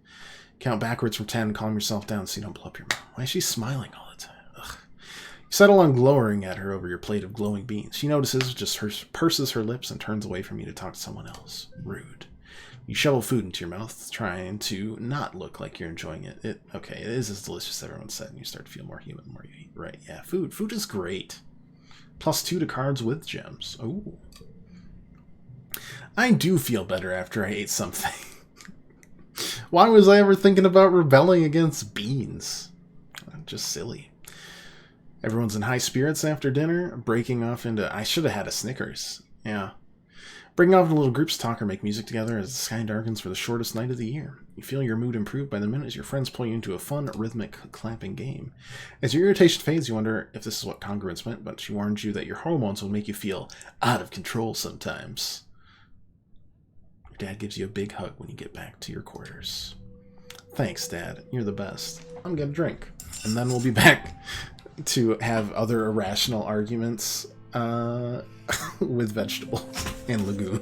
Count backwards from 10, calm yourself down so you don't blow up your mouth. Why is she smiling all the time? Ugh. You settle on glowering at her over your plate of glowing beans. She notices, just purses her lips, and turns away from you to talk to someone else. Rude. You shovel food into your mouth, trying to not look like you're enjoying it. Okay, it is as delicious as everyone said, and you start to feel more human the more you eat. Right, yeah, food. Food is great. +2 to cards with gems. Ooh. I do feel better after I ate something. Why was I ever thinking about rebelling against beans? Just silly. Everyone's in high spirits after dinner, breaking off into... I should have had a Snickers. Yeah. Breaking off into little groups, talk or make music together as the sky darkens for the shortest night of the year. You feel your mood improve by the minute as your friends pull you into a fun, rhythmic, clapping game. As your irritation fades, you wonder if this is what congruence meant, but she warns you that your hormones will make you feel out of control sometimes. Your dad gives you a big hug when you get back to your quarters. Thanks, Dad. You're the best. I'm gonna drink. And then we'll be back to have other irrational arguments with vegetables and legumes.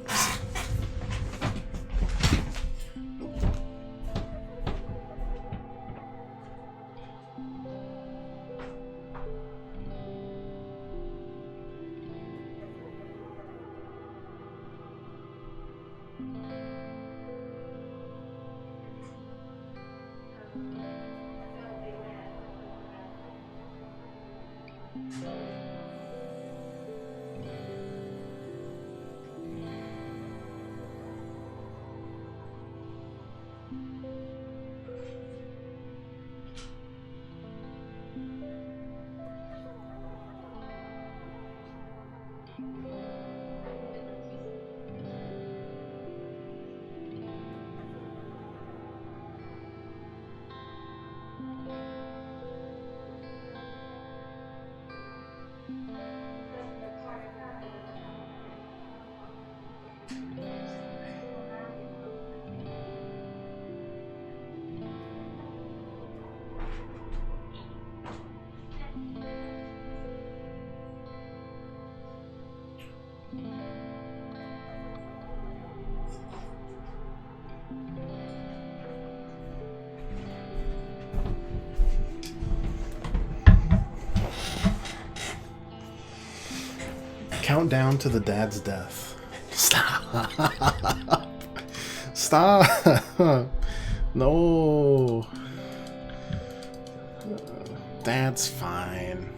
Countdown to the dad's death. Stop. Stop. No. That's fine.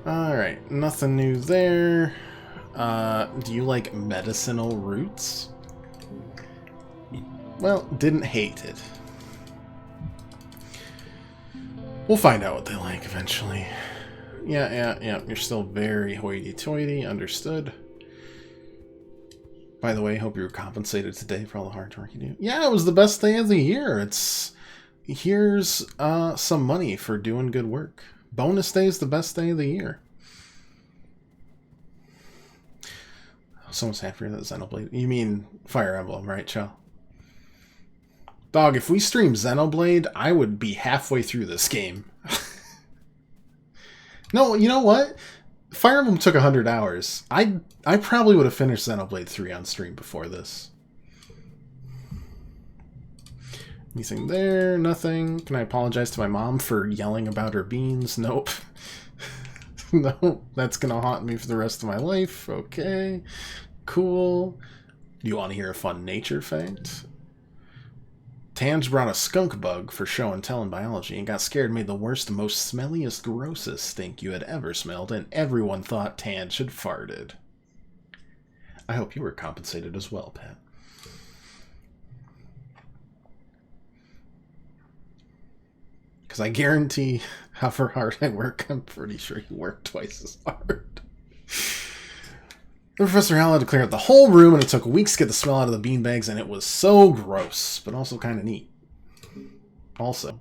Alright, nothing new there. Do you like medicinal roots? Well, didn't hate it. We'll find out what they like eventually. Yeah. You're still very hoity-toity. Understood. By the way, hope you were compensated today for all the hard work you do. Yeah, it was the best day of the year. Here's some money for doing good work. Bonus day is the best day of the year. Someone's happier than Xenoblade. You mean Fire Emblem, right, Cho? Dog, if we stream Xenoblade, I would be halfway through this game. No, you know what? Fire Emblem took 100 hours. I probably would have finished Xenoblade 3 on stream before this. Anything there? Nothing. Can I apologize to my mom for yelling about her beans? Nope. No, that's gonna haunt me for the rest of my life. Okay. Cool. Do you want to hear a fun nature fact? Tange brought a skunk bug for show and tell in biology and got scared and made the worst, most smelliest, grossest stink you had ever smelled, and everyone thought Tange had farted. I hope you were compensated as well, Pat. Because I guarantee, however hard I work, I'm pretty sure you work twice as hard. Professor Hal had to clear out the whole room, and it took weeks to get the smell out of the beanbags, and it was so gross, but also kind of neat. Also.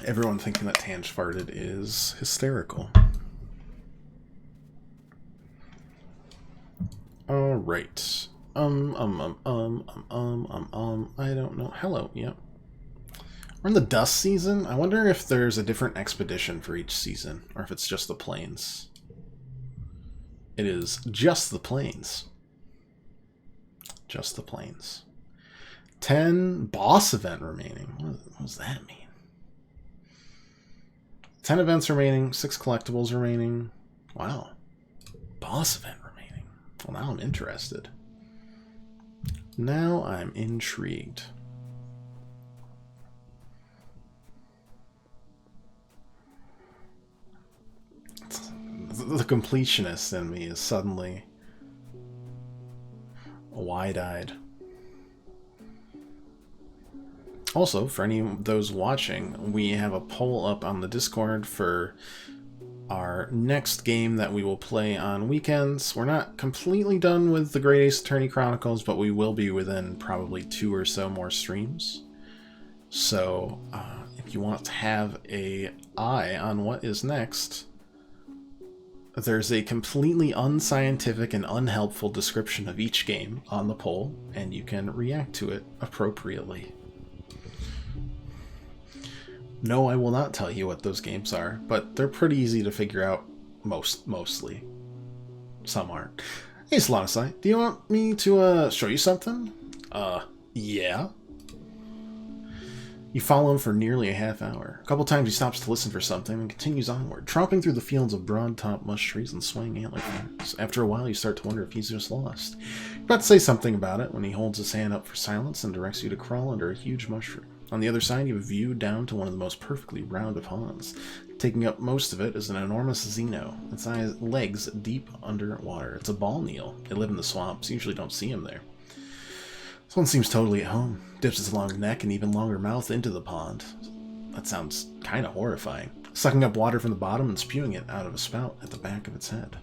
Everyone thinking that Tange farted is hysterical. Alright. I don't know. Hello, yep. We're in the dust season. I wonder if there's a different expedition for each season, or if it's just the plains. It is just the plains. Just the plains. 10 boss event remaining. What does that mean? 10 events remaining, 6 collectibles remaining. Wow. Boss event remaining. Well, now I'm interested. Now I'm intrigued. The completionist in me is suddenly wide-eyed. Also, for any of those watching, we have a poll up on the Discord for our next game that we will play on weekends. We're not completely done with the Great Ace Attorney Chronicles, but we will be within probably 2 or so more streams. So, if you want to have an eye on what is next, there's a completely unscientific and unhelpful description of each game on the poll, and you can react to it appropriately. No, I will not tell you what those games are, but they're pretty easy to figure out, mostly. Some aren't. Hey, Salonisai, do you want me to show you something? Yeah. You follow him for nearly a half hour. A couple times he stops to listen for something and continues onward, tromping through the fields of broad-top mush trees and swaying antler flares. After a while, you start to wonder if he's just lost. You're about to say something about it when he holds his hand up for silence and directs you to crawl under a huge mushroom. On the other side, you have a view down to one of the most perfectly round of ponds. Taking up most of it is an enormous Xeno, its legs deep under water. It's a ball kneel. They live in the swamps. You usually don't see them there. This one seems totally at home. Dips its long neck and even longer mouth into the pond. That sounds kind of horrifying. Sucking up water from the bottom and spewing it out of a spout at the back of its head.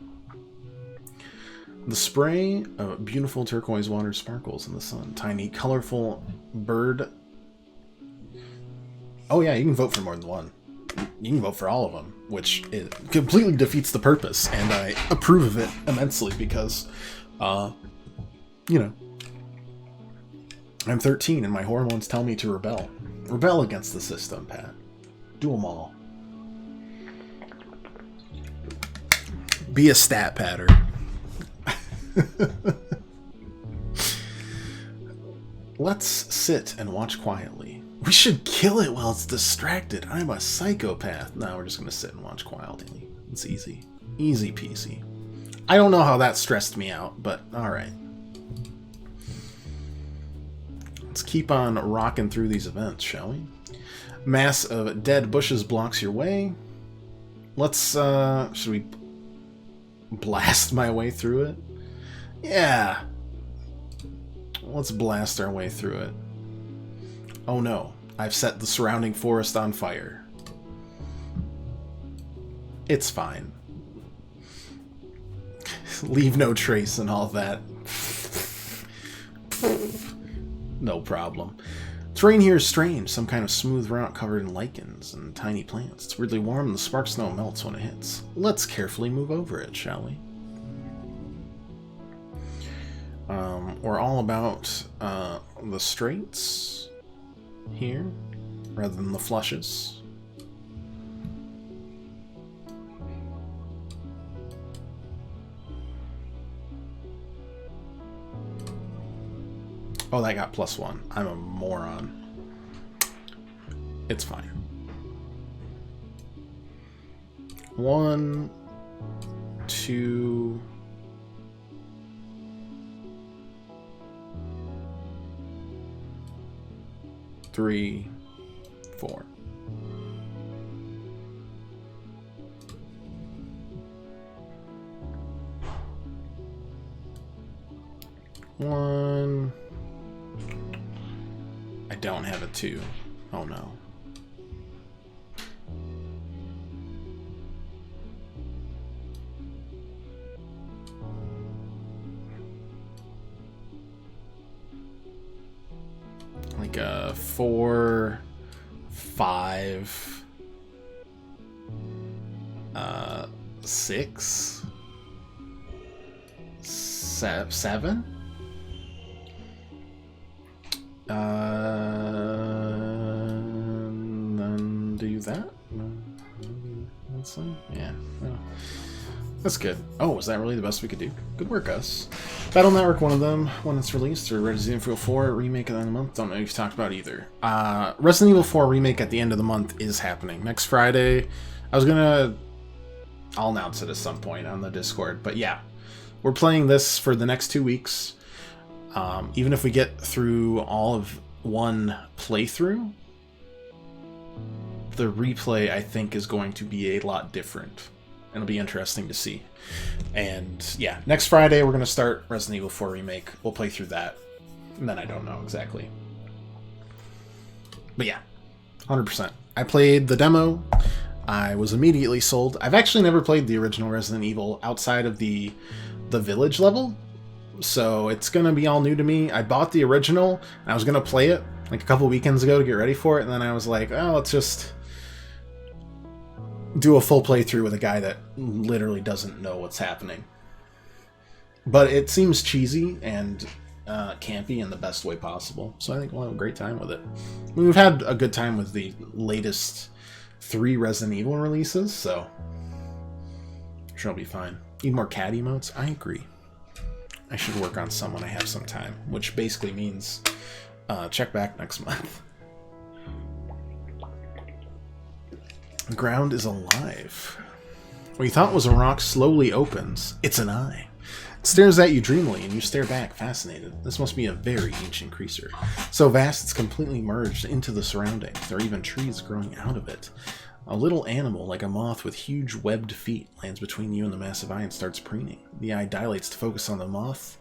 The spray of beautiful turquoise water sparkles in the sun. Tiny, colorful bird... Oh yeah, you can vote for more than one. You can vote for all of them, which it completely defeats the purpose, and I approve of it immensely because, you know, I'm 13 and my hormones tell me to rebel. Rebel against the system, Pat. Do them all. Be a stat patter. Let's sit and watch quietly. We should kill it while it's distracted. I'm a psychopath. No, we're just going to sit and watch quietly. It's easy. Easy peasy. I don't know how that stressed me out, but alright. Let's keep on rocking through these events, shall we? Mass of dead bushes blocks your way. Let's, should we blast my way through it? Yeah. Let's blast our way through it. Oh no, I've set the surrounding forest on fire. It's fine. Leave no trace and all that. No problem. Terrain here is strange, some kind of smooth rock covered in lichens and tiny plants. It's weirdly warm and the spark snow melts when it hits. Let's carefully move over it, shall we? We're all about the straights here, rather than the flushes. Oh, that got +1. I'm a moron. It's fine. 1, 2... 3, 4. One. I don't have a 2. Oh no. Like a 4, 5, 6, 7. Then do that. Let's see. Yeah. Oh. That's good. Oh, was that really the best we could do? Good work, us. Battle Network, one of them, when it's released, or Resident Evil 4 remake at the end of the month. Don't know if you've talked about either. Resident Evil 4 remake at the end of the month is happening. Next Friday. I'll announce it at some point on the Discord. But yeah, we're playing this for the next 2 weeks. Even if we get through all of one playthrough, the replay, I think, is going to be a lot different. It'll be interesting to see. And yeah, next Friday we're going to start Resident Evil 4 Remake. We'll play through that. And then I don't know exactly. But yeah, 100%. I played the demo. I was immediately sold. I've actually never played the original Resident Evil outside of the village level. So it's going to be all new to me. I bought the original. And I was going to play it like a couple weekends ago to get ready for it. And then I was like, oh, let's just do a full playthrough with a guy that literally doesn't know what's happening. But it seems cheesy and campy in the best way possible. So I think we'll have a great time with it. We've had a good time with the latest 3 Resident Evil releases, so I'm sure it'll be fine. Need more cat emotes? I agree. I should work on some when I have some time, which basically means check back next month. The ground is alive. What you thought was a rock slowly opens. It's an eye. It stares at you dreamily, and you stare back, fascinated. This must be a very ancient creature. So vast it's completely merged into the surroundings. There are even trees growing out of it. A little animal, like a moth with huge webbed feet, lands between you and the massive eye and starts preening. The eye dilates to focus on the moth.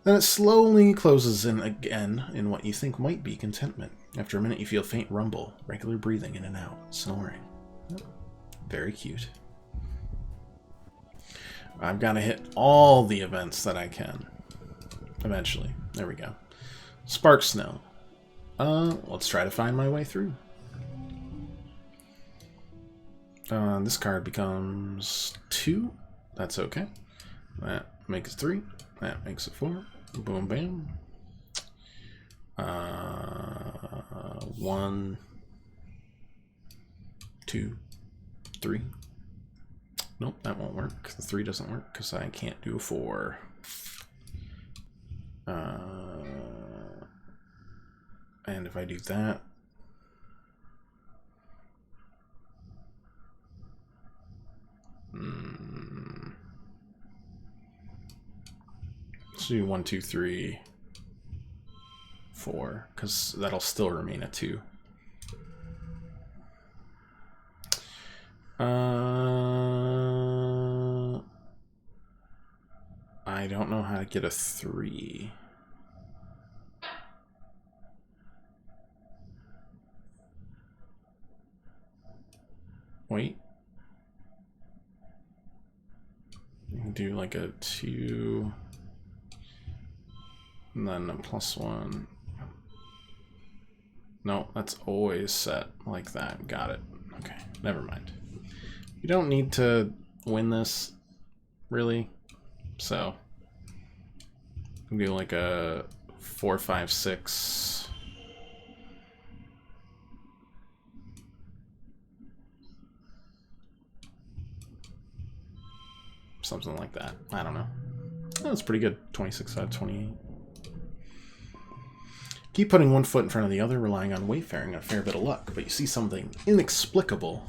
Then it slowly closes in again in what you think might be contentment. After a minute you feel faint rumble, regular breathing in and out, snoring. Very cute. I've got to hit all the events that I can. Eventually. There we go. Spark Snow. Let's try to find my way through. This card becomes 2. That's okay. That makes it 3. That makes it 4. Boom, bam. 1, 2, 3. Nope, that won't work. The 3 doesn't work because I can't do a 4. And if I do that, let's do 1, 2, 3, 4, because that'll still remain a 2. I don't know how to get a 3. Wait. You can do like a 2, and then a +1. No, that's always set like that. Got it. Okay, never mind. You don't need to win this, really. So, you can do like a 4, 5, 6. Something like that. I don't know. That's pretty good. 26 out of 28. Keep putting one foot in front of the other, relying on wayfaring and a fair bit of luck, but you see something inexplicable.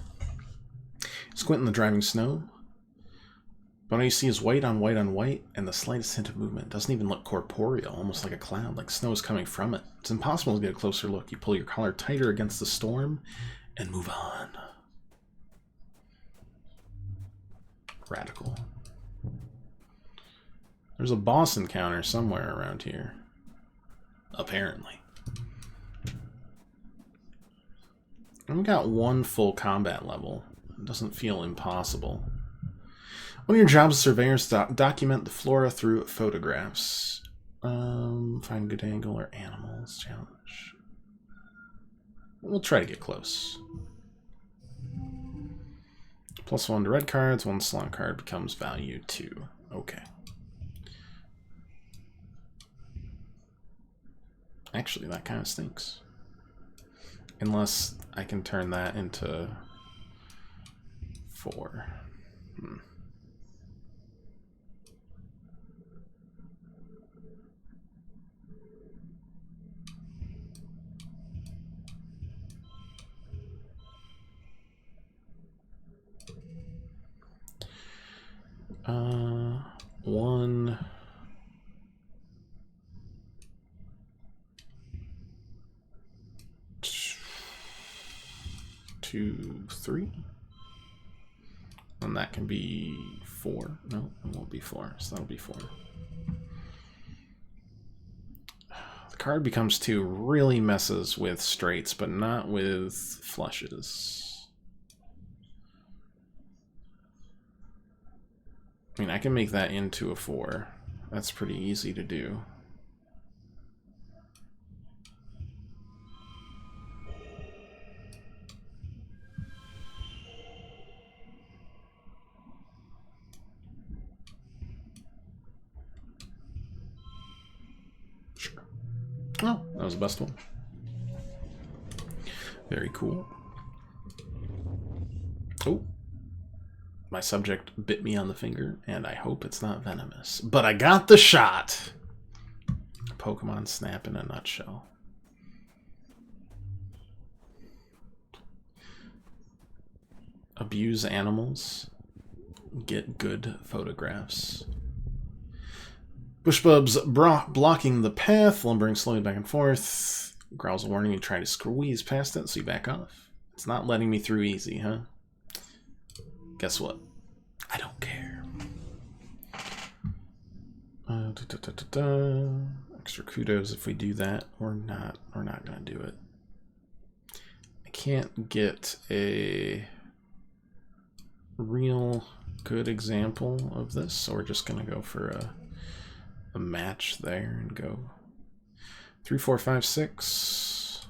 Squint in the driving snow, but all you see is white on white on white, and the slightest hint of movement. It doesn't even look corporeal, almost like a cloud, like snow is coming from it. It's impossible to get a closer look. You pull your collar tighter against the storm, and move on. Radical. There's a boss encounter somewhere around here. Apparently. And we got one full combat level. It doesn't feel impossible. One of your jobs as surveyors document the flora through photographs. Find good angle or animals. Challenge. We'll try to get close. +1 to red cards. 1 slot card becomes value 2. Okay. Actually, that kind of stinks. Unless I can turn that into 4. One. 2, 3. And that can be 4. No, it won't be 4, so that'll be 4. The card becomes 2 really messes with straights, but not with flushes. I mean, I can make that into a 4. That's pretty easy to do. Sure. Oh, that was the best one. Very cool. Oh. My subject bit me on the finger, and I hope it's not venomous. But I got the shot! Pokemon Snap in a nutshell. Abuse animals. Get good photographs. Bushbub's blocking the path, lumbering slowly back and forth. Growls a warning, you try to squeeze past it, so you back off. It's not letting me through easy, huh? Guess what? I don't care. Extra kudos if we do that. We're not gonna do it. I can't get a real good example of this, so we're just gonna go for a match there and go 3, 4, 5, 6.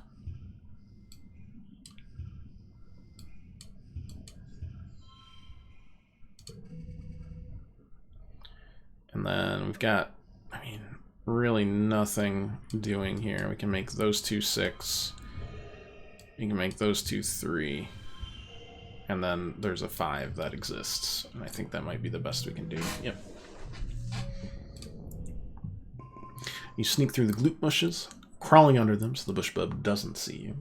And then we've got, I mean, really nothing doing here. We can make those 2 6. You can make those 2 3. And then there's a 5 that exists. And I think that might be the best we can do. Yep. You sneak through the glute bushes, crawling under them so the bushbub doesn't see you.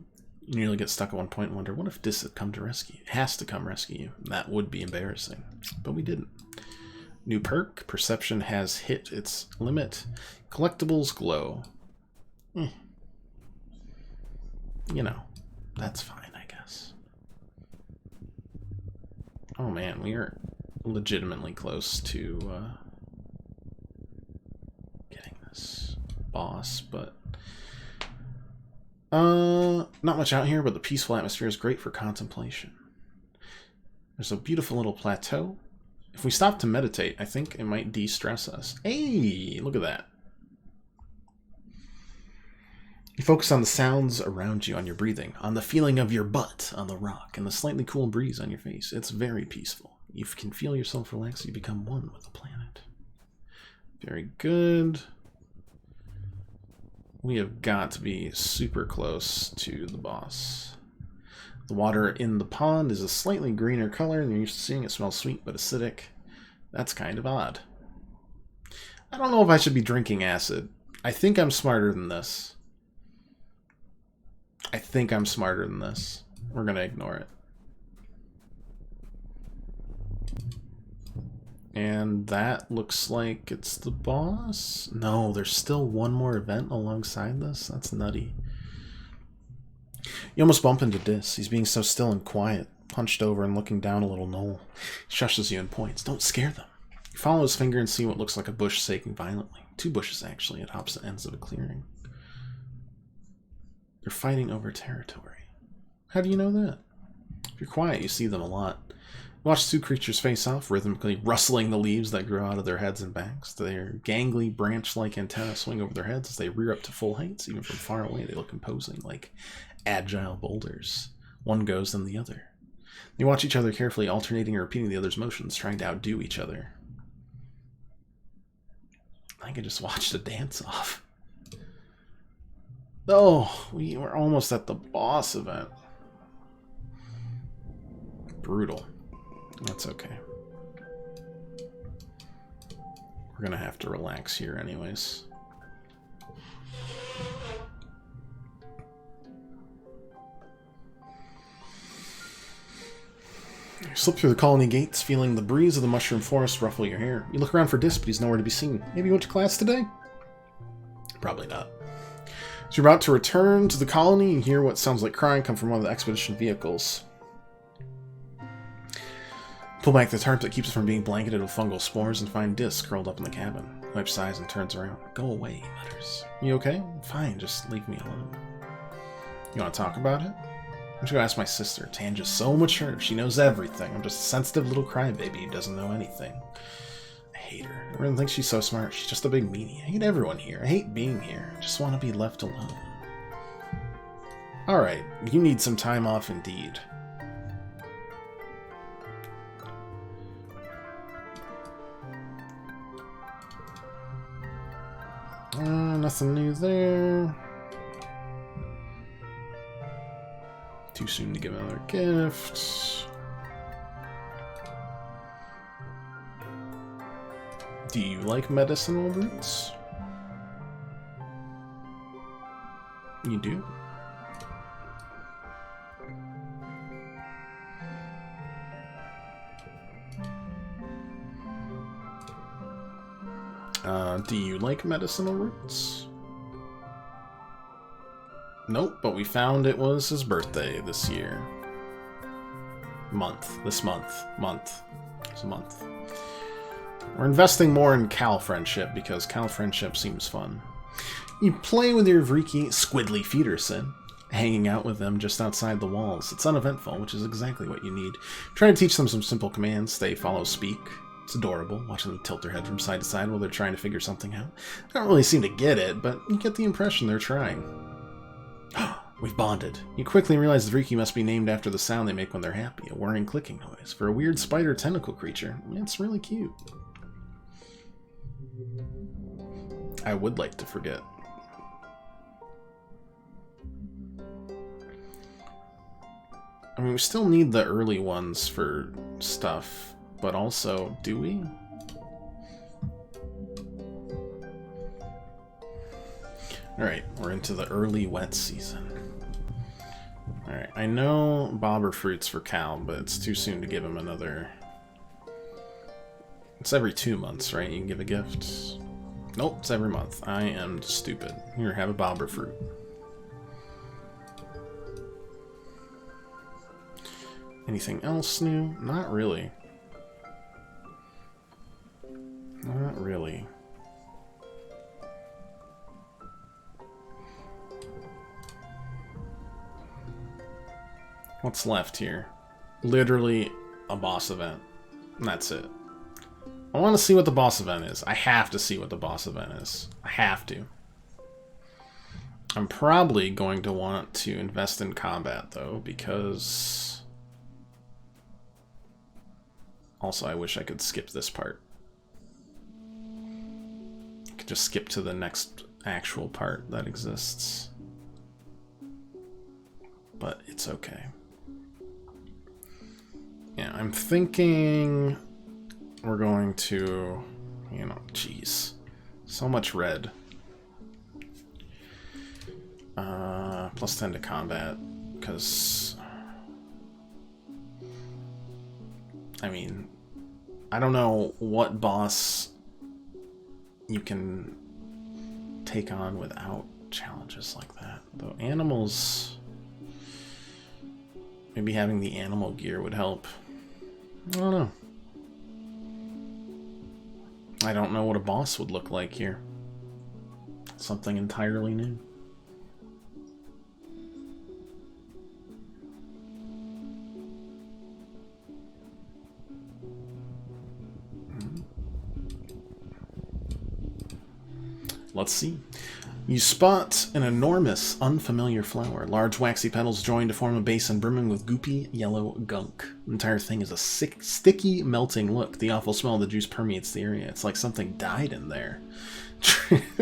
You nearly get stuck at one point and wonder, what if Dis had come to rescue you? It has to come rescue you. That would be embarrassing. But we didn't. New perk, perception has hit its limit. Collectibles glow. You know, that's fine, I guess. Oh man, we are legitimately close to this boss, but not much out here, but the peaceful atmosphere is great for contemplation. There's a beautiful little plateau. If we stop to meditate, I think it might de-stress us. Hey, look at that. You focus on the sounds around you, on your breathing, on the feeling of your butt on the rock, and the slightly cool breeze on your face. It's very peaceful. You can feel yourself relax. You become one with the planet. Very good. We have got to be super close to the boss. The water in the pond is a slightly greener color than you're used to seeing. It smells sweet but acidic. That's kind of odd. I don't know if I should be drinking acid. I think I'm smarter than this. We're going to ignore it. And that looks like it's the boss? No, there's still one more event alongside this? That's nutty. You almost bump into Dis. He's being so still and quiet, hunched over and looking down a little knoll. He shushes you and points. Don't scare them. You follow his finger and see what looks like a bush shaking violently. 2 bushes, actually, at opposite ends of a clearing. They're fighting over territory. How do you know that? If you're quiet, you see them a lot. You watch 2 creatures face off, rhythmically rustling the leaves that grow out of their heads and backs. Their gangly, branch-like antennae swing over their heads as they rear up to full heights. Even from far away, they look imposing, like agile boulders. One goes, then the other. They watch each other carefully, alternating and repeating the other's motions, trying to outdo each other. I could just watch the dance-off. Oh, we were almost at the boss event. Brutal. That's okay. We're gonna have to relax here anyways. You slip through the colony gates, feeling the breeze of the mushroom forest ruffle your hair. You look around for Dis, but he's nowhere to be seen. Maybe you went to class today? Probably not. As you're about to return to the colony, you hear what sounds like crying come from one of the expedition vehicles. Pull back the tarp that keeps it from being blanketed with fungal spores and find Dis curled up in the cabin. He wipes his eyes and turns around. Go away, he mutters. You okay? Fine, just leave me alone. You want to talk about it? I'm just going to ask my sister. Tanja's so mature. She knows everything. I'm just a sensitive little crybaby who doesn't know anything. I hate her. Everyone thinks she's so smart. She's just a big meanie. I hate everyone here. I hate being here. I just want to be left alone. Alright, you need some time off indeed. Nothing new there. Too soon to give another gift. Do you like medicinal roots? You do? Do you like medicinal roots? Nope, but we found it was his birthday this year. This month. It's a month. We're investing more in Cal friendship because Cal friendship seems fun. You play with your Vriki squidly feederson, hanging out with them just outside the walls. It's uneventful, which is exactly what you need. Try to teach them some simple commands. They follow speak. It's adorable, watching them tilt their head from side to side while they're trying to figure something out. They don't really seem to get it, but you get the impression they're trying. We've bonded. You quickly realize the Vriki must be named after the sound they make when they're happy, a whirring clicking noise. For a weird spider tentacle creature, it's really cute. I would like to forget. I mean, we still need the early ones for stuff, but also, do we? Alright, we're into the early wet season. Alright, I know bobber fruits for Cal, but it's too soon to give him another... It's every 2 months, right? You can give a gift. Nope, it's every month. I am stupid. Here, have a bobber fruit. Anything else new? Not really. Not really. What's left here? Literally a boss event. And that's it. I want to see what the boss event is. I have to see what the boss event is. I have to. I'm probably going to want to invest in combat, though, because... Also, I wish I could skip this part. I could just skip to the next actual part that exists. But it's okay. Yeah, I'm thinking we're going to, you know, jeez, so much red. Plus 10 to combat, because, I mean, I don't know what boss you can take on without challenges like that. Though animals, maybe having the animal gear would help. I don't know. I don't know what a boss would look like here. Something entirely new. Let's see. You spot an enormous, unfamiliar flower. Large, waxy petals join to form a basin brimming with goopy, yellow gunk. The entire thing is a sick, sticky, melting look. The awful smell of the juice permeates the area. It's like something died in there.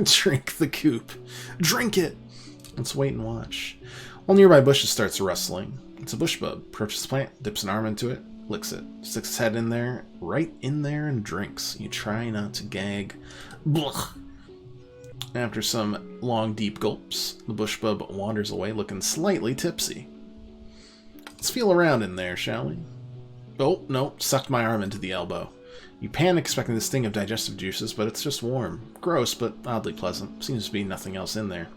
Drink the goop. Drink it! Let's wait and watch. While nearby bushes starts rustling. It's a bush bub. Approaches the plant, dips an arm into it, licks it, sticks its head in there, right in there, and drinks. You try not to gag. Blech. After some long, deep gulps, the bush bub wanders away looking slightly tipsy. Let's feel around in there, shall we? Oh, no, sucked my arm into the elbow. You panic expecting the sting of digestive juices, but it's just warm. Gross, but oddly pleasant. Seems to be nothing else in there.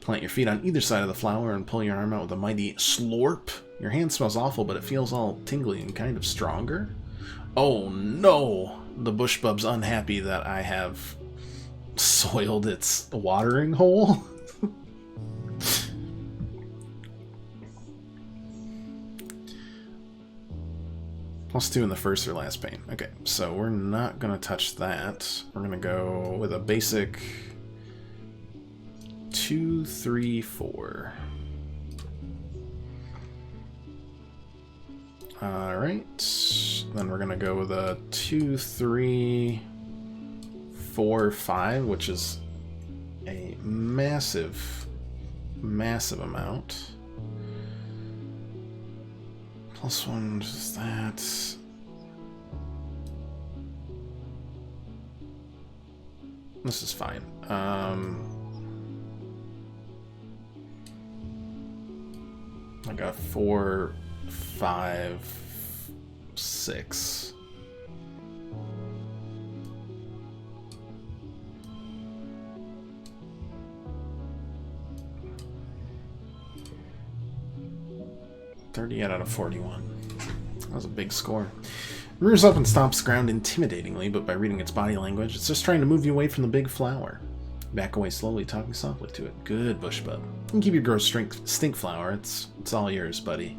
Plant your feet on either side of the flower and pull your arm out with a mighty slurp. Your hand smells awful, but it feels all tingly and kind of stronger. Oh no! The bush bub's unhappy that I have soiled its watering hole. +2 in the first or last pain. Okay, so we're not gonna touch that. We're gonna go with a basic 2, 3, 4. Alright. Then we're gonna go with a 2, 3, 4, 5, which is a massive, massive amount. +1 is that. This is fine. I got 4, 5, 6. .38 out of 41. That was a big score. It rears up and stomps the ground intimidatingly, but by reading its body language, it's just trying to move you away from the big flower. Back away slowly, talking softly to it. Good, bush bub. You can keep your gross stink flower. It's all yours, buddy.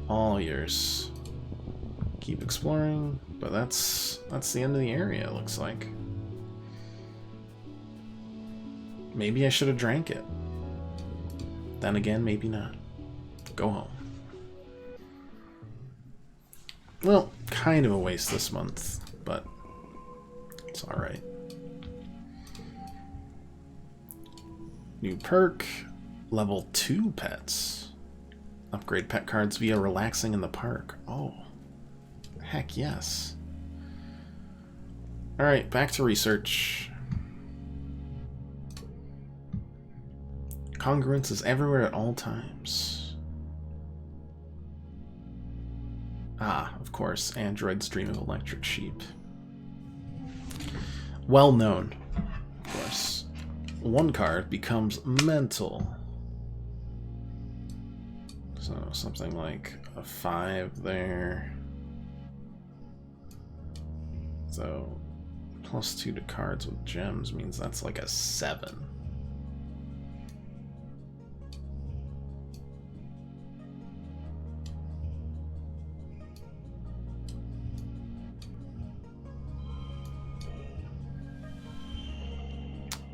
All yours. Keep exploring, but that's the end of the area, it looks like. Maybe I should have drank it. Then again, maybe not. Go home. Well, kind of a waste this month, but it's alright. New perk, level 2 pets. Upgrade pet cards via relaxing in the park. Oh, heck yes. Alright, back to research. Congruence is everywhere at all times. Ah, of course, androids dream of electric sheep. Well known, of course. One card becomes mental. So something like a 5 there. So +2 to cards with gems means that's like a 7.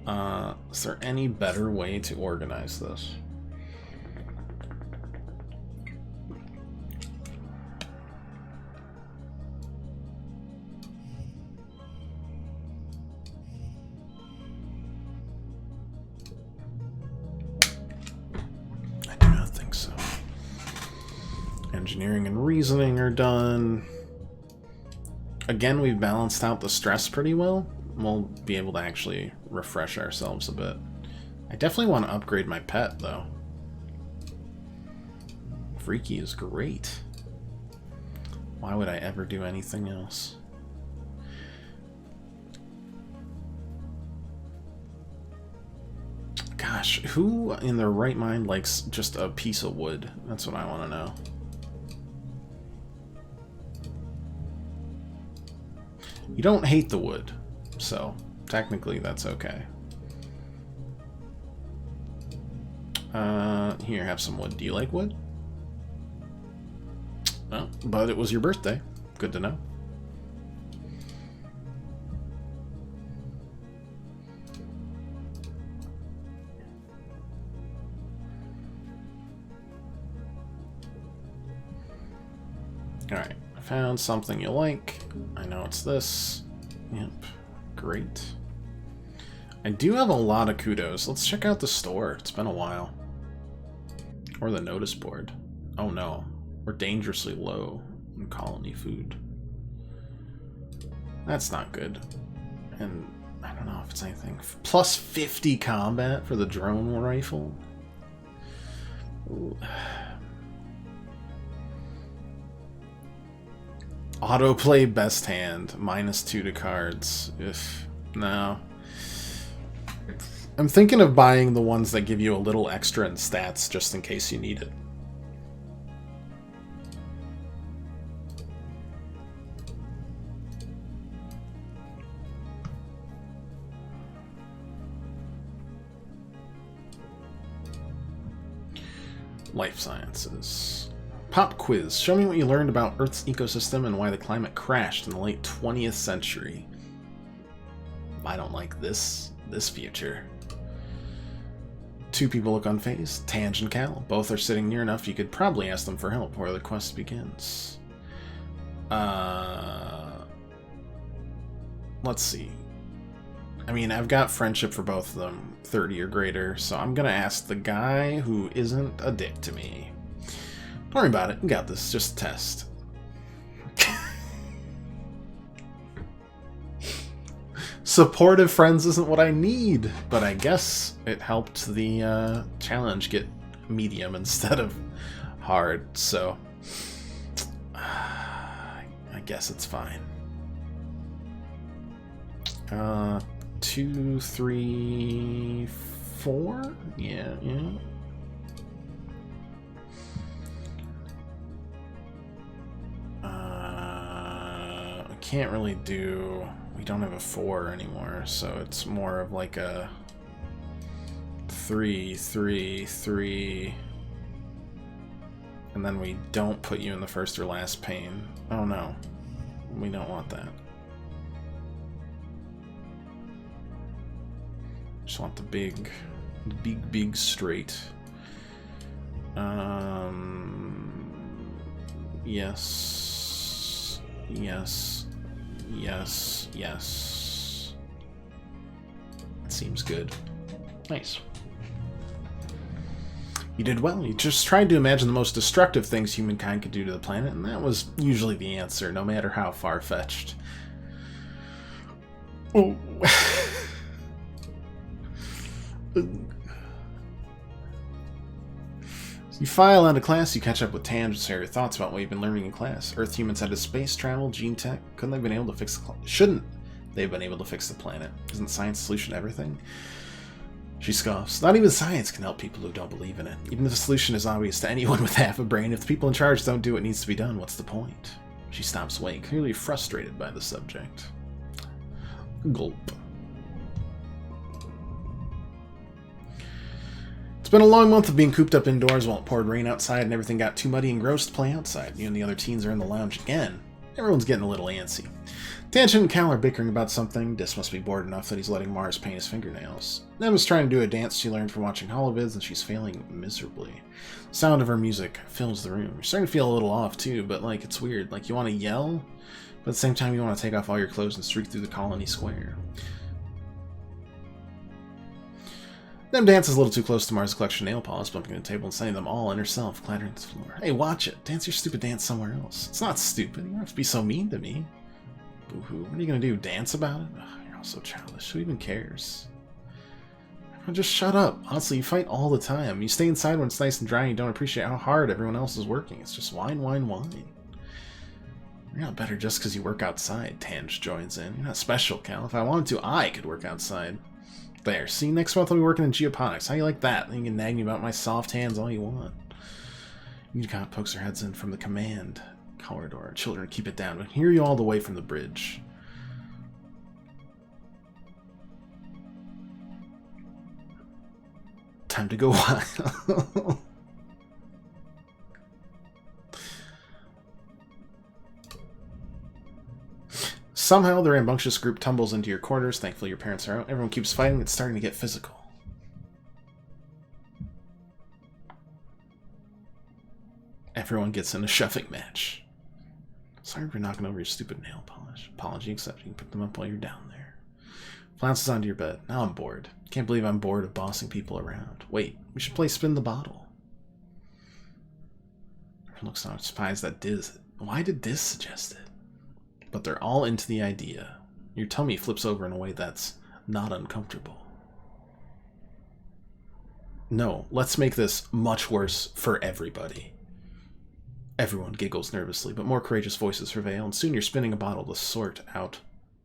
Is there any better way to organize this? I do not think so. Engineering and reasoning are done. Again, we've balanced out the stress pretty well. We'll be able to actually refresh ourselves a bit. I definitely want to upgrade my pet, though. Freaky is great. Why would I ever do anything else? Gosh, who in their right mind likes just a piece of wood? That's what I want to know. You don't hate the wood, so technically that's okay. Here, have some wood. Do you like wood? Oh, but it was your birthday. Good to know. Alright, I found something you like. I know it's this. Yep, great. I do have a lot of kudos. Let's check out the store. It's been a while. Or the notice board. Oh no, we're dangerously low in colony food. That's not good. And I don't know if it's anything. Plus 50 combat for the drone rifle. Ooh. Autoplay best hand. -2 to cards. If no. I'm thinking of buying the ones that give you a little extra in stats just in case you need it. Life sciences. Pop quiz. Show me what you learned about Earth's ecosystem and why the climate crashed in the late 20th century. I don't like this future. Two people look unfazed. Tange and Cal. Both are sitting near enough you could probably ask them for help before the quest begins. Let's see. I mean, I've got friendship for both of them, 30 or greater, so I'm gonna ask the guy who isn't a dick to me. Don't worry about it. We got this. Just a test. Supportive friends isn't what I need, but I guess it helped the challenge get medium instead of hard, so I guess it's fine. 2, 3, 4? Yeah. I can't really do... We don't have a 4 anymore, so it's more of like a 3, 3, 3. And then we don't put you in the first or last pane. Oh no. We don't want that. Just want the big straight. Yes. Yes. Yes. Yes. That seems good. Nice. You did well. You just tried to imagine the most destructive things humankind could do to the planet, and that was usually the answer, no matter how far-fetched. Oh. You file out of class, you catch up with Tange and share your thoughts about what you've been learning in class. Earth humans headed to space travel, gene tech. Couldn't they have been able to fix the Shouldn't they have been able to fix the planet? Isn't science the solution to everything? She scoffs. Not even science can help people who don't believe in it. Even if the solution is obvious to anyone with half a brain, if the people in charge don't do what needs to be done, what's the point? She stops away, clearly frustrated by the subject. Gulp. It's been a long month of being cooped up indoors while it poured rain outside and everything got too muddy and gross to play outside. You and the other teens are in the lounge again. Everyone's getting a little antsy. Tangent and Cal are bickering about something. Dis must be bored enough that he's letting Mars paint his fingernails. Nem is trying to do a dance she learned from watching holovids, and she's failing miserably. The sound of her music fills the room. You're starting to feel a little off, too, but, like, it's weird. Like, you want to yell, but at the same time you want to take off all your clothes and streak through the colony square. Nem dances a little too close to Mars' collection of nail polish, bumping the table and sending them all and herself clattering to the floor. Hey, watch it. Dance your stupid dance somewhere else. It's not stupid. You don't have to be so mean to me. Boo-hoo. What are you going to do? Dance about it? Ugh, you're all so childish. Who even cares? Everyone just shut up. Honestly, you fight all the time. You stay inside when it's nice and dry and you don't appreciate how hard everyone else is working. It's just whine, whine, whine. You're not better just because you work outside, Tange joins in. You're not special, Cal. If I wanted to, I could work outside. There. See, next month I'll be working in geoponics. How you like that? Then you can nag me about my soft hands all you want. Unicott pokes her heads in from the command corridor. Children, keep it down. We can hear you all the way from the bridge. Time to go wild. Somehow the rambunctious group tumbles into your quarters. Thankfully your parents are out. Everyone keeps fighting. It's starting to get physical. Everyone gets in a shoving match. Sorry for knocking over your stupid nail polish. Apology accepted. You can pick them up while you're down there. Flounces onto your bed. Now I'm bored. Can't believe I'm bored of bossing people around. Wait, we should play Spin the Bottle. Everyone looks not surprised that Diz... Why did Diz suggest it? But they're all into the idea. Your tummy flips over in a way that's not uncomfortable. No, let's make this much worse for everybody. Everyone giggles nervously, but more courageous voices prevail, and soon you're spinning a bottle to sort out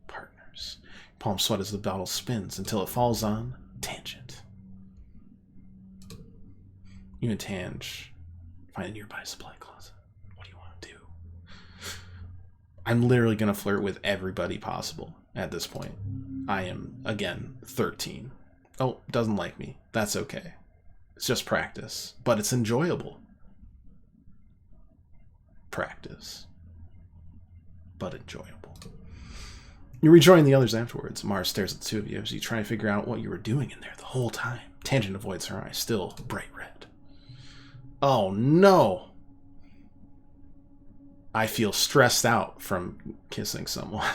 partners. Palms sweat as the bottle spins until it falls on Tangent. You and Tange find a nearby supply closet. What do you want to do? I'm literally going to flirt with everybody possible at this point. I am, again, 13. Oh, doesn't like me. That's okay. It's just practice. But it's enjoyable. Practice. But enjoyable. You rejoin the others afterwards. Mars stares at the two of you as you try to figure out what you were doing in there the whole time. Tangent avoids her eyes, still bright red. Oh no! I feel stressed out from kissing someone.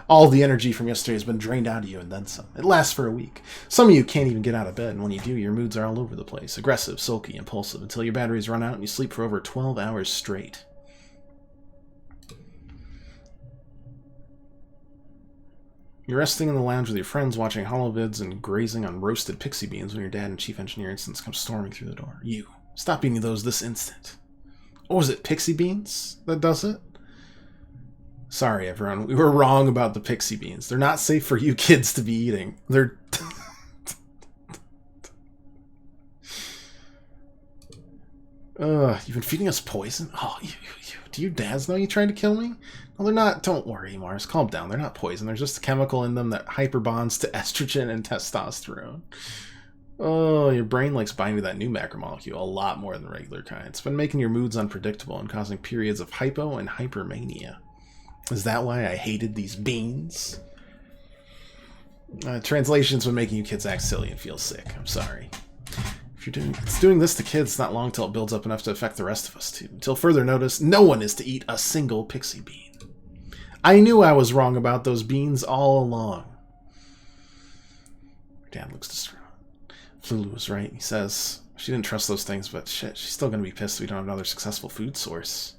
All the energy from yesterday has been drained out of you and then some. It lasts for a week. Some of you can't even get out of bed, and when you do, your moods are all over the place. Aggressive, sulky, impulsive, until your batteries run out and you sleep for over 12 hours straight. You're resting in the lounge with your friends, watching holovids and grazing on roasted pixie beans when your dad and Chief Engineer Instance come storming through the door. You. Stop eating those this instant. Oh, was it pixie beans that does it? Sorry, everyone. We were wrong about the pixie beans. They're not safe for you kids to be eating. They're... You've been feeding us poison? Oh, do your dads know you tried to kill me? No, they're not. Don't worry, Mars. Calm down. They're not poison. There's just a chemical in them that hyperbonds to estrogen and testosterone. Oh, your brain likes binding to that new macromolecule a lot more than regular kind. It's been making your moods unpredictable and causing periods of hypo and hypermania. Is that why I hated these beans? Translation's been making you kids act silly and feel sick. I'm sorry. If it's doing this to kids, it's not long till it builds up enough to affect the rest of us too. Until further notice, no one is to eat a single pixie bean. I knew I was wrong about those beans all along. Your dad looks distraught. Flulu was right. He says she didn't trust those things, but shit, she's still going to be pissed we don't have another successful food source.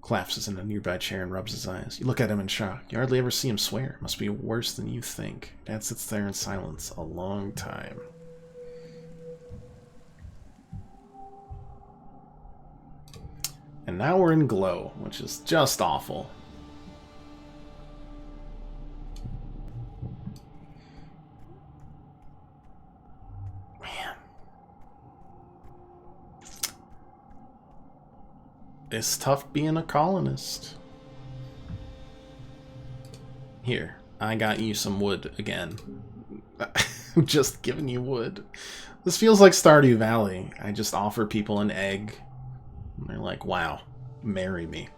Collapses in a nearby chair and rubs his eyes. You look at him in shock. You hardly ever see him swear. Must be worse than you think. Dad sits there in silence a long time. And now we're in Glow, which is just awful. Man. It's tough being a colonist. Here, I got you some wood again. I'm just giving you wood. This feels like Stardew Valley. I just offer people an egg. And they're like, wow, Marry me.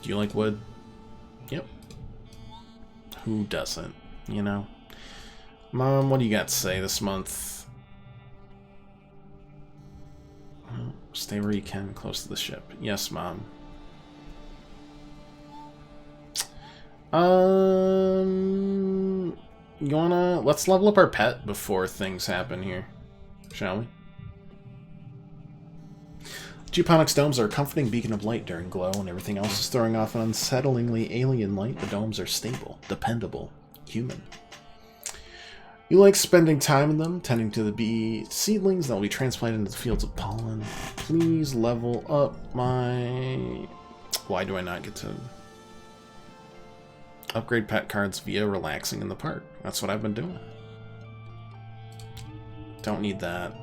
Do you like wood? Yep. Who doesn't, you know? Mom, what do you got to say this month? Stay where you can, close to the ship. Yes, Mom. You wanna... Let's level up our pet before things happen here, shall we? Geoponics domes are a comforting beacon of light during glow, and everything else is throwing off an unsettlingly alien light. The domes are stable, dependable, human. You like spending time in them, tending to the bee seedlings that will be transplanted into the fields of pollen. Please level up my... Why do I not get to... upgrade pet cards via relaxing in the park? That's what I've been doing. Don't need that.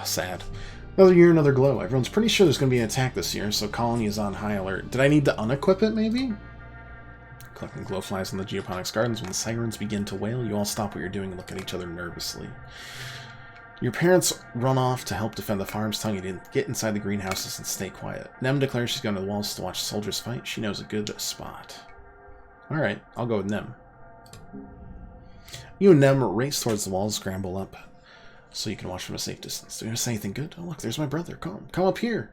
Sad. Another year, another glow. Everyone's pretty sure there's going to be an attack this year, so Colony is on high alert. Did I need to unequip it, maybe? Collecting glowflies in the Geoponics gardens. When the sirens begin to wail, you all stop what you're doing and look at each other nervously. Your parents run off to help defend the farms, telling you to get inside the greenhouses and stay quiet. Nem declares she's going to the walls to watch soldiers fight. She knows a good spot. Alright, I'll go with Nem. You and Nem race towards the walls, scramble up, so you can watch from a safe distance. Do you want to say anything good? Oh, look, there's my brother. Come up here.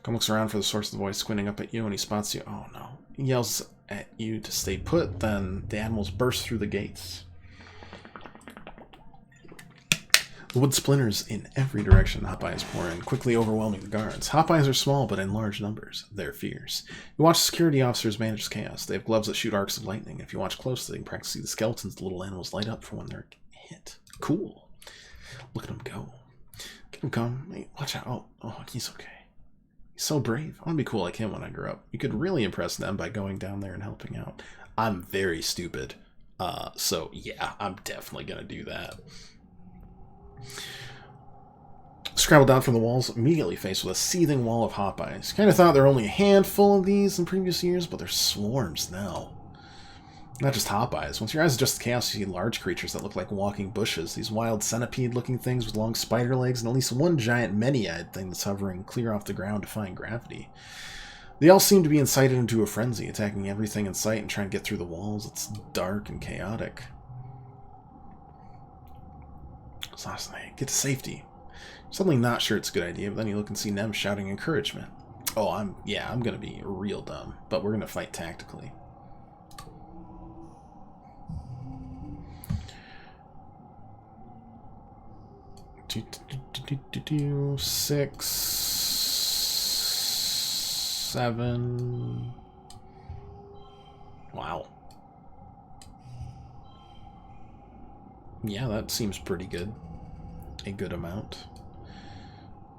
Come looks around for the source of the voice, squinting up at you, and he spots you. Oh, no. He yells at you to stay put, then the animals burst through the gates. The wood splinters in every direction. Hot-eyes pour in, quickly overwhelming the guards. Hot-eyes are small, but in large numbers. They're fierce. You watch security officers manage chaos. They have gloves that shoot arcs of lightning. If you watch closely, you can practically see the skeletons the little animals light up for when they're hit. Cool. Look at him go. Get him come. Hey, watch out. Oh, he's okay. He's so brave. I want to be cool like him when I grow up. You could really impress them by going down there and helping out. I'm very stupid. So yeah, I'm definitely going to do that. Scrabble down from the walls, immediately faced with a seething wall of hop-eyes. Kind of thought there were only a handful of these in previous years, but there's swarms now. Not just hop-eyes. Once your eyes adjust to chaos, you see large creatures that look like walking bushes. These wild centipede-looking things with long spider legs, and at least one giant many-eyed thing that's hovering clear off the ground, defying gravity. They all seem to be incited into a frenzy, attacking everything in sight and trying to get through the walls. It's dark and chaotic. Sasane, get to safety. Suddenly not sure it's a good idea, but then you look and see Nem shouting encouragement. Oh, I'm gonna be real dumb, but we're gonna fight tactically. Six, 7. Wow. Yeah, that seems pretty good. A good amount.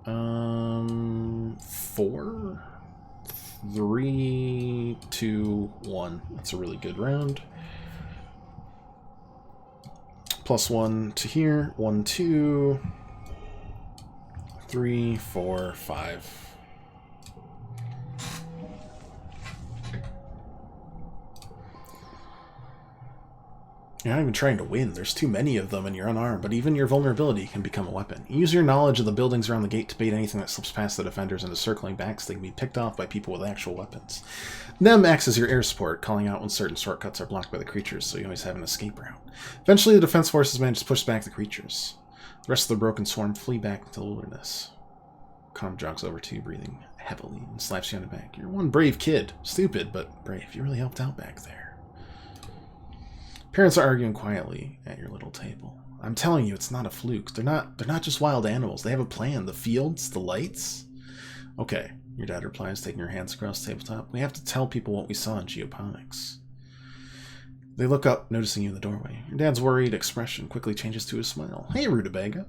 4, 3, 2, 1. That's a really good round. +1 to here. 1, 2, 3, 4, 5. You're not even trying to win. There's too many of them and you're unarmed, but even your vulnerability can become a weapon. Use your knowledge of the buildings around the gate to bait anything that slips past the defenders into circling back so they can be picked off by people with actual weapons. Nem acts as your air support, calling out when certain shortcuts are blocked by the creatures, so you always have an escape route. Eventually, the defense forces manage to push back the creatures. The rest of the broken swarm flee back into the wilderness. Calm jogs over to you, breathing heavily, and slaps you on the back. You're one brave kid. Stupid, but brave. You really helped out back there. Parents are arguing quietly at your little table. I'm telling you, it's not a fluke. They're not just wild animals. They have a plan. The fields, the lights. Okay, your dad replies, taking your hands across the tabletop. We have to tell people what we saw in Geoponics. They look up, noticing you in the doorway. Your dad's worried expression quickly changes to a smile. Hey, Rutabaga.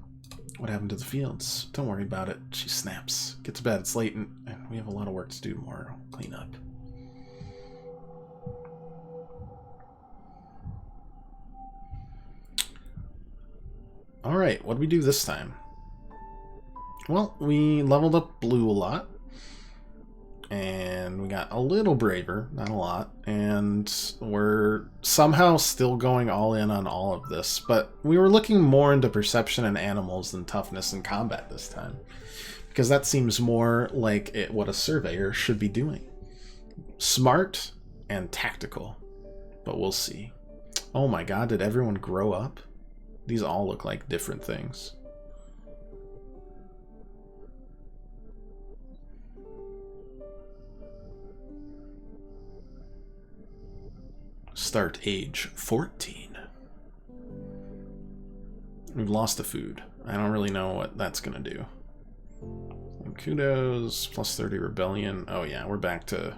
What happened to the fields? Don't worry about it. She snaps. Get to bed. It's late, and we have a lot of work to do tomorrow. Clean up. Alright, what did we do this time? Well, we leveled up Blue a lot. And we got a little braver, not a lot, and we're somehow still going all in on all of this, but we were looking more into perception and animals than toughness and combat this time, because that seems more like what a surveyor should be doing. Smart and tactical, but we'll see. Oh my god, did everyone grow up? These all look like different things. Start age 14. We've lost the food. I don't really know what that's gonna do. And kudos, plus 30 rebellion. Oh yeah, we're back to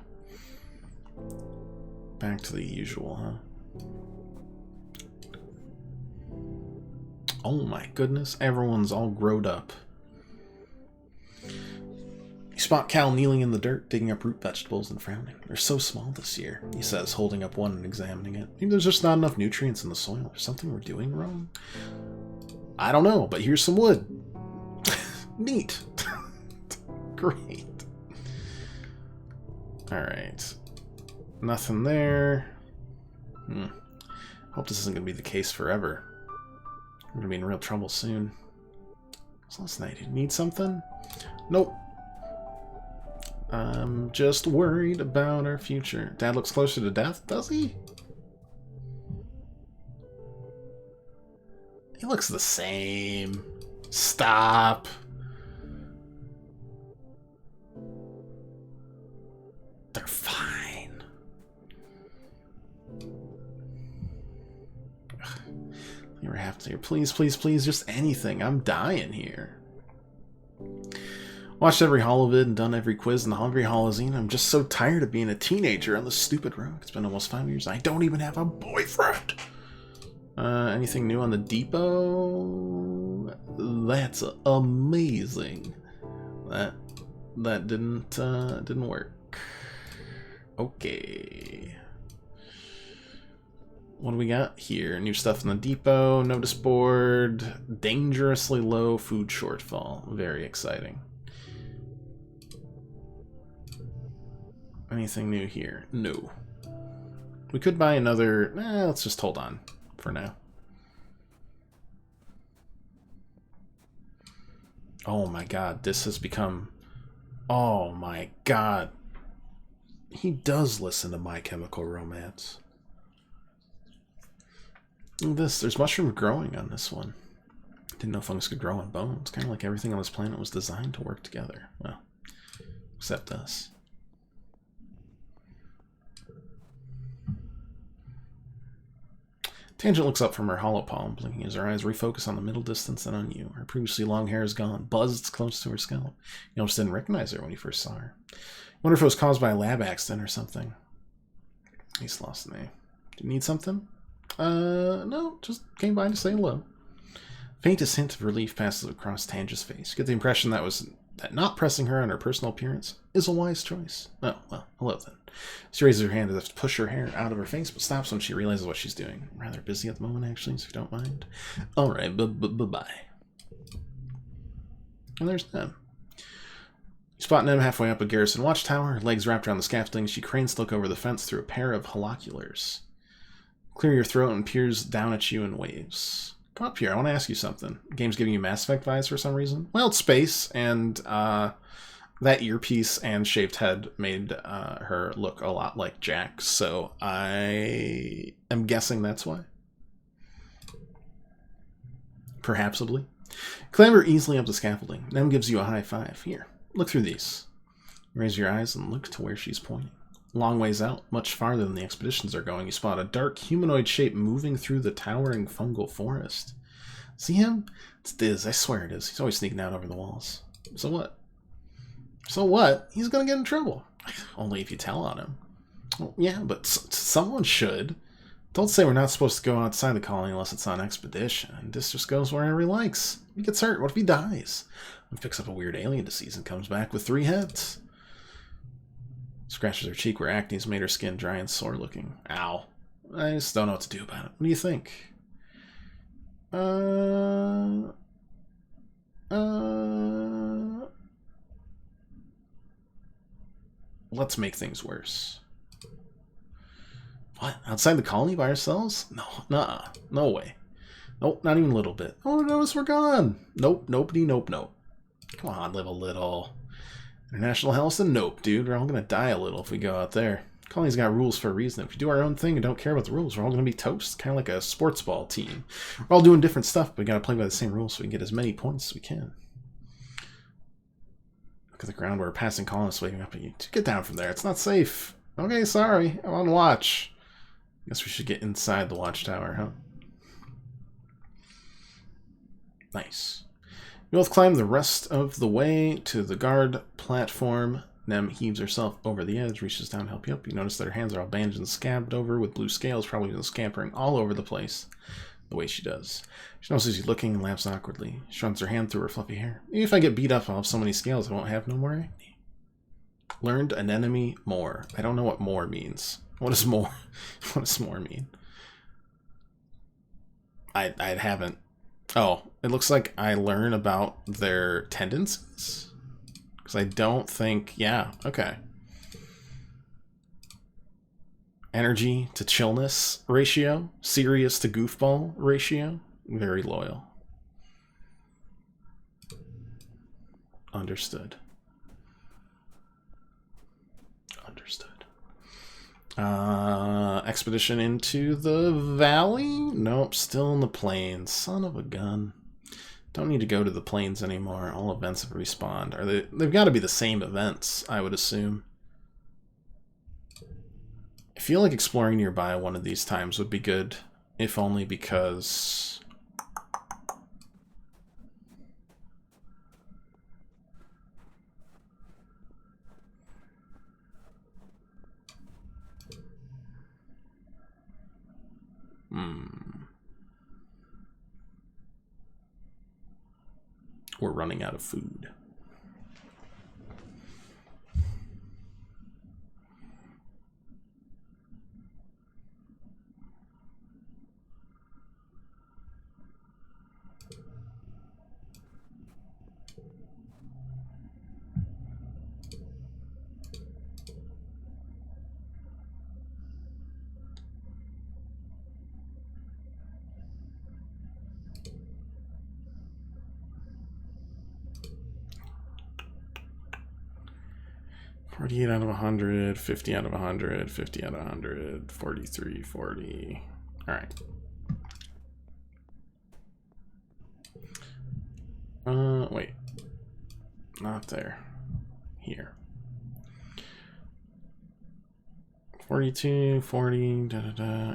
the usual, huh? Oh my goodness, everyone's all growed up. You spot Cal kneeling in the dirt, digging up root vegetables and frowning. They're so small this year, he says, holding up one and examining it. Maybe there's just not enough nutrients in the soil. There's something we're doing wrong? I don't know, but here's some wood. Neat. Great. Alright. Nothing there. Hope this isn't going to be the case forever. We're going to be in real trouble soon. So last night, you need something? Nope. I'm just worried about our future. Dad looks closer to death, does he? He looks the same. Stop. They're fine. You ever have to? Please, please, please, just anything. I'm dying here. Watched every holovid and done every quiz in the Hungry Holozine. I'm just so tired of being a teenager on this stupid road. It's been almost 5 years. I don't even have a boyfriend. Anything new on the depot? That's amazing. That didn't work. Okay. What do we got here? New stuff in the depot. Notice board. Dangerously low food shortfall. Very exciting. Anything new here? No. We could buy another... let's just hold on for now. Oh my god, this has become... Oh my god. He does listen to My Chemical Romance. There's mushroom growing on this one. Didn't know fungus could grow on bones. Kind of like everything on this planet was designed to work together. Well, except us. Tangent looks up from her hollow palm, blinking as her eyes refocus on the middle distance and on you. Her previously long hair is gone, buzzed close to her scalp. You almost didn't recognize her when you first saw her. Wonder if it was caused by a lab accident or something. He's lost the name. Do you need something? No, just came by to say hello. Faintest hint of relief passes across Tange's face. You get the impression that not pressing her on her personal appearance is a wise choice. Oh, well, hello then. She raises her hand as if to push her hair out of her face, but stops when she realizes what she's doing. I'm rather busy at the moment, actually, so if you don't mind. Alright, bye-bye. And there's Nem. You spot Nem halfway up a garrison watchtower, her legs wrapped around the scaffolding. She cranes to look over the fence through a pair of holoculars. Clear your throat and peers down at you in waves. Come up here, I want to ask you something. The game's giving you Mass Effect vibes for some reason. Well, it's space, and that earpiece and shaved head made her look a lot like Jack, so I am guessing that's why. Perhapsably. Clamber easily up the scaffolding. Nem gives you a high five. Here, look through these. Raise your eyes and look to where she's pointing. Long ways out, much farther than the expeditions are going, you spot a dark humanoid shape moving through the towering fungal forest. See him? It's Diz, I swear it is. He's always sneaking out over the walls. So what? So what? He's gonna get in trouble. Only if you tell on him. Well, yeah, but someone should. Don't say we're not supposed to go outside the colony unless it's on expedition. Diz just goes wherever he likes. If he gets hurt, what if he dies? He picks up a weird alien disease and comes back with 3 heads. Scratches her cheek where acne's made her skin dry and sore looking. Ow. I just don't know what to do about it. What do you think? let's make things worse. What? Outside the colony by ourselves? No, nah, no way. Nope, not even a little bit. Oh, notice we're gone. Nope, nobody, nope, nope. Come on, live a little. International health? Nope, dude. We're all gonna die a little if we go out there. Colony's got rules for a reason. If we do our own thing and don't care about the rules, we're all gonna be toast. Kind of like a sports ball team. We're all doing different stuff, but we gotta play by the same rules so we can get as many points as we can. Look at the ground. We're passing colonists waving up at you. Get down from there. It's not safe. Okay, sorry. I'm on watch. Guess we should get inside the watchtower, huh? Nice. You both climb the rest of the way to the guard platform. Nem heaves herself over the edge, reaches down to help you up. You notice that her hands are all bandaged and scabbed over with blue scales, probably been scampering all over the place. The way she does. She notices you looking and laughs awkwardly. She runs her hand through her fluffy hair. Maybe if I get beat up, I'll have so many scales I won't have no more acne. Learned an enemy more. I don't know what more means. What is more? What does more mean? I haven't. Oh, it looks like I learn about their tendencies. Because I don't think... Yeah, okay. Energy to chillness ratio. Serious to goofball ratio. Very loyal. Understood. Understood. Expedition into the valley? Nope, still in the plains. Son of a gun. Don't need to go to the plains anymore. All events have respawned. They've got to be the same events, I would assume. I feel like exploring nearby one of these times would be good, if only because... We're running out of food. $48 out of 100, 50 out of 100, 50 out of 100, 43, 40. All right. Wait. Not there. Here. 42, 40,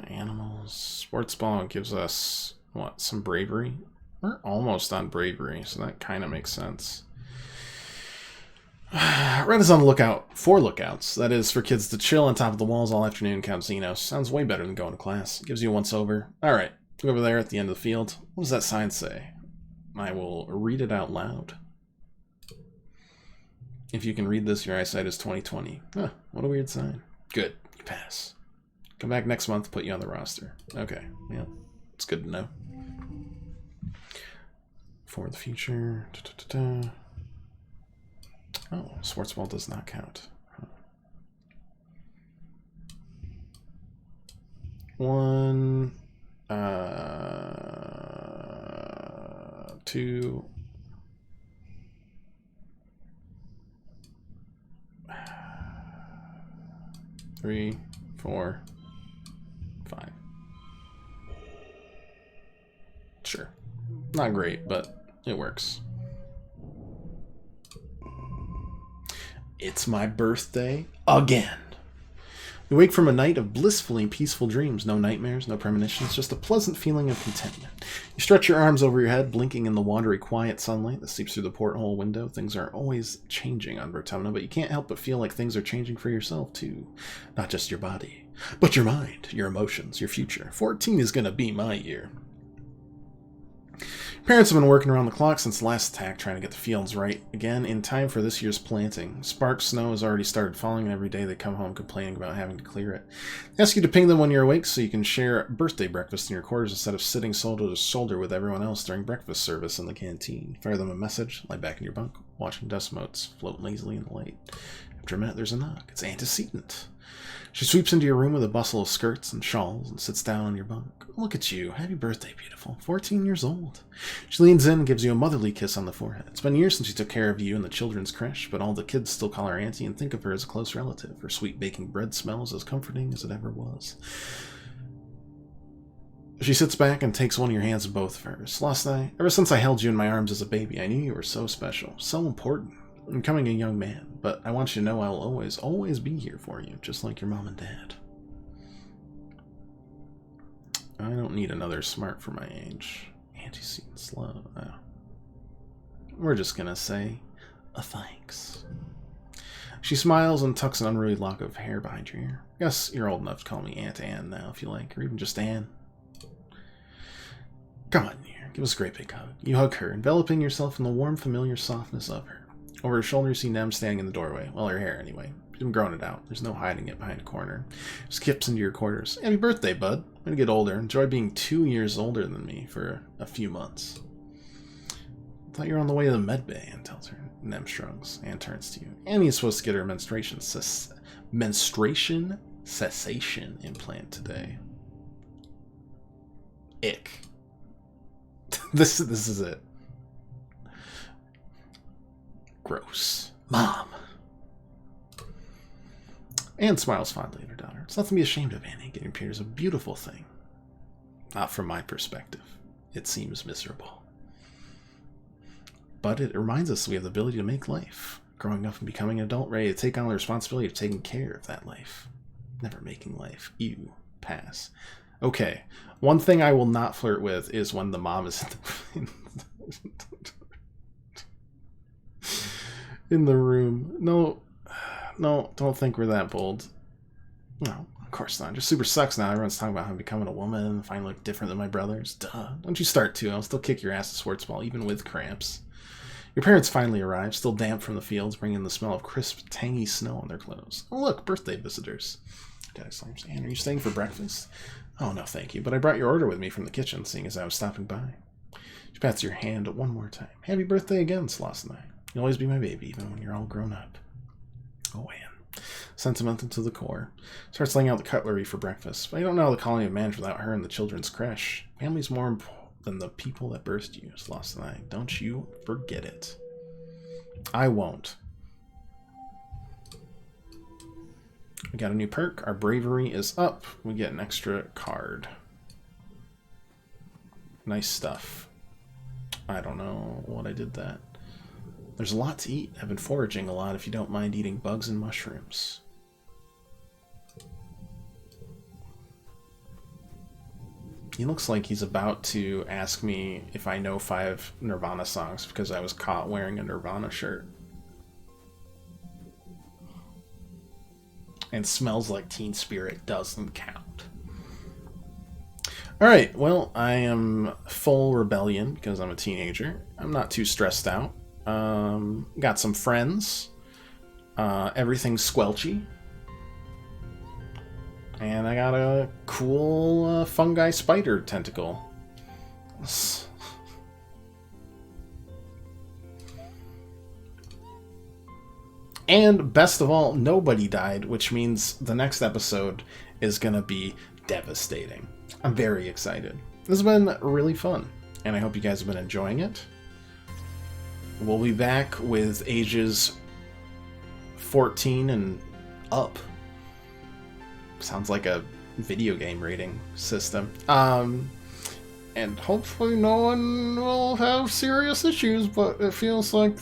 animals. Sports ball gives us, what, some bravery? We're almost on bravery, so that kind of makes sense. Red is on the lookout for lookouts. That is, for kids to chill on top of the walls all afternoon in Camsinos. Sounds way better than going to class. Gives you a once-over. Alright, look over there at the end of the field. What does that sign say? I will read it out loud. If you can read this, your eyesight is 20/20. Huh, what a weird sign. Good, you pass. Come back next month, put you on the roster. Okay, yeah, it's good to know. For the future. Oh, sports ball does not count. Huh. 1, 2, 3, 4, 5. Sure. Not great, but it works. It's my birthday again. You wake from a night of blissfully peaceful dreams. No nightmares, no premonitions, just a pleasant feeling of contentment. You stretch your arms over your head, blinking in the watery, quiet sunlight that seeps through the porthole window. Things are always changing on Vertomna, but you can't help but feel like things are changing for yourself, too. Not just your body, but your mind, your emotions, your future. 14 is going to be my year. Parents have been working around the clock since the last attack, trying to get the fields right again in time for this year's planting. Sparks snow has already started falling, and every day they come home complaining about having to clear it. They ask you to ping them when you're awake so you can share birthday breakfast in your quarters instead of sitting shoulder to shoulder with everyone else during breakfast service in the canteen. Fire them a message, lie back in your bunk, watching dust motes float lazily in the light. After a minute, there's a knock. It's Antecedent. She sweeps into your room with a bustle of skirts and shawls and sits down on your bunk. Look at you. Happy birthday, beautiful. 14 years old. She leans in and gives you a motherly kiss on the forehead. It's been years since she took care of you in the children's creche, but all the kids still call her auntie and think of her as a close relative. Her sweet baking bread smells as comforting as it ever was. She sits back and takes one of your hands in both of hers. Last night, ever since I held you in my arms as a baby, I knew you were so special, so important. I'm becoming a young man, but I want you to know I'll always, always be here for you, just like your mom and dad. I don't need another smart for my age. Antecedents love. We're just gonna say a thanks. She smiles and tucks an unruly lock of hair behind your ear. Guess you're old enough to call me Aunt Anne now, if you like, or even just Anne. Come on, here. Give us a great big hug. You hug her, enveloping yourself in the warm, familiar softness of her. Over her shoulder, you see Nem standing in the doorway. Well, her hair, anyway. She's been growing it out. There's no hiding it behind a corner. She skips into your quarters. Happy birthday, bud. I'm gonna get older. Enjoy being 2 years older than me for a few months. I thought you were on the way to the med bay, Anne tells her. Nem shrugs. Anne turns to you. Annie's supposed to get her menstruation cessation implant today. Ick. This is it. Gross. Mom. Anne smiles fondly at her daughter. It's nothing to be ashamed of, Annie. Getting period is a beautiful thing. Not from my perspective. It seems miserable. But it reminds us we have the ability to make life. Growing up and becoming an adult, ready to take on the responsibility of taking care of that life. Never making life. Ew. Pass. Okay. One thing I will not flirt with is when the mom is in the room. No, don't think we're that bold. No, of course not. It just super sucks now. Everyone's talking about how I'm becoming a woman and finally look different than my brothers. Duh. Don't you start to. I'll still kick your ass to sports ball, even with cramps. Your parents finally arrive, still damp from the fields, bringing the smell of crisp, tangy snow on their clothes. Oh, look, birthday visitors. Dad exclaims, Anne, are you staying for breakfast? Oh, no, thank you, but I brought your order with me from the kitchen, seeing as I was stopping by. She pats your hand one more time. Happy birthday again, Sloss and I. You'll always be my baby, even when you're all grown up. Oh, Anne. Sentimental to the core. Starts laying out the cutlery for breakfast, but I don't know how the colony would manage without her in the children's creche. Family's more important than the people that birthed you, Sloss and I. Don't you forget it. I won't. We got a new perk. Our bravery is up. We get an extra card. Nice stuff. I don't know what I did that. There's a lot to eat. I've been foraging a lot if you don't mind eating bugs and mushrooms. He looks like he's about to ask me if I know 5 Nirvana songs because I was caught wearing a Nirvana shirt. And Smells Like Teen Spirit doesn't count. Alright, well, I am full rebellion because I'm a teenager. I'm not too stressed out. Got some friends. Everything's squelchy. And I got a cool fungi spider tentacle. And best of all, nobody died, which means the next episode is going to be devastating. I'm very excited. This has been really fun, and I hope you guys have been enjoying it. We'll be back with ages 14 and up. Sounds like a video game rating system. And hopefully no one will have serious issues, but it feels like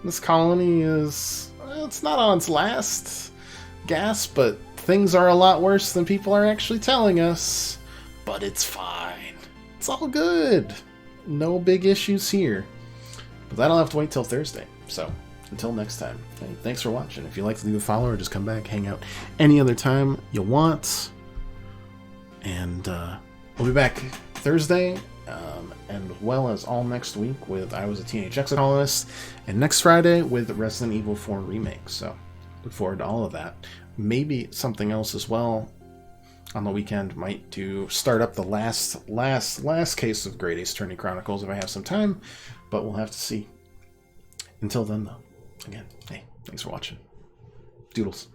this colony is... it's not on its last gasp, but things are a lot worse than people are actually telling us. But it's fine. It's all good. No big issues here. But that'll have to wait till Thursday. So, until next time, thanks for watching. If you'd like to leave a follow or just come back, hang out any other time you want. And we'll be back Thursday, and well as all next week with I Was a Teenage Exocolonist, and next Friday with Resident Evil 4 Remake. So, look forward to all of that. Maybe something else as well on the weekend. Might do start up the last case of Great Ace Attorney Chronicles if I have some time, but we'll have to see. Until then, though, again, hey, thanks for watching. Doodles.